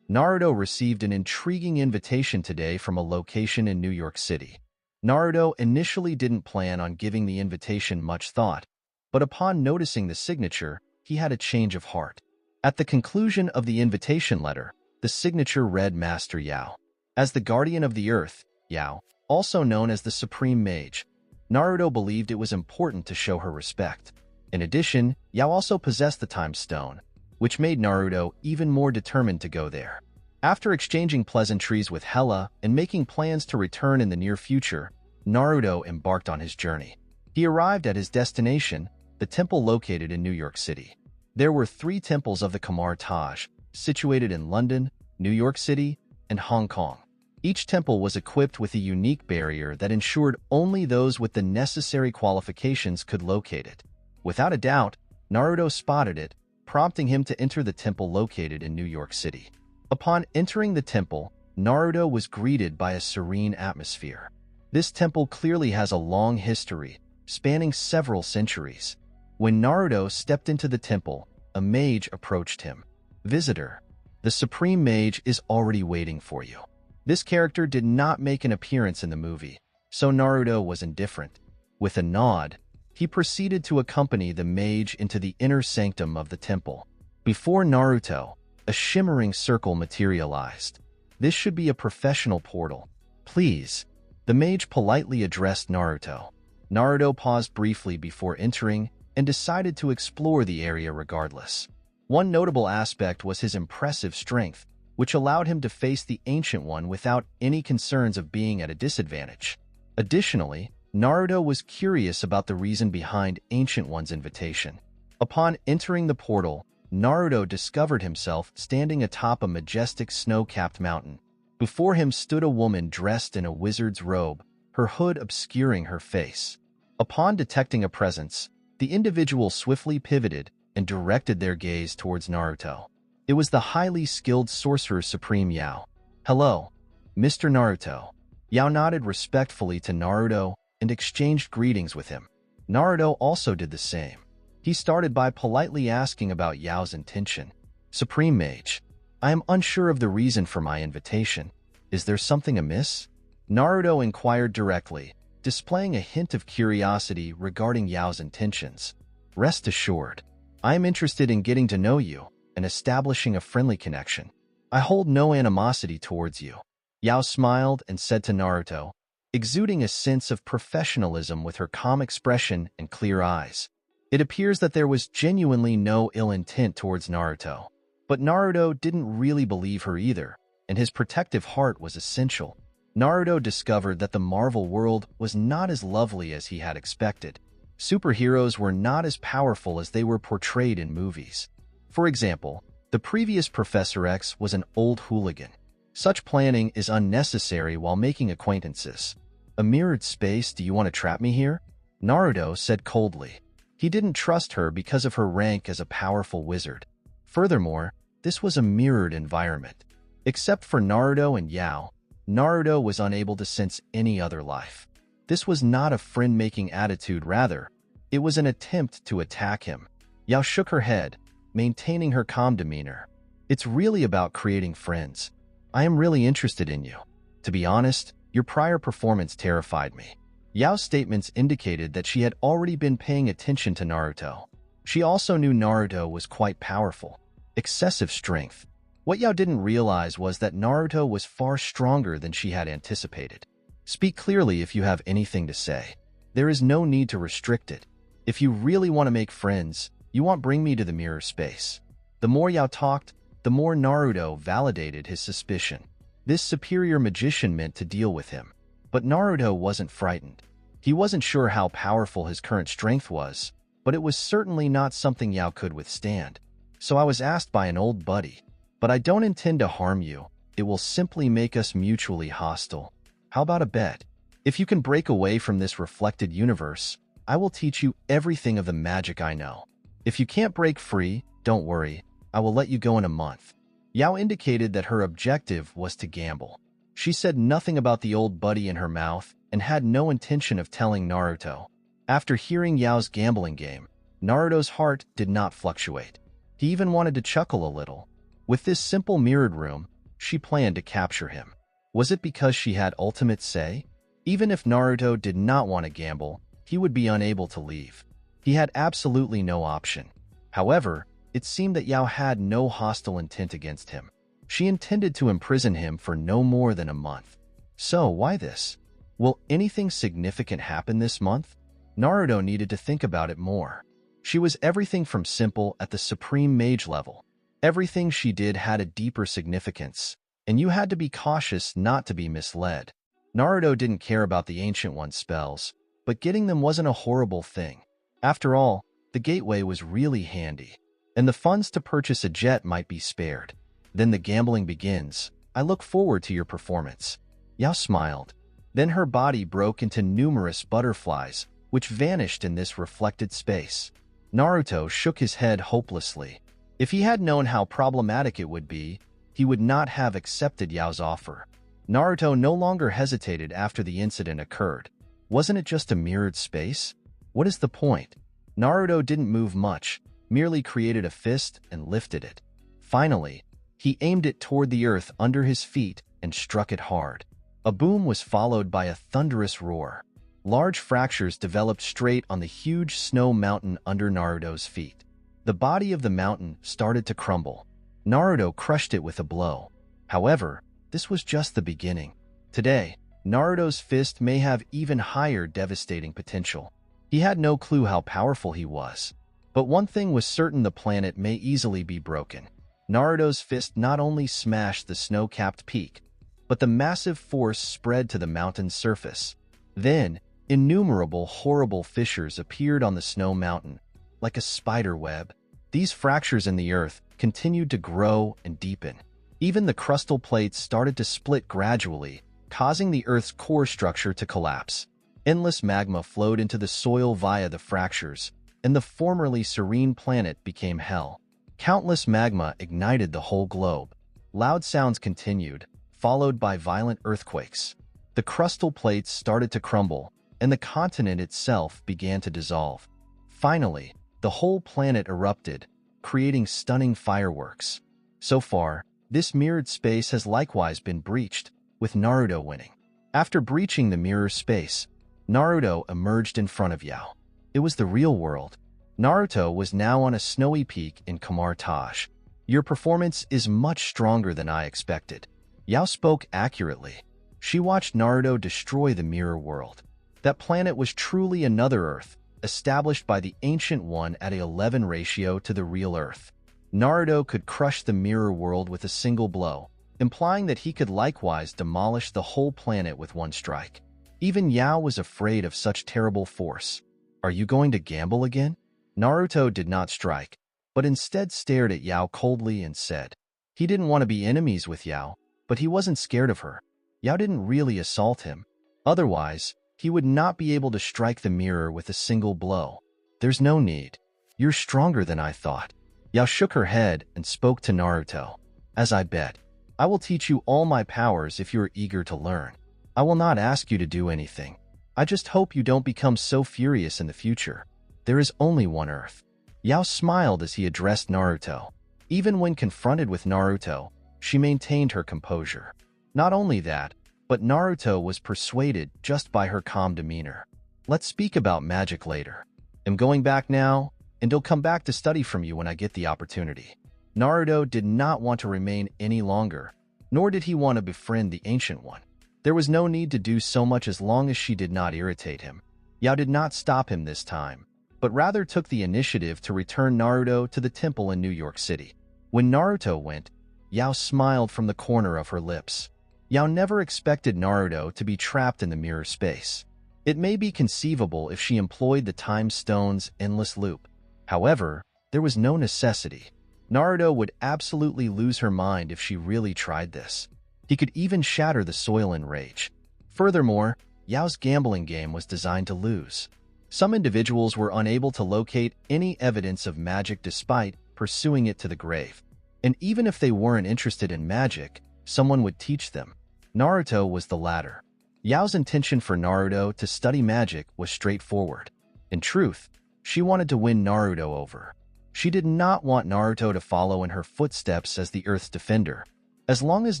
Naruto received an intriguing invitation today from a location in New York City. Naruto initially didn't plan on giving the invitation much thought, but upon noticing the signature, he had a change of heart. At the conclusion of the invitation letter, the signature read Master Yao. As the guardian of the earth, Yao, also known as the Supreme Mage, Naruto believed it was important to show her respect. In addition, Yao also possessed the Time Stone, which made Naruto even more determined to go there. After exchanging pleasantries with Hela and making plans to return in the near future, Naruto embarked on his journey. He arrived at his destination, the temple located in New York City. There were 3 temples of the Khmer Taj, situated in London, New York City, and Hong Kong. Each temple was equipped with a unique barrier that ensured only those with the necessary qualifications could locate it. Without a doubt, Naruto spotted it, prompting him to enter the temple located in New York City. Upon entering the temple, Naruto was greeted by a serene atmosphere. This temple clearly has a long history, spanning several centuries. When Naruto stepped into the temple, a mage approached him. "Visitor, the Supreme Mage is already waiting for you." This character did not make an appearance in the movie, so Naruto was indifferent. With a nod, he proceeded to accompany the mage into the inner sanctum of the temple. Before Naruto, a shimmering circle materialized. "This should be a professional portal. Please." The mage politely addressed Naruto. Naruto paused briefly before entering and decided to explore the area regardless. One notable aspect was his impressive strength, which allowed him to face the Ancient One without any concerns of being at a disadvantage. Additionally, Naruto was curious about the reason behind Ancient One's invitation. Upon entering the portal, Naruto discovered himself standing atop a majestic snow-capped mountain. Before him stood a woman dressed in a wizard's robe, her hood obscuring her face. Upon detecting a presence, the individual swiftly pivoted and directed their gaze towards Naruto. It was the highly skilled sorcerer Supreme Yao. "Hello, Mr. Naruto." Yao nodded respectfully to Naruto and exchanged greetings with him. Naruto also did the same. He started by politely asking about Yao's intention. "Supreme Mage, I am unsure of the reason for my invitation. Is there something amiss?" Naruto inquired directly, displaying a hint of curiosity regarding Yao's intentions. "Rest assured, I am interested in getting to know you and establishing a friendly connection. I hold no animosity towards you." Yao smiled and said to Naruto, exuding a sense of professionalism with her calm expression and clear eyes. It appears that there was genuinely no ill intent towards Naruto. But Naruto didn't really believe her either, and his protective heart was essential. Naruto discovered that the Marvel world was not as lovely as he had expected. Superheroes were not as powerful as they were portrayed in movies. For example, the previous Professor X was an old hooligan. Such planning is unnecessary while making acquaintances. "A mirrored space, do you want to trap me here?" Naruto said coldly. He didn't trust her because of her rank as a powerful wizard. Furthermore, this was a mirrored environment. Except for Naruto and Yao, Naruto was unable to sense any other life. This was not a friend-making attitude, rather, it was an attempt to attack him. Yao shook her head, maintaining her calm demeanor. "It's really about creating friends. I am really interested in you. To be honest, your prior performance terrified me." Yao's statements indicated that she had already been paying attention to Naruto. She also knew Naruto was quite powerful. Excessive strength. What Yao didn't realize was that Naruto was far stronger than she had anticipated. "Speak clearly if you have anything to say. There is no need to restrict it. If you really want to make friends, you won't bring me to the mirror space." The more Yao talked, the more Naruto validated his suspicion. This superior magician meant to deal with him. But Naruto wasn't frightened. He wasn't sure how powerful his current strength was, but it was certainly not something Yao could withstand. "So I was asked by an old buddy. But I don't intend to harm you. It will simply make us mutually hostile. How about a bet?" If you can break away from this reflected universe, I will teach you everything of the magic I know. If you can't break free, don't worry, I will let you go in a month. Yao indicated that her objective was to gamble. She said nothing about the old buddy in her mouth and had no intention of telling Naruto. After hearing Yao's gambling game, Naruto's heart did not fluctuate. He even wanted to chuckle a little. With this simple mirrored room, she planned to capture him. Was it because she had ultimate say? Even if Naruto did not want to gamble, he would be unable to leave. He had absolutely no option. However, it seemed that Yao had no hostile intent against him. She intended to imprison him for no more than a month. So, why this? Will anything significant happen this month? Naruto needed to think about it more. She was everything from simple at the supreme mage level. Everything she did had a deeper significance, and you had to be cautious not to be misled. Naruto didn't care about the Ancient One's spells, but getting them wasn't a horrible thing. After all, the gateway was really handy, and the funds to purchase a jet might be spared. Then the gambling begins. I look forward to your performance. Yao smiled. Then her body broke into numerous butterflies, which vanished in this reflected space. Naruto shook his head hopelessly. If he had known how problematic it would be, he would not have accepted Yao's offer. Naruto no longer hesitated after the incident occurred. Wasn't it just a mirrored space? What is the point? Naruto didn't move much, merely created a fist and lifted it. Finally, he aimed it toward the earth under his feet and struck it hard. A boom was followed by a thunderous roar. Large fractures developed straight on the huge snow mountain under Naruto's feet. The body of the mountain started to crumble. Naruto crushed it with a blow. However, this was just the beginning. Today, Naruto's fist may have even higher devastating potential. He had no clue how powerful he was. But one thing was certain: the planet may easily be broken. Naruto's fist not only smashed the snow-capped peak, but the massive force spread to the mountain's surface. Then, innumerable horrible fissures appeared on the snow mountain, like a spider web. These fractures in the earth continued to grow and deepen. Even the crustal plates started to split gradually, causing the earth's core structure to collapse. Endless magma flowed into the soil via the fractures, and the formerly serene planet became hell. Countless magma ignited the whole globe. Loud sounds continued, followed by violent earthquakes. The crustal plates started to crumble, and the continent itself began to dissolve. Finally, the whole planet erupted, creating stunning fireworks. So far, this mirrored space has likewise been breached, with Naruto winning. After breaching the mirror space, Naruto emerged in front of Yao. It was the real world. Naruto was now on a snowy peak in Kamar Taj. Your performance is much stronger than I expected. Yao spoke accurately. She watched Naruto destroy the mirror world. That planet was truly another Earth, established by the Ancient One at an 11 ratio to the real Earth. Naruto could crush the mirror world with a single blow, implying that he could likewise demolish the whole planet with one strike. Even Yao was afraid of such terrible force. Are you going to gamble again? Naruto did not strike, but instead stared at Yao coldly and said, he didn't want to be enemies with Yao, but he wasn't scared of her. Yao didn't really assault him. Otherwise, he would not be able to strike the mirror with a single blow. There's no need. You're stronger than I thought. Yao shook her head and spoke to Naruto. As I bet, I will teach you all my powers if you are eager to learn. I will not ask you to do anything. I just hope you don't become so furious in the future. There is only one Earth. Yao smiled as he addressed Naruto. Even when confronted with Naruto, she maintained her composure. Not only that, but Naruto was persuaded just by her calm demeanor. Let's speak about magic later. I'm going back now, and I'll come back to study from you when I get the opportunity. Naruto did not want to remain any longer, nor did he want to befriend the Ancient One. There was no need to do so much as long as she did not irritate him. Yao did not stop him this time, but rather took the initiative to return Naruto to the temple in New York City. When Naruto went, Yao smiled from the corner of her lips. Yao never expected Naruto to be trapped in the mirror space. It may be conceivable if she employed the Time Stone's endless loop. However, there was no necessity. Naruto would absolutely lose her mind if she really tried this. He could even shatter the soil in rage. Furthermore, Yao's gambling game was designed to lose. Some individuals were unable to locate any evidence of magic despite pursuing it to the grave. And even if they weren't interested in magic, someone would teach them. Naruto was the latter. Yao's intention for Naruto to study magic was straightforward. In truth, she wanted to win Naruto over. She did not want Naruto to follow in her footsteps as the Earth's defender. As long as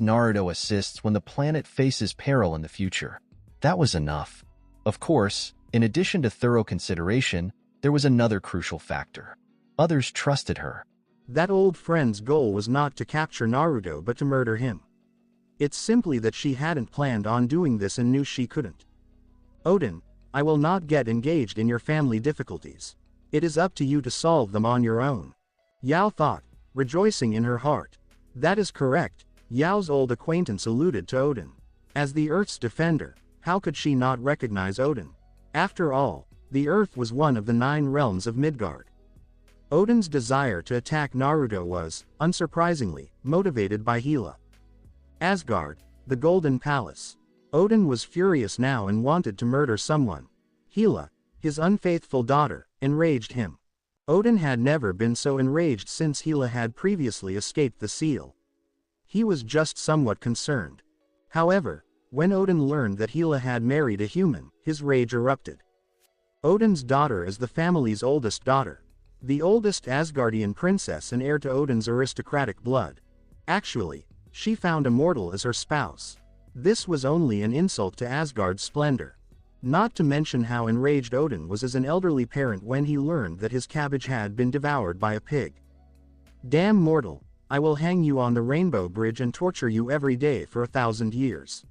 Naruto assists when the planet faces peril in the future, that was enough. Of course, in addition to thorough consideration, there was another crucial factor. Others trusted her. That old friend's goal was not to capture Naruto but to murder him. It's simply that she hadn't planned on doing this and knew she couldn't. Odin, I will not get engaged in your family difficulties. It is up to you to solve them on your own. Yao thought, rejoicing in her heart. That is correct, Yao's old acquaintance alluded to Odin. As the Earth's defender, how could she not recognize Odin? After all, the Earth was one of the 9 realms of Midgard. Odin's desire to attack Naruto was, unsurprisingly, motivated by Hela. Asgard, the Golden Palace. Odin was furious now and wanted to murder someone. Hela, his unfaithful daughter, enraged him. Odin had never been so enraged since Hela had previously escaped the seal. He was just somewhat concerned. However, when Odin learned that Hela had married a human, his rage erupted. Odin's daughter is the family's oldest daughter, the oldest Asgardian princess and heir to Odin's aristocratic blood. Actually, she found a mortal as her spouse. This was only an insult to Asgard's splendor. Not to mention how enraged Odin was as an elderly parent when he learned that his cabbage had been devoured by a pig. Damn mortal, I will hang you on the Rainbow Bridge and torture you every day for 1,000 years.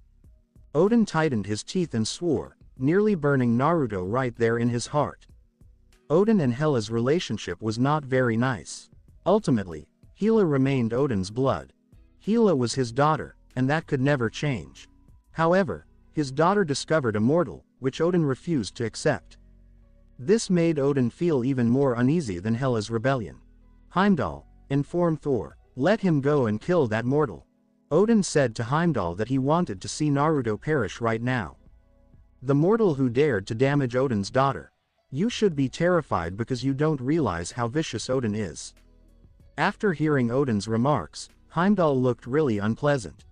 Odin tightened his teeth and swore, nearly burning Naruto right there in his heart. Odin and Hela's relationship was not very nice. Ultimately, Hela remained Odin's blood. Hela was his daughter, and that could never change. However, his daughter discovered a mortal, which Odin refused to accept. This made Odin feel even more uneasy than Hela's rebellion. Heimdall, inform Thor, let him go and kill that mortal. Odin said to Heimdall that he wanted to see Naruto perish right now. The mortal who dared to damage Odin's daughter. You should be terrified because you don't realize how vicious Odin is. After hearing Odin's remarks, Heimdall looked really unpleasant.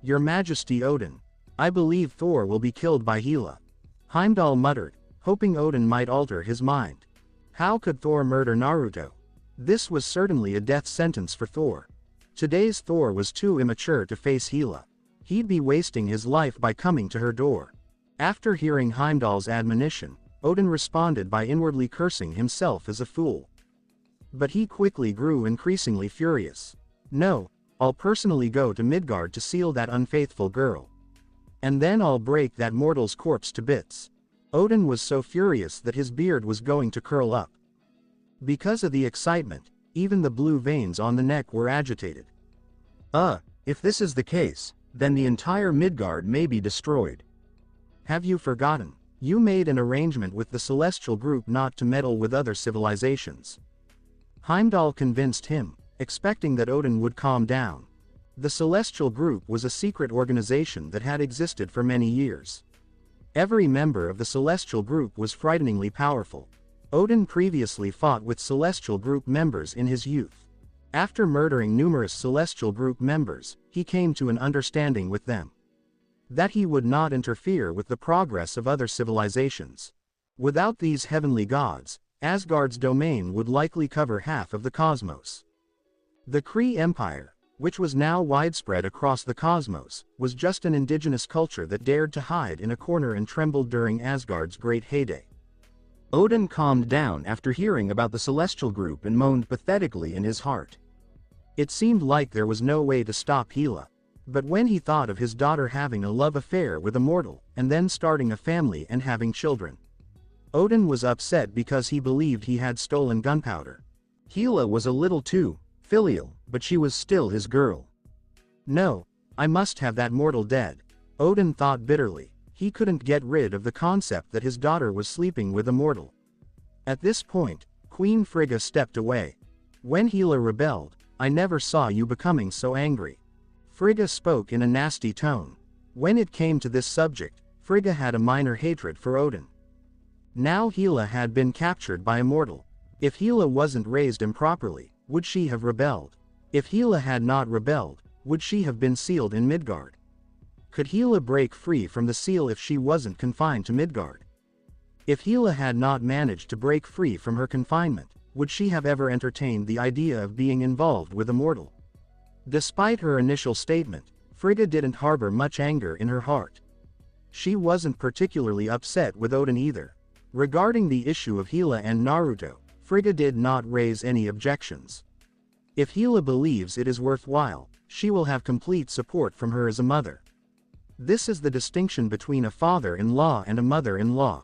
Your Majesty Odin. I believe Thor will be killed by Hela. Heimdall muttered, hoping Odin might alter his mind. How could Thor murder Naruto? This was certainly a death sentence for Thor. Today's Thor was too immature to face Hela. He'd be wasting his life by coming to her door. After hearing Heimdall's admonition, Odin responded by inwardly cursing himself as a fool. But he quickly grew increasingly furious. No, I'll personally go to Midgard to seal that unfaithful girl. And then I'll break that mortal's corpse to bits. Odin was so furious that his beard was going to curl up. Because of the excitement, even the blue veins on the neck were agitated. If this is the case, then the entire Midgard may be destroyed. Have you forgotten? You made an arrangement with the Celestial Group not to meddle with other civilizations. Heimdall convinced him, expecting that Odin would calm down. The Celestial Group was a secret organization that had existed for many years. Every member of the Celestial Group was frighteningly powerful. Odin previously fought with Celestial Group members in his youth. After murdering numerous Celestial Group members, he came to an understanding with them. That he would not interfere with the progress of other civilizations. Without these heavenly gods, Asgard's domain would likely cover half of the cosmos. The Kree Empire, which was now widespread across the cosmos, was just an indigenous culture that dared to hide in a corner and trembled during Asgard's great heyday. Odin calmed down after hearing about the Celestial Group and moaned pathetically in his heart. It seemed like there was no way to stop Hela. But when he thought of his daughter having a love affair with a mortal, and then starting a family and having children, Odin was upset because he believed he had stolen gunpowder. Hela was a little too filial, but she was still his girl. No, I must have that mortal dead. Odin thought bitterly. He couldn't get rid of the concept that his daughter was sleeping with a mortal. At this point, Queen Frigga stepped away. When Hela rebelled, I never saw you becoming so angry. Frigga spoke in a nasty tone. When it came to this subject, Frigga had a minor hatred for Odin. Now Hela had been captured by a mortal. If Hela wasn't raised improperly, would she have rebelled? If Hela had not rebelled, would she have been sealed in Midgard? Could Hela break free from the seal if she wasn't confined to Midgard? If Hela had not managed to break free from her confinement, would she have ever entertained the idea of being involved with a mortal? Despite her initial statement, Frigga didn't harbor much anger in her heart. She wasn't particularly upset with Odin either. Regarding the issue of Hela and Naruto, Frigga did not raise any objections. If Hela believes it is worthwhile, she will have complete support from her as a mother. This is the distinction between a father-in-law and a mother-in-law.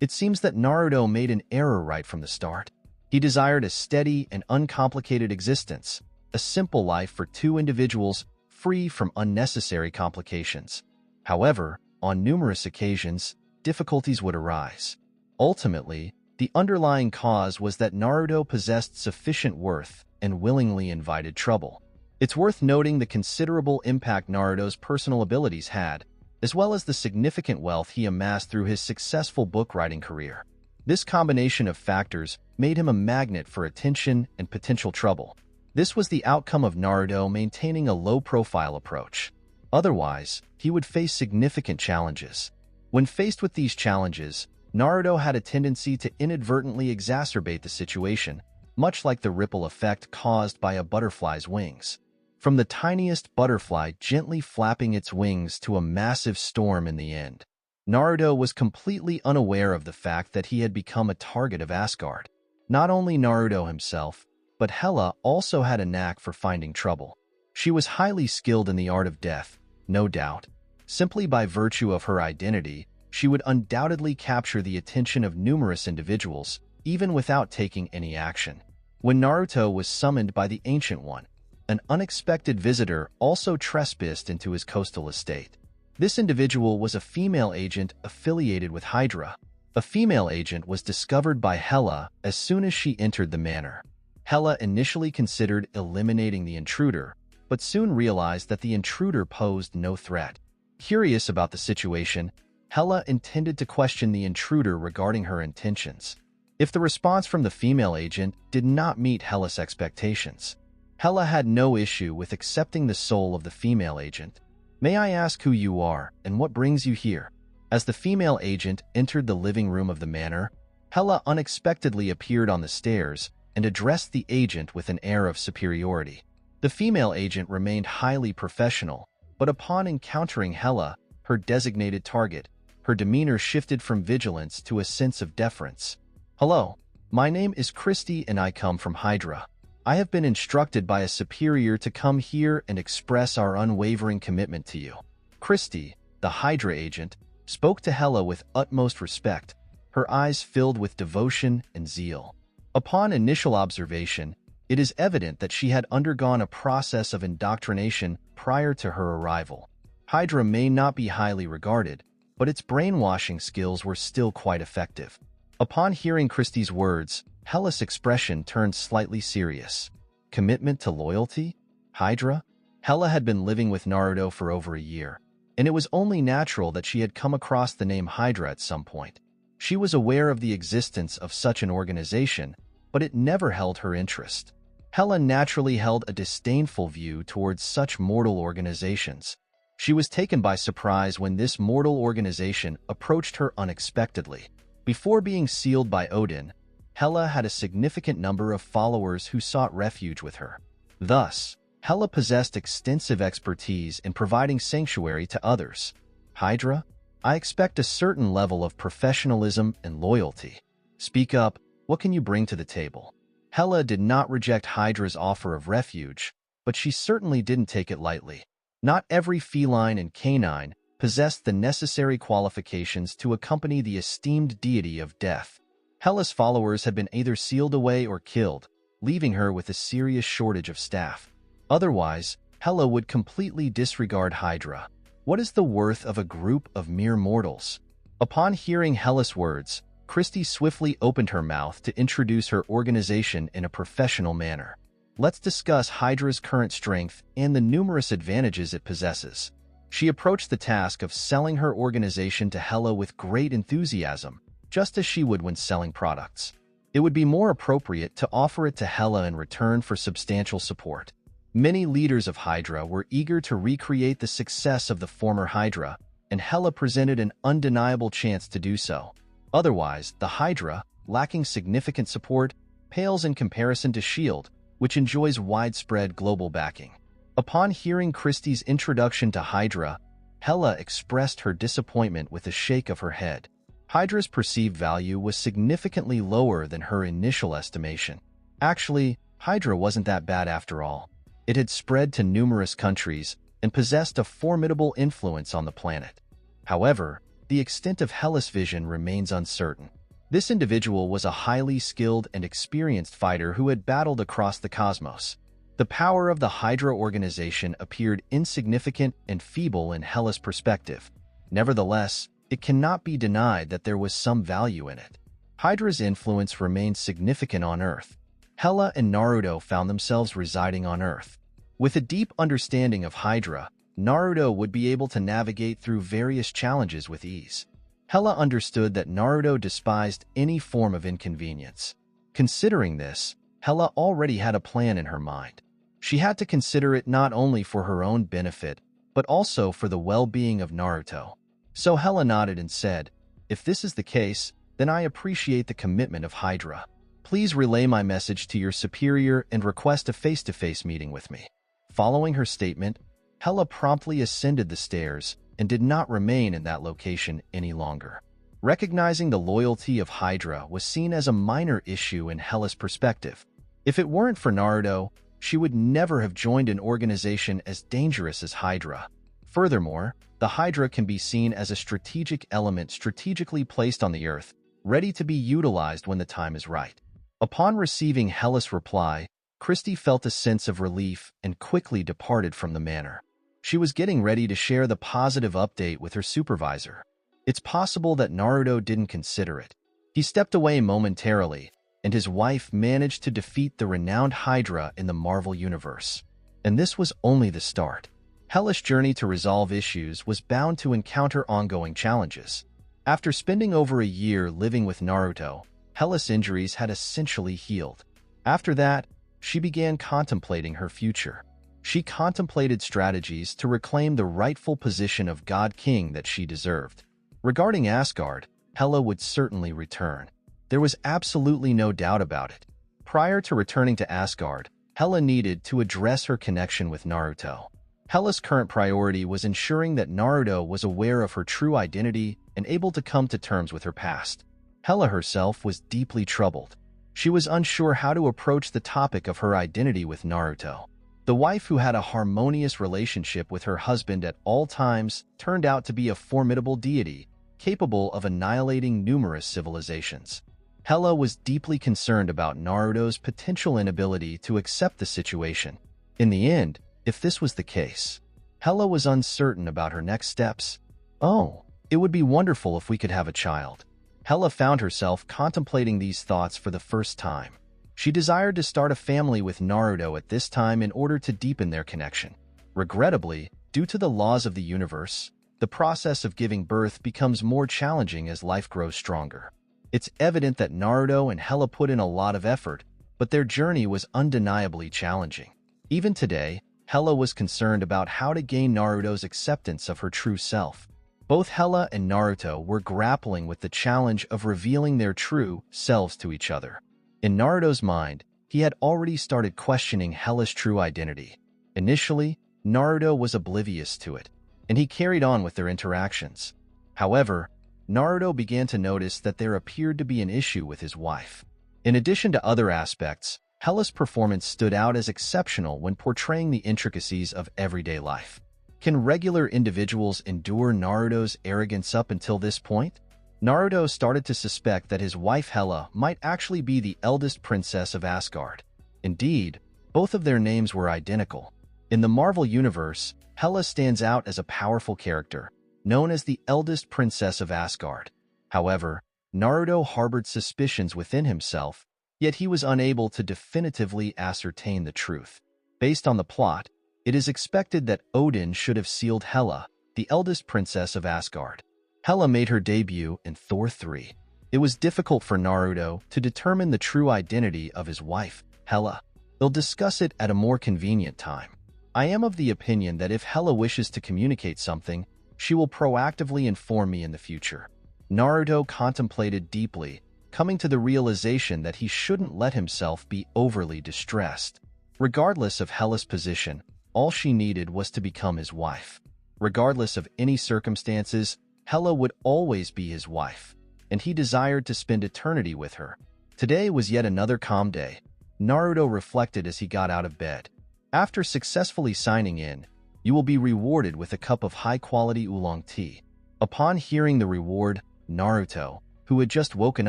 It seems that Naruto made an error right from the start. He desired a steady and uncomplicated existence, a simple life for two individuals free from unnecessary complications. However, on numerous occasions, difficulties would arise. Ultimately, the underlying cause was that Naruto possessed sufficient worth and willingly invited trouble. It's worth noting the considerable impact Naruto's personal abilities had, as well as the significant wealth he amassed through his successful book-writing career. This combination of factors made him a magnet for attention and potential trouble. This was the outcome of Naruto maintaining a low-profile approach. Otherwise, he would face significant challenges. When faced with these challenges, Naruto had a tendency to inadvertently exacerbate the situation, much like the ripple effect caused by a butterfly's wings. From the tiniest butterfly gently flapping its wings to a massive storm in the end. Naruto was completely unaware of the fact that he had become a target of Asgard. Not only Naruto himself, but Hela also had a knack for finding trouble. She was highly skilled in the art of death, no doubt. Simply by virtue of her identity, she would undoubtedly capture the attention of numerous individuals, even without taking any action. When Naruto was summoned by the Ancient One, an unexpected visitor also trespassed into his coastal estate. This individual was a female agent affiliated with Hydra. A female agent was discovered by Hela as soon as she entered the manor. Hela initially considered eliminating the intruder, but soon realized that the intruder posed no threat. Curious about the situation, Hela intended to question the intruder regarding her intentions. If the response from the female agent did not meet Hela's expectations, Hela had no issue with accepting the soul of the female agent. "May I ask who you are and what brings you here?" As the female agent entered the living room of the manor, Hela unexpectedly appeared on the stairs and addressed the agent with an air of superiority. The female agent remained highly professional, but upon encountering Hela, her designated target, her demeanor shifted from vigilance to a sense of deference. "Hello, my name is Christy and I come from Hydra. I have been instructed by a superior to come here and express our unwavering commitment to you." Christy, the Hydra agent, spoke to Hela with utmost respect, her eyes filled with devotion and zeal. Upon initial observation, it is evident that she had undergone a process of indoctrination prior to her arrival. Hydra may not be highly regarded, but its brainwashing skills were still quite effective. Upon hearing Christy's words, Hela's expression turned slightly serious. Commitment to loyalty? Hydra? Hela had been living with Naruto for over a year, and it was only natural that she had come across the name Hydra at some point. She was aware of the existence of such an organization, but it never held her interest. Hela naturally held a disdainful view towards such mortal organizations. She was taken by surprise when this mortal organization approached her unexpectedly. Before being sealed by Odin, Hela had a significant number of followers who sought refuge with her. Thus, Hela possessed extensive expertise in providing sanctuary to others. Hydra, I expect a certain level of professionalism and loyalty. Speak up, what can you bring to the table? Hela did not reject Hydra's offer of refuge, but she certainly didn't take it lightly. Not every feline and canine possessed the necessary qualifications to accompany the esteemed deity of death. Hela's followers had been either sealed away or killed, leaving her with a serious shortage of staff. Otherwise, Hela would completely disregard Hydra. What is the worth of a group of mere mortals? Upon hearing Hela's words, Christy swiftly opened her mouth to introduce her organization in a professional manner. Let's discuss Hydra's current strength and the numerous advantages it possesses. She approached the task of selling her organization to Hela with great enthusiasm, just as she would when selling products. It would be more appropriate to offer it to Hela in return for substantial support. Many leaders of Hydra were eager to recreate the success of the former Hydra, and Hela presented an undeniable chance to do so. Otherwise, the Hydra, lacking significant support, pales in comparison to S.H.I.E.L.D., which enjoys widespread global backing. Upon hearing Christie's introduction to Hydra, Hela expressed her disappointment with a shake of her head. Hydra's perceived value was significantly lower than her initial estimation. Actually, Hydra wasn't that bad after all. It had spread to numerous countries and possessed a formidable influence on the planet. However, the extent of Hela's vision remains uncertain. This individual was a highly skilled and experienced fighter who had battled across the cosmos. The power of the Hydra organization appeared insignificant and feeble in Hela's perspective. Nevertheless, it cannot be denied that there was some value in it. Hydra's influence remained significant on Earth. Hela and Naruto found themselves residing on Earth. With a deep understanding of Hydra, Naruto would be able to navigate through various challenges with ease. Hela understood that Naruto despised any form of inconvenience. Considering this, Hela already had a plan in her mind. She had to consider it not only for her own benefit, but also for the well-being of Naruto. So Hela nodded and said, "If this is the case, then I appreciate the commitment of Hydra. Please relay my message to your superior and request a face-to-face meeting with me." Following her statement, Hela promptly ascended the stairs and did not remain in that location any longer. Recognizing the loyalty of Hydra was seen as a minor issue in Hela's perspective. If it weren't for Naruto, she would never have joined an organization as dangerous as Hydra. Furthermore, the Hydra can be seen as a strategic element strategically placed on the Earth, ready to be utilized when the time is right. Upon receiving Hela's reply, Christie felt a sense of relief and quickly departed from the manor. She was getting ready to share the positive update with her supervisor. It's possible that Naruto didn't consider it. He stepped away momentarily, and his wife managed to defeat the renowned Hydra in the Marvel Universe. And this was only the start. Hela's journey to resolve issues was bound to encounter ongoing challenges. After spending over a year living with Naruto, Hela's injuries had essentially healed. After that, she began contemplating her future. She contemplated strategies to reclaim the rightful position of God King that she deserved. Regarding Asgard, Hela would certainly return. There was absolutely no doubt about it. Prior to returning to Asgard, Hela needed to address her connection with Naruto. Hela's current priority was ensuring that Naruto was aware of her true identity and able to come to terms with her past. Hela herself was deeply troubled. She was unsure how to approach the topic of her identity with Naruto. The wife who had a harmonious relationship with her husband at all times turned out to be a formidable deity, capable of annihilating numerous civilizations. Hela was deeply concerned about Naruto's potential inability to accept the situation. In the end, if this was the case, Hela was uncertain about her next steps. "Oh, it would be wonderful if we could have a child." Hela found herself contemplating these thoughts for the first time. She desired to start a family with Naruto at this time in order to deepen their connection. Regrettably, due to the laws of the universe, the process of giving birth becomes more challenging as life grows stronger. It's evident that Naruto and Hela put in a lot of effort, but their journey was undeniably challenging. Even today, Hela was concerned about how to gain Naruto's acceptance of her true self. Both Hela and Naruto were grappling with the challenge of revealing their true selves to each other. In Naruto's mind, he had already started questioning Hela's true identity. Initially, Naruto was oblivious to it, and he carried on with their interactions. However, Naruto began to notice that there appeared to be an issue with his wife. In addition to other aspects, Hela's performance stood out as exceptional when portraying the intricacies of everyday life. Can regular individuals endure Naruto's arrogance up until this point? Naruto started to suspect that his wife Hela might actually be the eldest princess of Asgard. Indeed, both of their names were identical. In the Marvel Universe, Hela stands out as a powerful character, known as the eldest princess of Asgard. However, Naruto harbored suspicions within himself, yet he was unable to definitively ascertain the truth. Based on the plot, it is expected that Odin should have sealed Hela, the eldest princess of Asgard. Hela made her debut in Thor 3. It was difficult for Naruto to determine the true identity of his wife, Hela. They'll discuss it at a more convenient time. I am of the opinion that if Hela wishes to communicate something, she will proactively inform me in the future. Naruto contemplated deeply, coming to the realization that he shouldn't let himself be overly distressed. Regardless of Hela's position, all she needed was to become his wife. Regardless of any circumstances, Hela would always be his wife, and he desired to spend eternity with her. Today was yet another calm day. Naruto reflected as he got out of bed. After successfully signing in, you will be rewarded with a cup of high-quality oolong tea. Upon hearing the reward, Naruto, who had just woken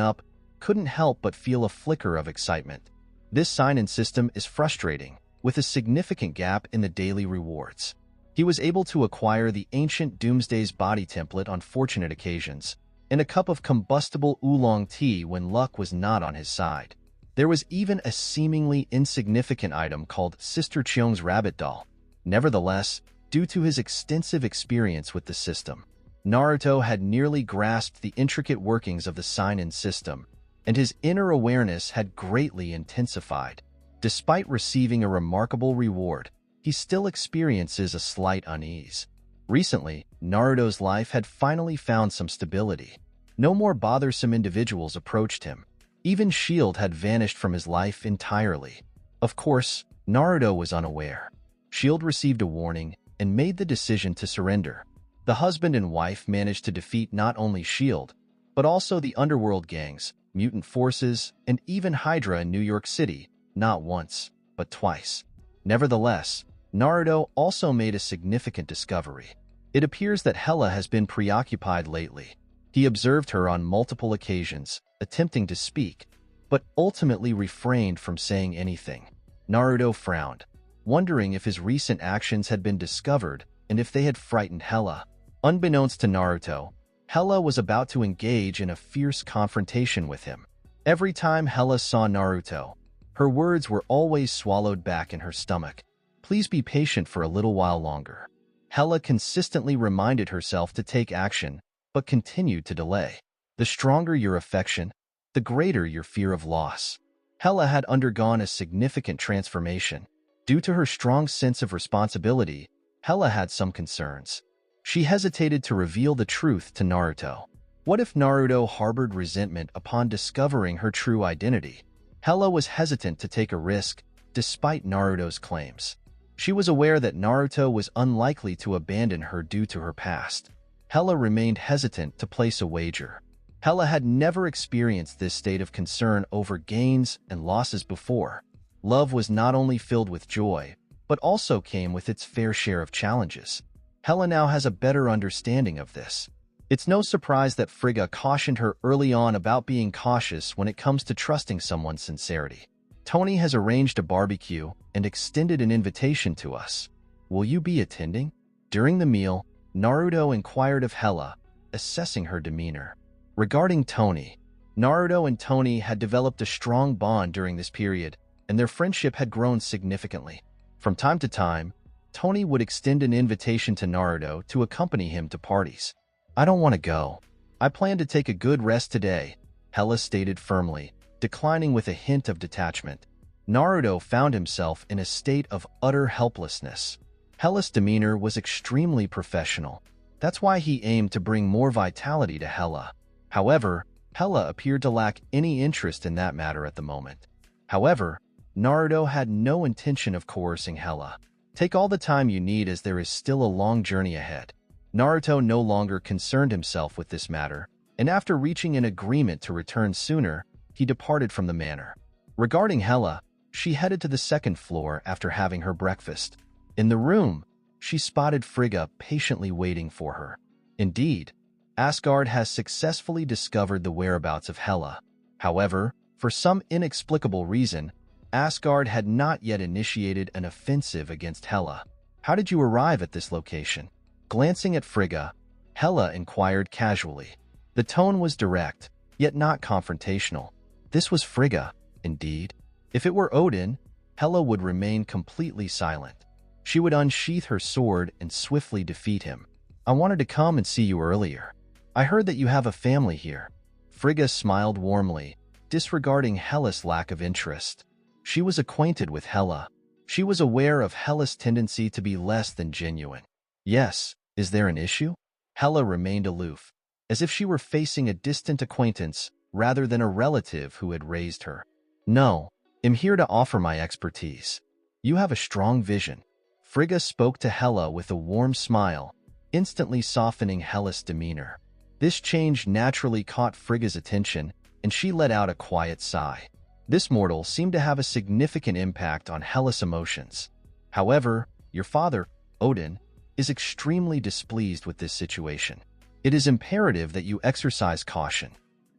up, couldn't help but feel a flicker of excitement. This sign-in system is frustrating, with a significant gap in the daily rewards. He was able to acquire the ancient Doomsday's body template on fortunate occasions, and a cup of combustible oolong tea when luck was not on his side. There was even a seemingly insignificant item called Sister Cheong's rabbit doll. Nevertheless, due to his extensive experience with the system, Naruto had nearly grasped the intricate workings of the sign-in system, and his inner awareness had greatly intensified. Despite receiving a remarkable reward, he still experiences a slight unease. Recently, Naruto's life had finally found some stability. No more bothersome individuals approached him. Even Cheel had vanished from his life entirely. Of course, Naruto was unaware. Cheel received a warning and made the decision to surrender. The husband and wife managed to defeat not only Cheel, but also the underworld gangs, mutant forces, and even Hydra in New York City, not once, but twice. Nevertheless, Naruto also made a significant discovery. It appears that Hela has been preoccupied lately. He observed her on multiple occasions, attempting to speak, but ultimately refrained from saying anything. Naruto frowned, wondering if his recent actions had been discovered and if they had frightened Hela. Unbeknownst to Naruto, Hela was about to engage in a fierce confrontation with him. Every time Hela saw Naruto, her words were always swallowed back in her stomach. Please be patient for a little while longer. Hela consistently reminded herself to take action, but continued to delay. The stronger your affection, the greater your fear of loss. Hela had undergone a significant transformation. Due to her strong sense of responsibility, Hela had some concerns. She hesitated to reveal the truth to Naruto. What if Naruto harbored resentment upon discovering her true identity? Hela was hesitant to take a risk, despite Naruto's claims. She was aware that Naruto was unlikely to abandon her due to her past. Hela remained hesitant to place a wager. Hela had never experienced this state of concern over gains and losses before. Love was not only filled with joy, but also came with its fair share of challenges. Hela now has a better understanding of this. It's no surprise that Frigga cautioned her early on about being cautious when it comes to trusting someone's sincerity. Tony has arranged a barbecue and extended an invitation to us. Will you be attending? During the meal, Naruto inquired of Hela, assessing her demeanor. Regarding Tony, Naruto and Tony had developed a strong bond during this period, and their friendship had grown significantly. From time to time, Tony would extend an invitation to Naruto to accompany him to parties. I don't want to go. I plan to take a good rest today, Hela stated firmly, declining with a hint of detachment. Naruto found himself in a state of utter helplessness. Hela's demeanor was extremely professional. That's why he aimed to bring more vitality to Hela. However, Hela appeared to lack any interest in that matter at the moment. However, Naruto had no intention of coercing Hela. Take all the time you need as there is still a long journey ahead. Naruto no longer concerned himself with this matter, and after reaching an agreement to return sooner, he departed from the manor. Regarding Hela, she headed to the second floor after having her breakfast. In the room, she spotted Frigga patiently waiting for her. Indeed, Asgard has successfully discovered the whereabouts of Hela. However, for some inexplicable reason, Asgard had not yet initiated an offensive against Hela. How did you arrive at this location? Glancing at Frigga, Hela inquired casually. The tone was direct, yet not confrontational. This was Frigga, indeed. If it were Odin, Hela would remain completely silent. She would unsheath her sword and swiftly defeat him. I wanted to come and see you earlier. I heard that you have a family here. Frigga smiled warmly, disregarding Hela's lack of interest. She was acquainted with Hela. She was aware of Hela's tendency to be less than genuine. Yes, is there an issue? Hela remained aloof, as if she were facing a distant acquaintance rather than a relative who had raised her. No, I'm here to offer my expertise. You have a strong vision. Frigga spoke to Hela with a warm smile, instantly softening Hela's demeanor. This change naturally caught Frigga's attention, and she let out a quiet sigh. This mortal seemed to have a significant impact on Hela's emotions. However, your father, Odin, is extremely displeased with this situation. It is imperative that you exercise caution.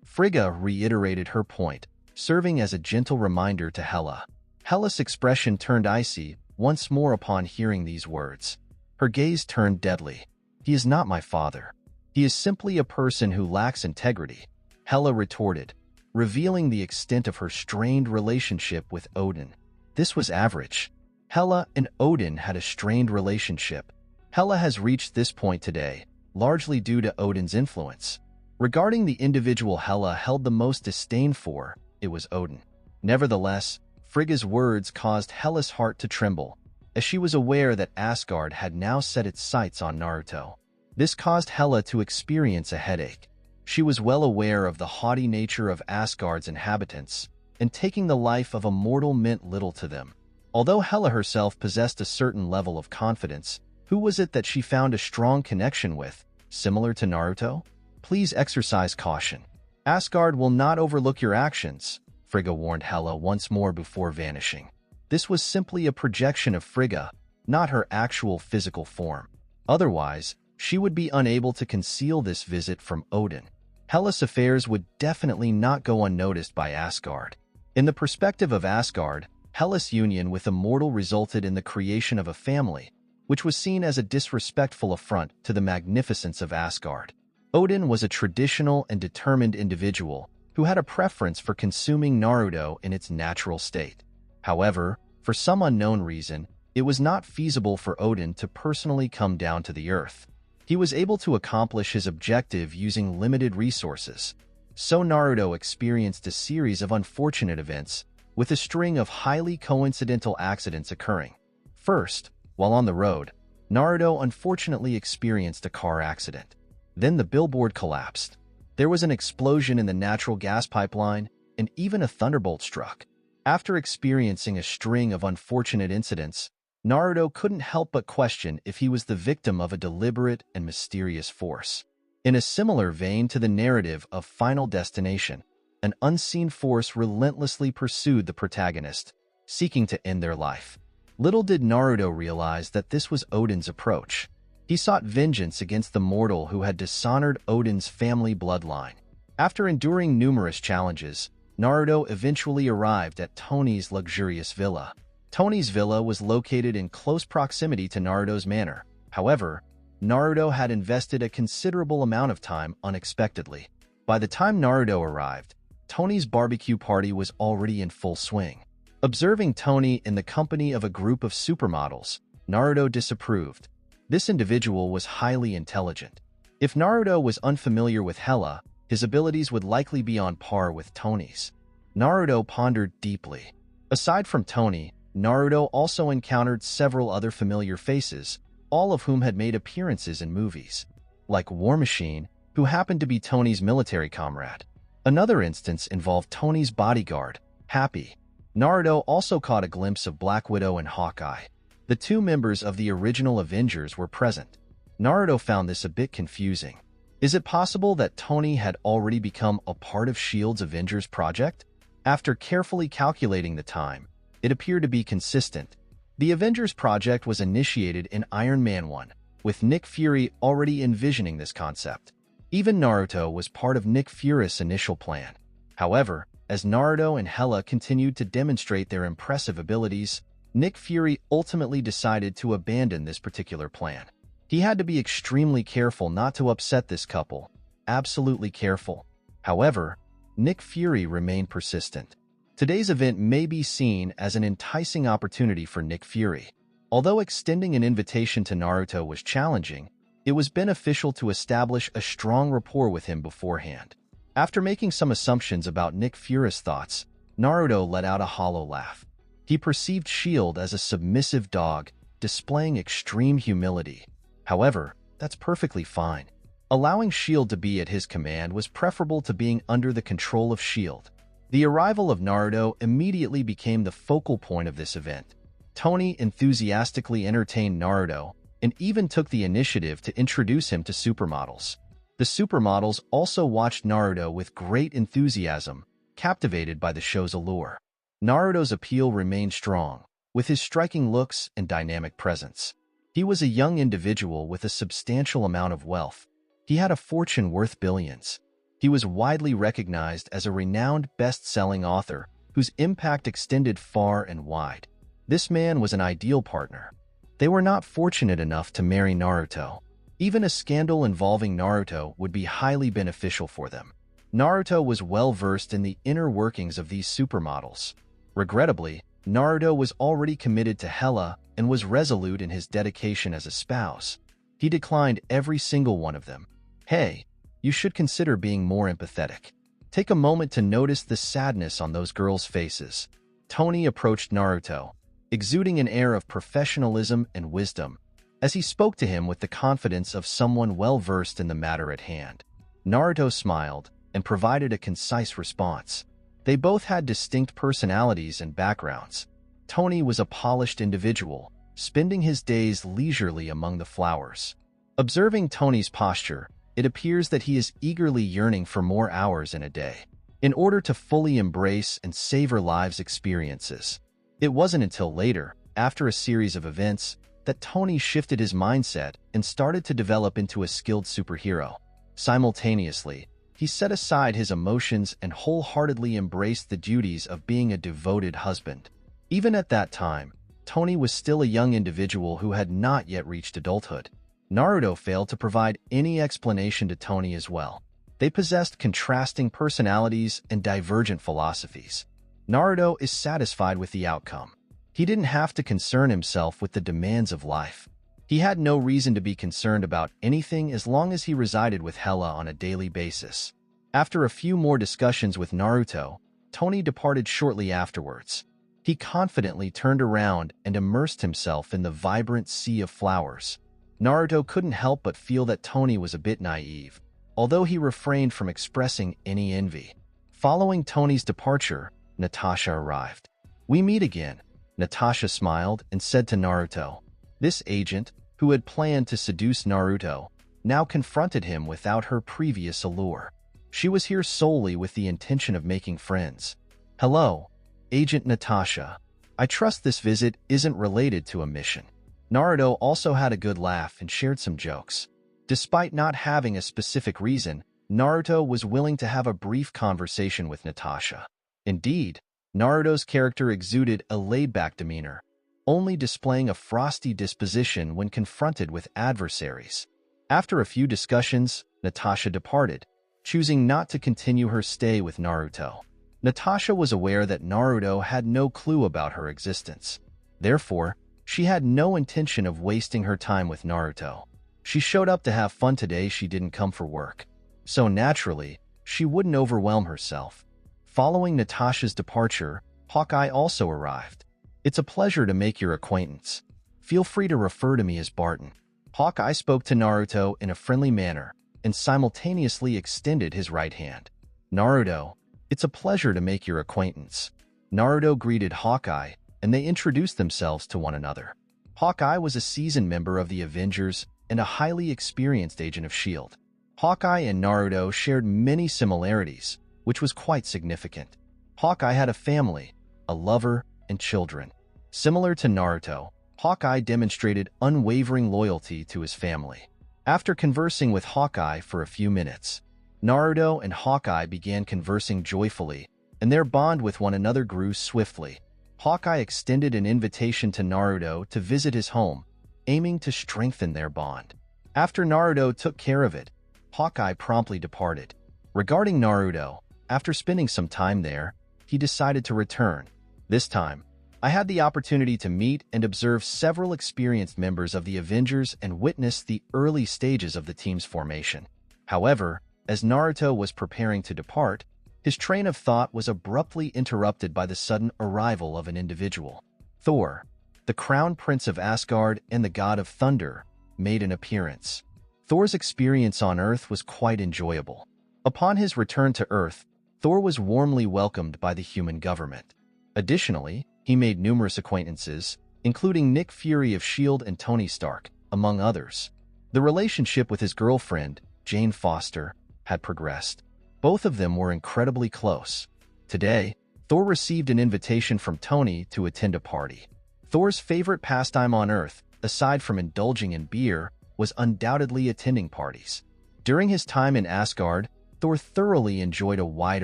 Frigga reiterated her point, serving as a gentle reminder to Hela. Hela's expression turned icy once more upon hearing these words. Her gaze turned deadly. He is not my father. He is simply a person who lacks integrity, Hela retorted, revealing the extent of her strained relationship with Odin. This was average. Hela and Odin had a strained relationship. Hela has reached this point today, largely due to Odin's influence. Regarding the individual Hela held the most disdain for, it was Odin. Nevertheless, Frigga's words caused Hela's heart to tremble, as she was aware that Asgard had now set its sights on Naruto. This caused Hela to experience a headache. She was well aware of the haughty nature of Asgard's inhabitants, and taking the life of a mortal meant little to them. Although Hela herself possessed a certain level of confidence, who was it that she found a strong connection with, similar to Naruto? Please exercise caution. Asgard will not overlook your actions, Frigga warned Hela once more before vanishing. This was simply a projection of Frigga, not her actual physical form. Otherwise, she would be unable to conceal this visit from Odin. Hela's affairs would definitely not go unnoticed by Asgard. In the perspective of Asgard, Hela's union with a mortal resulted in the creation of a family, which was seen as a disrespectful affront to the magnificence of Asgard. Odin was a traditional and determined individual who had a preference for consuming Naruto in its natural state. However, for some unknown reason, it was not feasible for Odin to personally come down to the earth. He was able to accomplish his objective using limited resources. So Naruto experienced a series of unfortunate events, with a string of highly coincidental accidents occurring. First, while on the road, Naruto unfortunately experienced a car accident. Then the billboard collapsed. There was an explosion in the natural gas pipeline, and even a thunderbolt struck. After experiencing a string of unfortunate incidents, Naruto couldn't help but question if he was the victim of a deliberate and mysterious force. In a similar vein to the narrative of Final Destination, an unseen force relentlessly pursued the protagonist, seeking to end their life. Little did Naruto realize that this was Odin's approach. He sought vengeance against the mortal who had dishonored Odin's family bloodline. After enduring numerous challenges, Naruto eventually arrived at Tony's luxurious villa. Tony's villa was located in close proximity to Naruto's manor. However, Naruto had invested a considerable amount of time unexpectedly. By the time Naruto arrived, Tony's barbecue party was already in full swing. Observing Tony in the company of a group of supermodels, Naruto disapproved. This individual was highly intelligent. If Naruto was unfamiliar with Hela, his abilities would likely be on par with Tony's. Naruto pondered deeply. Aside from Tony, Naruto also encountered several other familiar faces, all of whom had made appearances in movies, like War Machine, who happened to be Tony's military comrade. Another instance involved Tony's bodyguard, Happy. Naruto also caught a glimpse of Black Widow and Hawkeye. The two members of the original Avengers were present. Naruto found this a bit confusing. Is it possible that Tony had already become a part of S.H.I.E.L.D.'s Avengers project? After carefully calculating the time, it appeared to be consistent. The Avengers project was initiated in Iron Man 1, with Nick Fury already envisioning this concept. Even Naruto was part of Nick Fury's initial plan. However, as Naruto and Hela continued to demonstrate their impressive abilities, Nick Fury ultimately decided to abandon this particular plan. He had to be extremely careful not to upset this couple. Absolutely careful. However, Nick Fury remained persistent. Today's event may be seen as an enticing opportunity for Nick Fury. Although extending an invitation to Naruto was challenging, It was beneficial to establish a strong rapport with him beforehand. After making some assumptions about Nick Fury's thoughts, Naruto let out a hollow laugh. He perceived Shield as a submissive dog, displaying extreme humility. However, that's perfectly fine. Allowing Shield to be at his command was preferable to being under the control of Shield. The arrival of Naruto immediately became the focal point of this event. Tony enthusiastically entertained Naruto and even took the initiative to introduce him to supermodels. The supermodels also watched Naruto with great enthusiasm, captivated by the show's allure. Naruto's appeal remained strong, with his striking looks and dynamic presence. He was a young individual with a substantial amount of wealth. He had a fortune worth billions. He was widely recognized as a renowned best-selling author whose impact extended far and wide. This man was an ideal partner. They were not fortunate enough to marry Naruto. Even a scandal involving Naruto would be highly beneficial for them. Naruto was well-versed in the inner workings of these supermodels. Regrettably, Naruto was already committed to Hela and was resolute in his dedication as a spouse. He declined every single one of them. Hey, you should consider being more empathetic. Take a moment to notice the sadness on those girls' faces. Tony approached Naruto, exuding an air of professionalism and wisdom, as he spoke to him with the confidence of someone well-versed in the matter at hand. Naruto smiled and provided a concise response. They both had distinct personalities and backgrounds. Tony was a polished individual, spending his days leisurely among the flowers. Observing Tony's posture, it appears that he is eagerly yearning for more hours in a day, in order to fully embrace and savor life's experiences. It wasn't until later, after a series of events, that Tony shifted his mindset and started to develop into a skilled superhero. Simultaneously, he set aside his emotions and wholeheartedly embraced the duties of being a devoted husband. Even at that time, Tony was still a young individual who had not yet reached adulthood. Naruto failed to provide any explanation to Tony as well. They possessed contrasting personalities and divergent philosophies. Naruto is satisfied with the outcome. He didn't have to concern himself with the demands of life. He had no reason to be concerned about anything as long as he resided with Hela on a daily basis. After a few more discussions with Naruto, Tony departed shortly afterwards. He confidently turned around and immersed himself in the vibrant sea of flowers. Naruto couldn't help but feel that Tony was a bit naive, although he refrained from expressing any envy. Following Tony's departure, Natasha arrived. "We meet again," Natasha smiled and said to Naruto. This agent, who had planned to seduce Naruto, now confronted him without her previous allure. She was here solely with the intention of making friends. "Hello, Agent Natasha. I trust this visit isn't related to a mission." Naruto also had a good laugh and shared some jokes. Despite not having a specific reason, Naruto was willing to have a brief conversation with Natasha. Indeed, Naruto's character exuded a laid-back demeanor, only displaying a frosty disposition when confronted with adversaries. After a few discussions, Natasha departed, choosing not to continue her stay with Naruto. Natasha was aware that Naruto had no clue about her existence. Therefore, she had no intention of wasting her time with Naruto. She showed up to have fun today. She didn't come for work. So naturally, she wouldn't overwhelm herself. Following Natasha's departure, Hawkeye also arrived. "It's a pleasure to make your acquaintance. Feel free to refer to me as Barton." Hawkeye spoke to Naruto in a friendly manner and simultaneously extended his right hand. "Naruto, it's a pleasure to make your acquaintance." Naruto greeted Hawkeye, and they introduced themselves to one another. Hawkeye was a seasoned member of the Avengers and a highly experienced agent of S.H.I.E.L.D. Hawkeye and Naruto shared many similarities, which was quite significant. Hawkeye had a family, a lover, and children. Similar to Naruto, Hawkeye demonstrated unwavering loyalty to his family. After conversing with Hawkeye for a few minutes, Naruto and Hawkeye began conversing joyfully, and their bond with one another grew swiftly. Hawkeye extended an invitation to Naruto to visit his home, aiming to strengthen their bond. After Naruto took care of it, Hawkeye promptly departed. Regarding Naruto, after spending some time there, he decided to return. This time, I had the opportunity to meet and observe several experienced members of the Avengers and witness the early stages of the team's formation. However, as Naruto was preparing to depart, his train of thought was abruptly interrupted by the sudden arrival of an individual. Thor, the crown prince of Asgard and the god of thunder, made an appearance. Thor's experience on Earth was quite enjoyable. Upon his return to Earth, Thor was warmly welcomed by the human government. Additionally, he made numerous acquaintances, including Nick Fury of S.H.I.E.L.D. and Tony Stark, among others. The relationship with his girlfriend, Jane Foster, had progressed. Both of them were incredibly close. Today, Thor received an invitation from Tony to attend a party. Thor's favorite pastime on Earth, aside from indulging in beer, was undoubtedly attending parties. During his time in Asgard, Thor thoroughly enjoyed a wide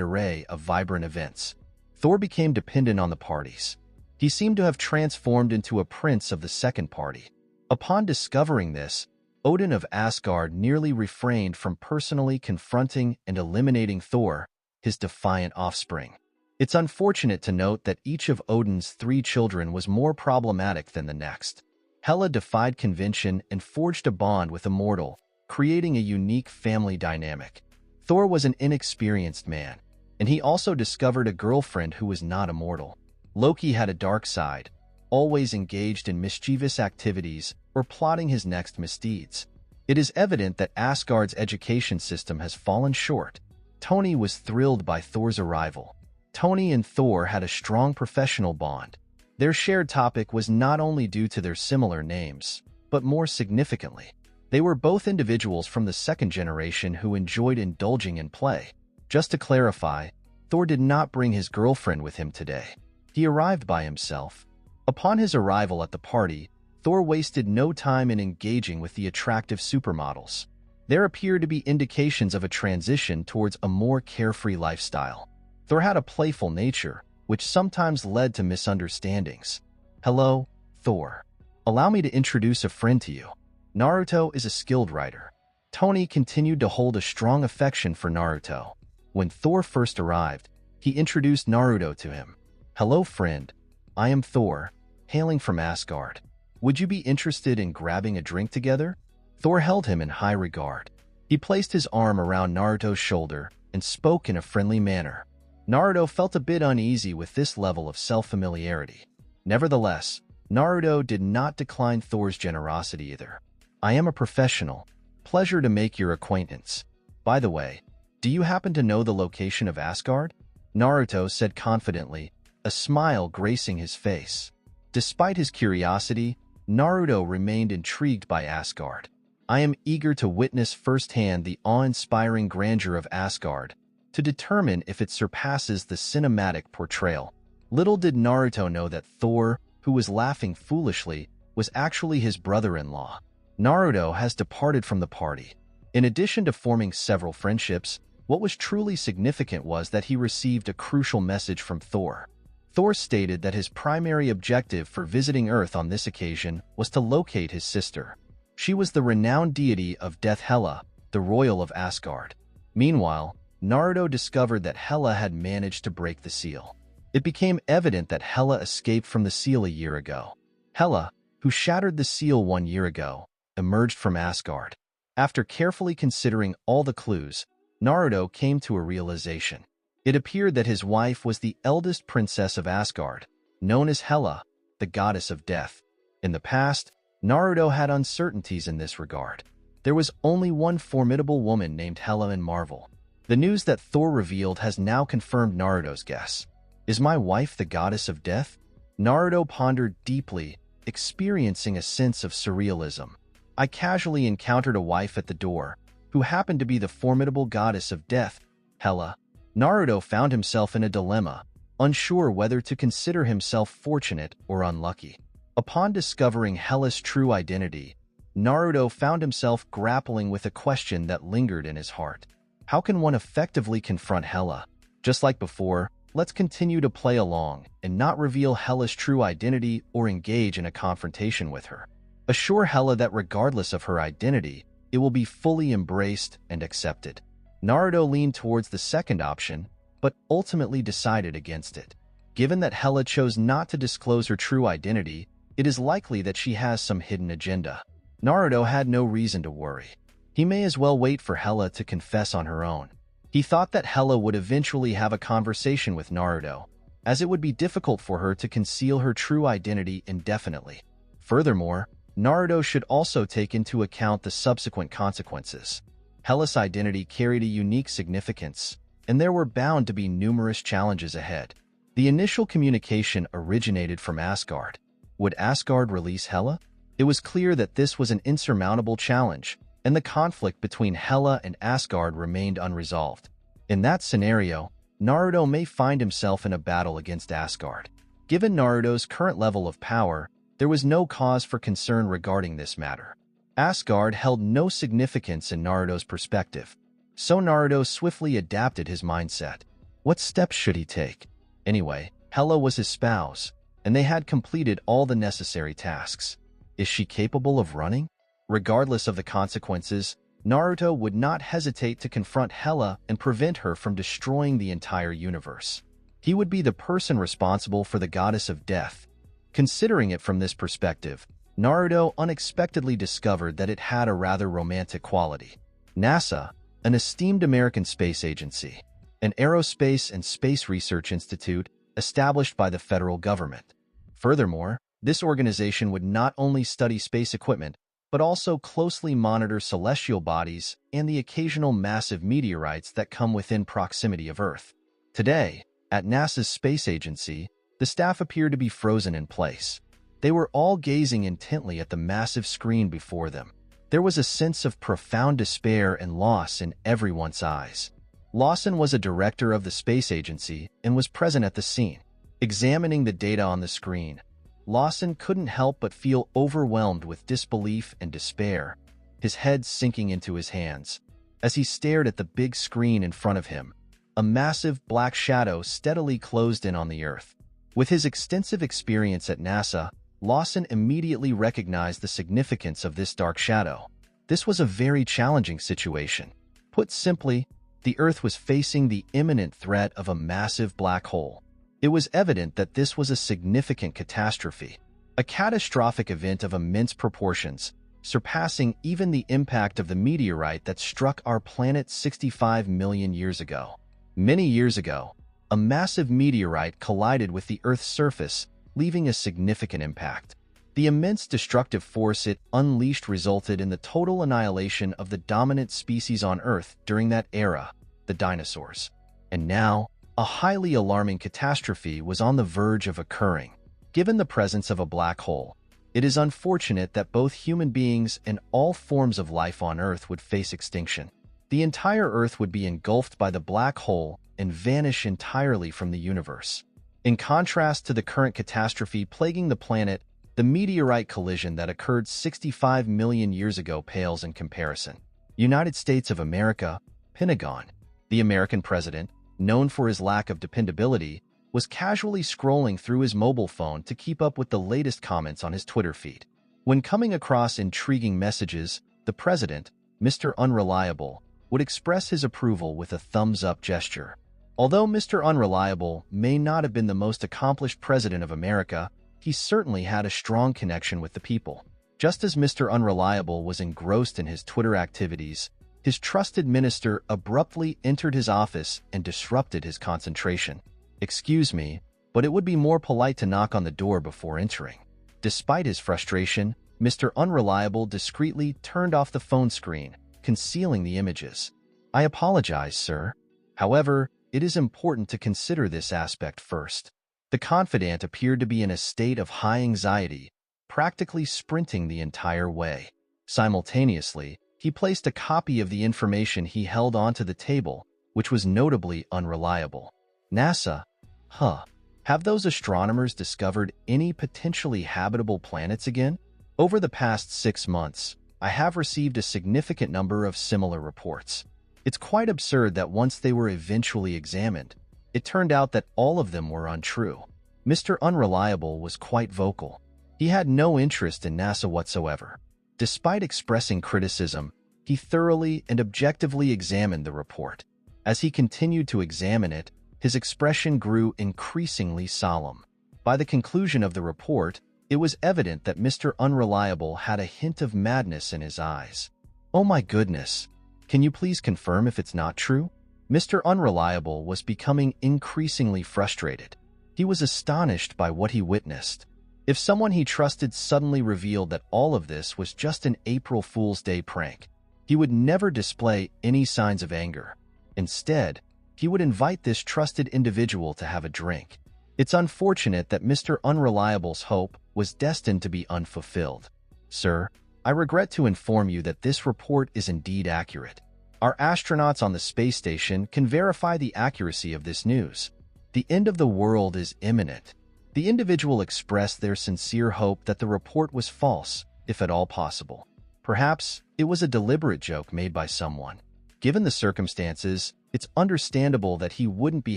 array of vibrant events. Thor became dependent on the parties. He seemed to have transformed into a prince of the second party. Upon discovering this, Odin of Asgard nearly refrained from personally confronting and eliminating Thor, his defiant offspring. It's unfortunate to note that each of Odin's 3 children was more problematic than the next. Hela defied convention and forged a bond with a mortal, creating a unique family dynamic. Thor was an inexperienced man, and he also discovered a girlfriend who was not immortal. Loki had a dark side, always engaged in mischievous activities or plotting his next misdeeds. It is evident that Asgard's education system has fallen short. Tony was thrilled by Thor's arrival. Tony and Thor had a strong professional bond. Their shared topic was not only due to their similar names, but more significantly, they were both individuals from the second generation who enjoyed indulging in play. Just to clarify, Thor did not bring his girlfriend with him today. He arrived by himself. Upon his arrival at the party, Thor wasted no time in engaging with the attractive supermodels. There appeared to be indications of a transition towards a more carefree lifestyle. Thor had a playful nature, which sometimes led to misunderstandings. "Hello, Thor. Allow me to introduce a friend to you. Naruto is a skilled writer." Tony continued to hold a strong affection for Naruto. When Thor first arrived, he introduced Naruto to him. "Hello, friend. I am Thor, hailing from Asgard. Would you be interested in grabbing a drink together?" Thor held him in high regard. He placed his arm around Naruto's shoulder and spoke in a friendly manner. Naruto felt a bit uneasy with this level of self-familiarity. Nevertheless, Naruto did not decline Thor's generosity either. "I am a professional. Pleasure to make your acquaintance. By the way, do you happen to know the location of Asgard?" Naruto said confidently, a smile gracing his face. Despite his curiosity, Naruto remained intrigued by Asgard. "I am eager to witness firsthand the awe-inspiring grandeur of Asgard, to determine if it surpasses the cinematic portrayal." Little did Naruto know that Thor, who was laughing foolishly, was actually his brother-in-law. Naruto has departed from the party. In addition to forming several friendships, what was truly significant was that he received a crucial message from Thor. Thor stated that his primary objective for visiting Earth on this occasion was to locate his sister. She was the renowned deity of death Hela, the royal of Asgard. Meanwhile, Naruto discovered that Hela had managed to break the seal. It became evident that Hela escaped from the seal a year ago. Hela, who shattered the seal 1 year ago, emerged from Asgard. After carefully considering all the clues, Naruto came to a realization. It appeared that his wife was the eldest princess of Asgard, known as Hela, the goddess of death. In the past, Naruto had uncertainties in this regard. There was only one formidable woman named Hela in Marvel. The news that Thor revealed has now confirmed Naruto's guess. Is my wife the goddess of death? Naruto pondered deeply, experiencing a sense of surrealism. I casually encountered a wife at the door, who happened to be the formidable goddess of death, Hela. Naruto found himself in a dilemma, unsure whether to consider himself fortunate or unlucky. Upon discovering Hela's true identity, Naruto found himself grappling with a question that lingered in his heart. How can one effectively confront Hela? Just like before, let's continue to play along and not reveal Hela's true identity or engage in a confrontation with her. Assure Hela that regardless of her identity, it will be fully embraced and accepted. Naruto leaned towards the second option, but ultimately decided against it. Given that Hela chose not to disclose her true identity, it is likely that she has some hidden agenda. Naruto had no reason to worry. He may as well wait for Hela to confess on her own. He thought that Hela would eventually have a conversation with Naruto, as it would be difficult for her to conceal her true identity indefinitely. Furthermore, Naruto should also take into account the subsequent consequences. Hela's identity carried a unique significance, and there were bound to be numerous challenges ahead. The initial communication originated from Asgard. Would Asgard release Hela? It was clear that this was an insurmountable challenge, and the conflict between Hela and Asgard remained unresolved. In that scenario, Naruto may find himself in a battle against Asgard. Given Naruto's current level of power, there was no cause for concern regarding this matter. Asgard held no significance in Naruto's perspective, so Naruto swiftly adapted his mindset. What steps should he take? Anyway, Hela was his spouse, and they had completed all the necessary tasks. Is she capable of running? Regardless of the consequences, Naruto would not hesitate to confront Hela and prevent her from destroying the entire universe. He would be the person responsible for the goddess of death. Considering it from this perspective, Naruto unexpectedly discovered that it had a rather romantic quality. NASA, an esteemed American space agency, an aerospace and space research institute established by the federal government. Furthermore, this organization would not only study space equipment, but also closely monitor celestial bodies and the occasional massive meteorites that come within proximity of Earth. Today, at NASA's space agency, the staff appeared to be frozen in place. They were all gazing intently at the massive screen before them. There was a sense of profound despair and loss in everyone's eyes. Lawson was a director of the space agency and was present at the scene. Examining the data on the screen, Lawson couldn't help but feel overwhelmed with disbelief and despair, his head sinking into his hands. As he stared at the big screen in front of him, a massive black shadow steadily closed in on the Earth. With his extensive experience at NASA, Lawson immediately recognized the significance of this dark shadow. This was a very challenging situation. Put simply, the Earth was facing the imminent threat of a massive black hole. It was evident that this was a significant catastrophe, a catastrophic event of immense proportions, surpassing even the impact of the meteorite that struck our planet 65 million years ago. Many years ago, a massive meteorite collided with the Earth's surface, leaving a significant impact. The immense destructive force it unleashed resulted in the total annihilation of the dominant species on Earth during that era, the dinosaurs. And now, a highly alarming catastrophe was on the verge of occurring. Given the presence of a black hole, it is unfortunate that both human beings and all forms of life on Earth would face extinction. The entire Earth would be engulfed by the black hole and vanish entirely from the universe. In contrast to the current catastrophe plaguing the planet, the meteorite collision that occurred 65 million years ago pales in comparison. United States of America, Pentagon. The American president, known for his lack of dependability, was casually scrolling through his mobile phone to keep up with the latest comments on his Twitter feed. When coming across intriguing messages, the president, Mr. Unreliable, would express his approval with a thumbs-up gesture. Although Mr. Unreliable may not have been the most accomplished president of America, he certainly had a strong connection with the people. Just as Mr. Unreliable was engrossed in his Twitter activities, his trusted minister abruptly entered his office and disrupted his concentration. "Excuse me, but it would be more polite to knock on the door before entering." Despite his frustration, Mr. Unreliable discreetly turned off the phone screen, concealing the images. "I apologize, sir. However, it is important to consider this aspect first." The confidant appeared to be in a state of high anxiety, practically sprinting the entire way. Simultaneously, he placed a copy of the information he held onto the table, which was notably unreliable. "NASA? Huh. Have those astronomers discovered any potentially habitable planets again? Over the past 6 months, I have received a significant number of similar reports. It's quite absurd that once they were eventually examined, it turned out that all of them were untrue." Mr. Unreliable was quite vocal. He had no interest in NASA whatsoever. Despite expressing criticism, he thoroughly and objectively examined the report. As he continued to examine it, His expression grew increasingly solemn. By the conclusion of the report, it was evident that Mr. Unreliable had a hint of madness in his eyes. "Oh my goodness. Can you please confirm if it's not true?" Mr. Unreliable was becoming increasingly frustrated. He was astonished by what he witnessed. If someone he trusted suddenly revealed that all of this was just an April Fool's Day prank, he would never display any signs of anger. Instead, he would invite this trusted individual to have a drink. It's unfortunate that Mr. Unreliable's hope was destined to be unfulfilled. "Sir, I regret to inform you that this report is indeed accurate. Our astronauts on the space station can verify the accuracy of this news. The end of the world is imminent." The individual expressed their sincere hope that the report was false, if at all possible. Perhaps it was a deliberate joke made by someone. Given the circumstances, it's understandable that he wouldn't be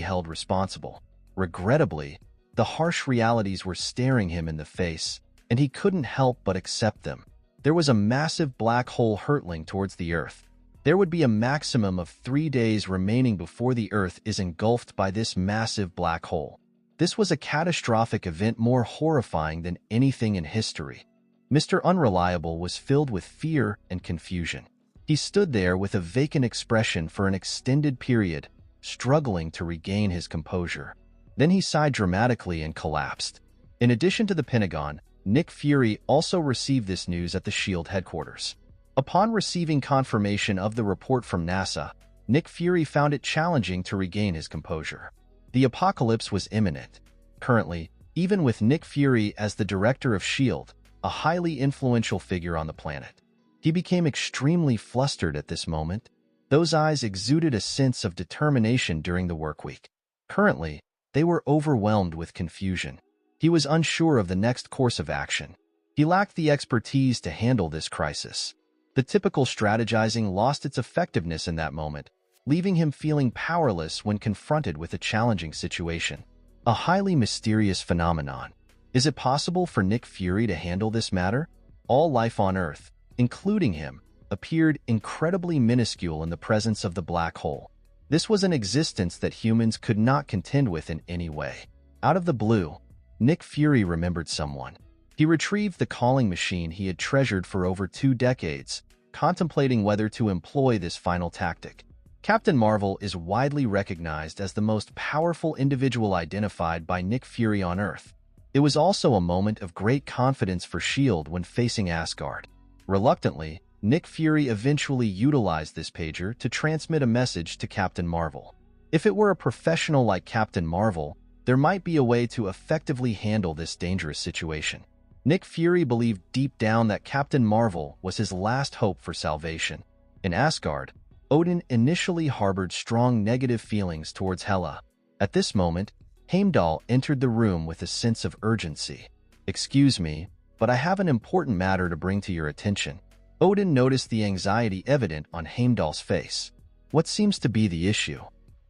held responsible. Regrettably, the harsh realities were staring him in the face, and he couldn't help but accept them. There was a massive black hole hurtling towards the Earth. There would be a maximum of 3 days remaining before the Earth is engulfed by this massive black hole. This was a catastrophic event more horrifying than anything in history. Mr. Unreliable was filled with fear and confusion. He stood there with a vacant expression for an extended period, struggling to regain his composure. Then he sighed dramatically and collapsed. In addition to the Pentagon, Nick Fury also received this news at the SHIELD headquarters. Upon receiving confirmation of the report from NASA, Nick Fury found it challenging to regain his composure. The apocalypse was imminent. Currently, even with Nick Fury as the director of SHIELD, a highly influential figure on the planet, he became extremely flustered at this moment. Those eyes exuded a sense of determination during the workweek. Currently, they were overwhelmed with confusion. He was unsure of the next course of action. He lacked the expertise to handle this crisis. The typical strategizing lost its effectiveness in that moment, leaving him feeling powerless when confronted with a challenging situation. A highly mysterious phenomenon. Is it possible for Nick Fury to handle this matter? All life on Earth, including him, appeared incredibly minuscule in the presence of the black hole. This was an existence that humans could not contend with in any way. Out of the blue, Nick Fury remembered someone. He retrieved the calling machine he had treasured for over 2 decades, contemplating whether to employ this final tactic. Captain Marvel is widely recognized as the most powerful individual identified by Nick Fury on Earth. It was also a moment of great confidence for SHIELD when facing Asgard. Reluctantly, Nick Fury eventually utilized this pager to transmit a message to Captain Marvel. If it were a professional like Captain Marvel, there might be a way to effectively handle this dangerous situation. Nick Fury believed deep down that Captain Marvel was his last hope for salvation. In Asgard, Odin initially harbored strong negative feelings towards Hela. At this moment, Heimdall entered the room with a sense of urgency. "Excuse me, but I have an important matter to bring to your attention." Odin noticed the anxiety evident on Heimdall's face. "What seems to be the issue?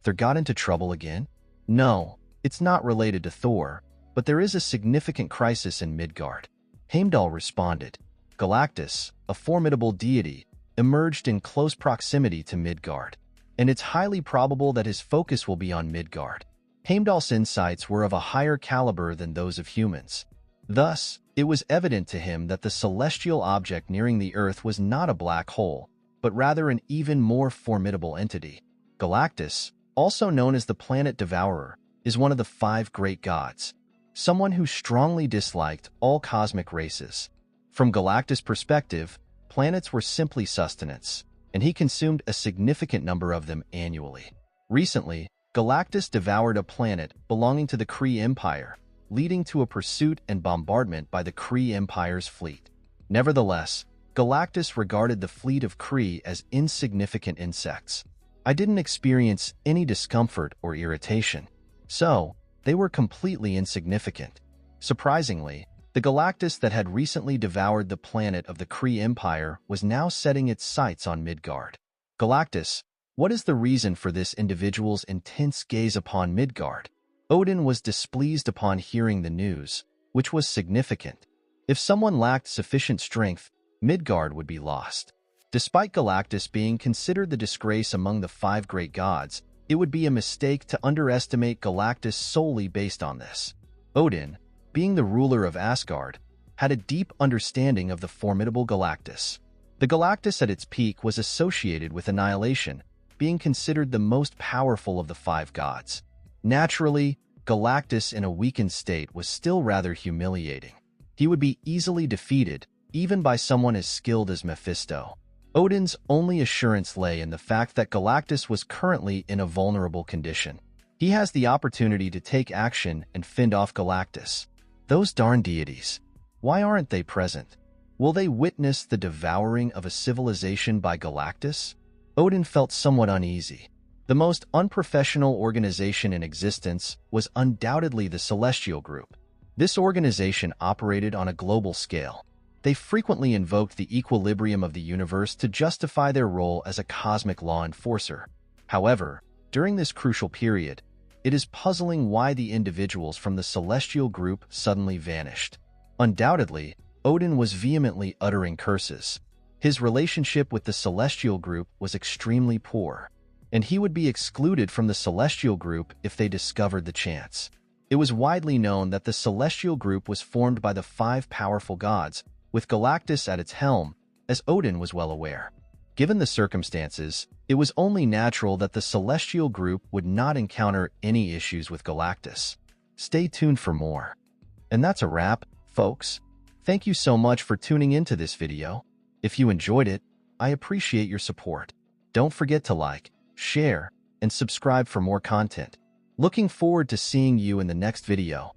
Thor got into trouble again?" "No, it's not related to Thor, but there is a significant crisis in Midgard." Heimdall responded. Galactus, a formidable deity, emerged in close proximity to Midgard, and it's highly probable that his focus will be on Midgard. Heimdall's insights were of a higher caliber than those of humans. Thus, it was evident to him that the celestial object nearing the Earth was not a black hole, but rather an even more formidable entity. Galactus, also known as the Planet Devourer, is one of the 5 great gods, someone who strongly disliked all cosmic races. From Galactus' perspective, planets were simply sustenance, and he consumed a significant number of them annually. Recently, Galactus devoured a planet belonging to the Kree Empire, leading to a pursuit and bombardment by the Kree Empire's fleet. Nevertheless, Galactus regarded the fleet of Kree as insignificant insects. "I didn't experience any discomfort or irritation, so they were completely insignificant." Surprisingly, the Galactus that had recently devoured the planet of the Kree Empire was now setting its sights on Midgard. "Galactus, what is the reason for this individual's intense gaze upon Midgard?" Odin was displeased upon hearing the news, which was significant. If someone lacked sufficient strength, Midgard would be lost. Despite Galactus being considered the disgrace among the 5 great gods, It would be a mistake to underestimate Galactus solely based on this. Odin, being the ruler of Asgard, had a deep understanding of the formidable Galactus. The Galactus at its peak was associated with annihilation, being considered the most powerful of the five gods. Naturally, Galactus in a weakened state was still rather humiliating. He would be easily defeated, even by someone as skilled as Mephisto. Odin's only assurance lay in the fact that Galactus was currently in a vulnerable condition. He has the opportunity to take action and fend off Galactus. Those darn deities. Why aren't they present? Will they witness the devouring of a civilization by Galactus? Odin felt somewhat uneasy. The most unprofessional organization in existence was undoubtedly the Celestial Group. This organization operated on a global scale. They frequently invoked the equilibrium of the universe to justify their role as a cosmic law enforcer. However, during this crucial period, it is puzzling why the individuals from the Celestial Group suddenly vanished. Undoubtedly, Odin was vehemently uttering curses. His relationship with the Celestial Group was extremely poor, and he would be excluded from the Celestial Group if they discovered the chance. It was widely known that the Celestial Group was formed by the five powerful gods, with Galactus at its helm, as Odin was well aware. Given the circumstances, it was only natural that the Celestial Group would not encounter any issues with Galactus. Stay tuned for more. And that's a wrap, folks. Thank you so much for tuning into this video. If you enjoyed it, I appreciate your support. Don't forget to like, share, and subscribe for more content. Looking forward to seeing you in the next video.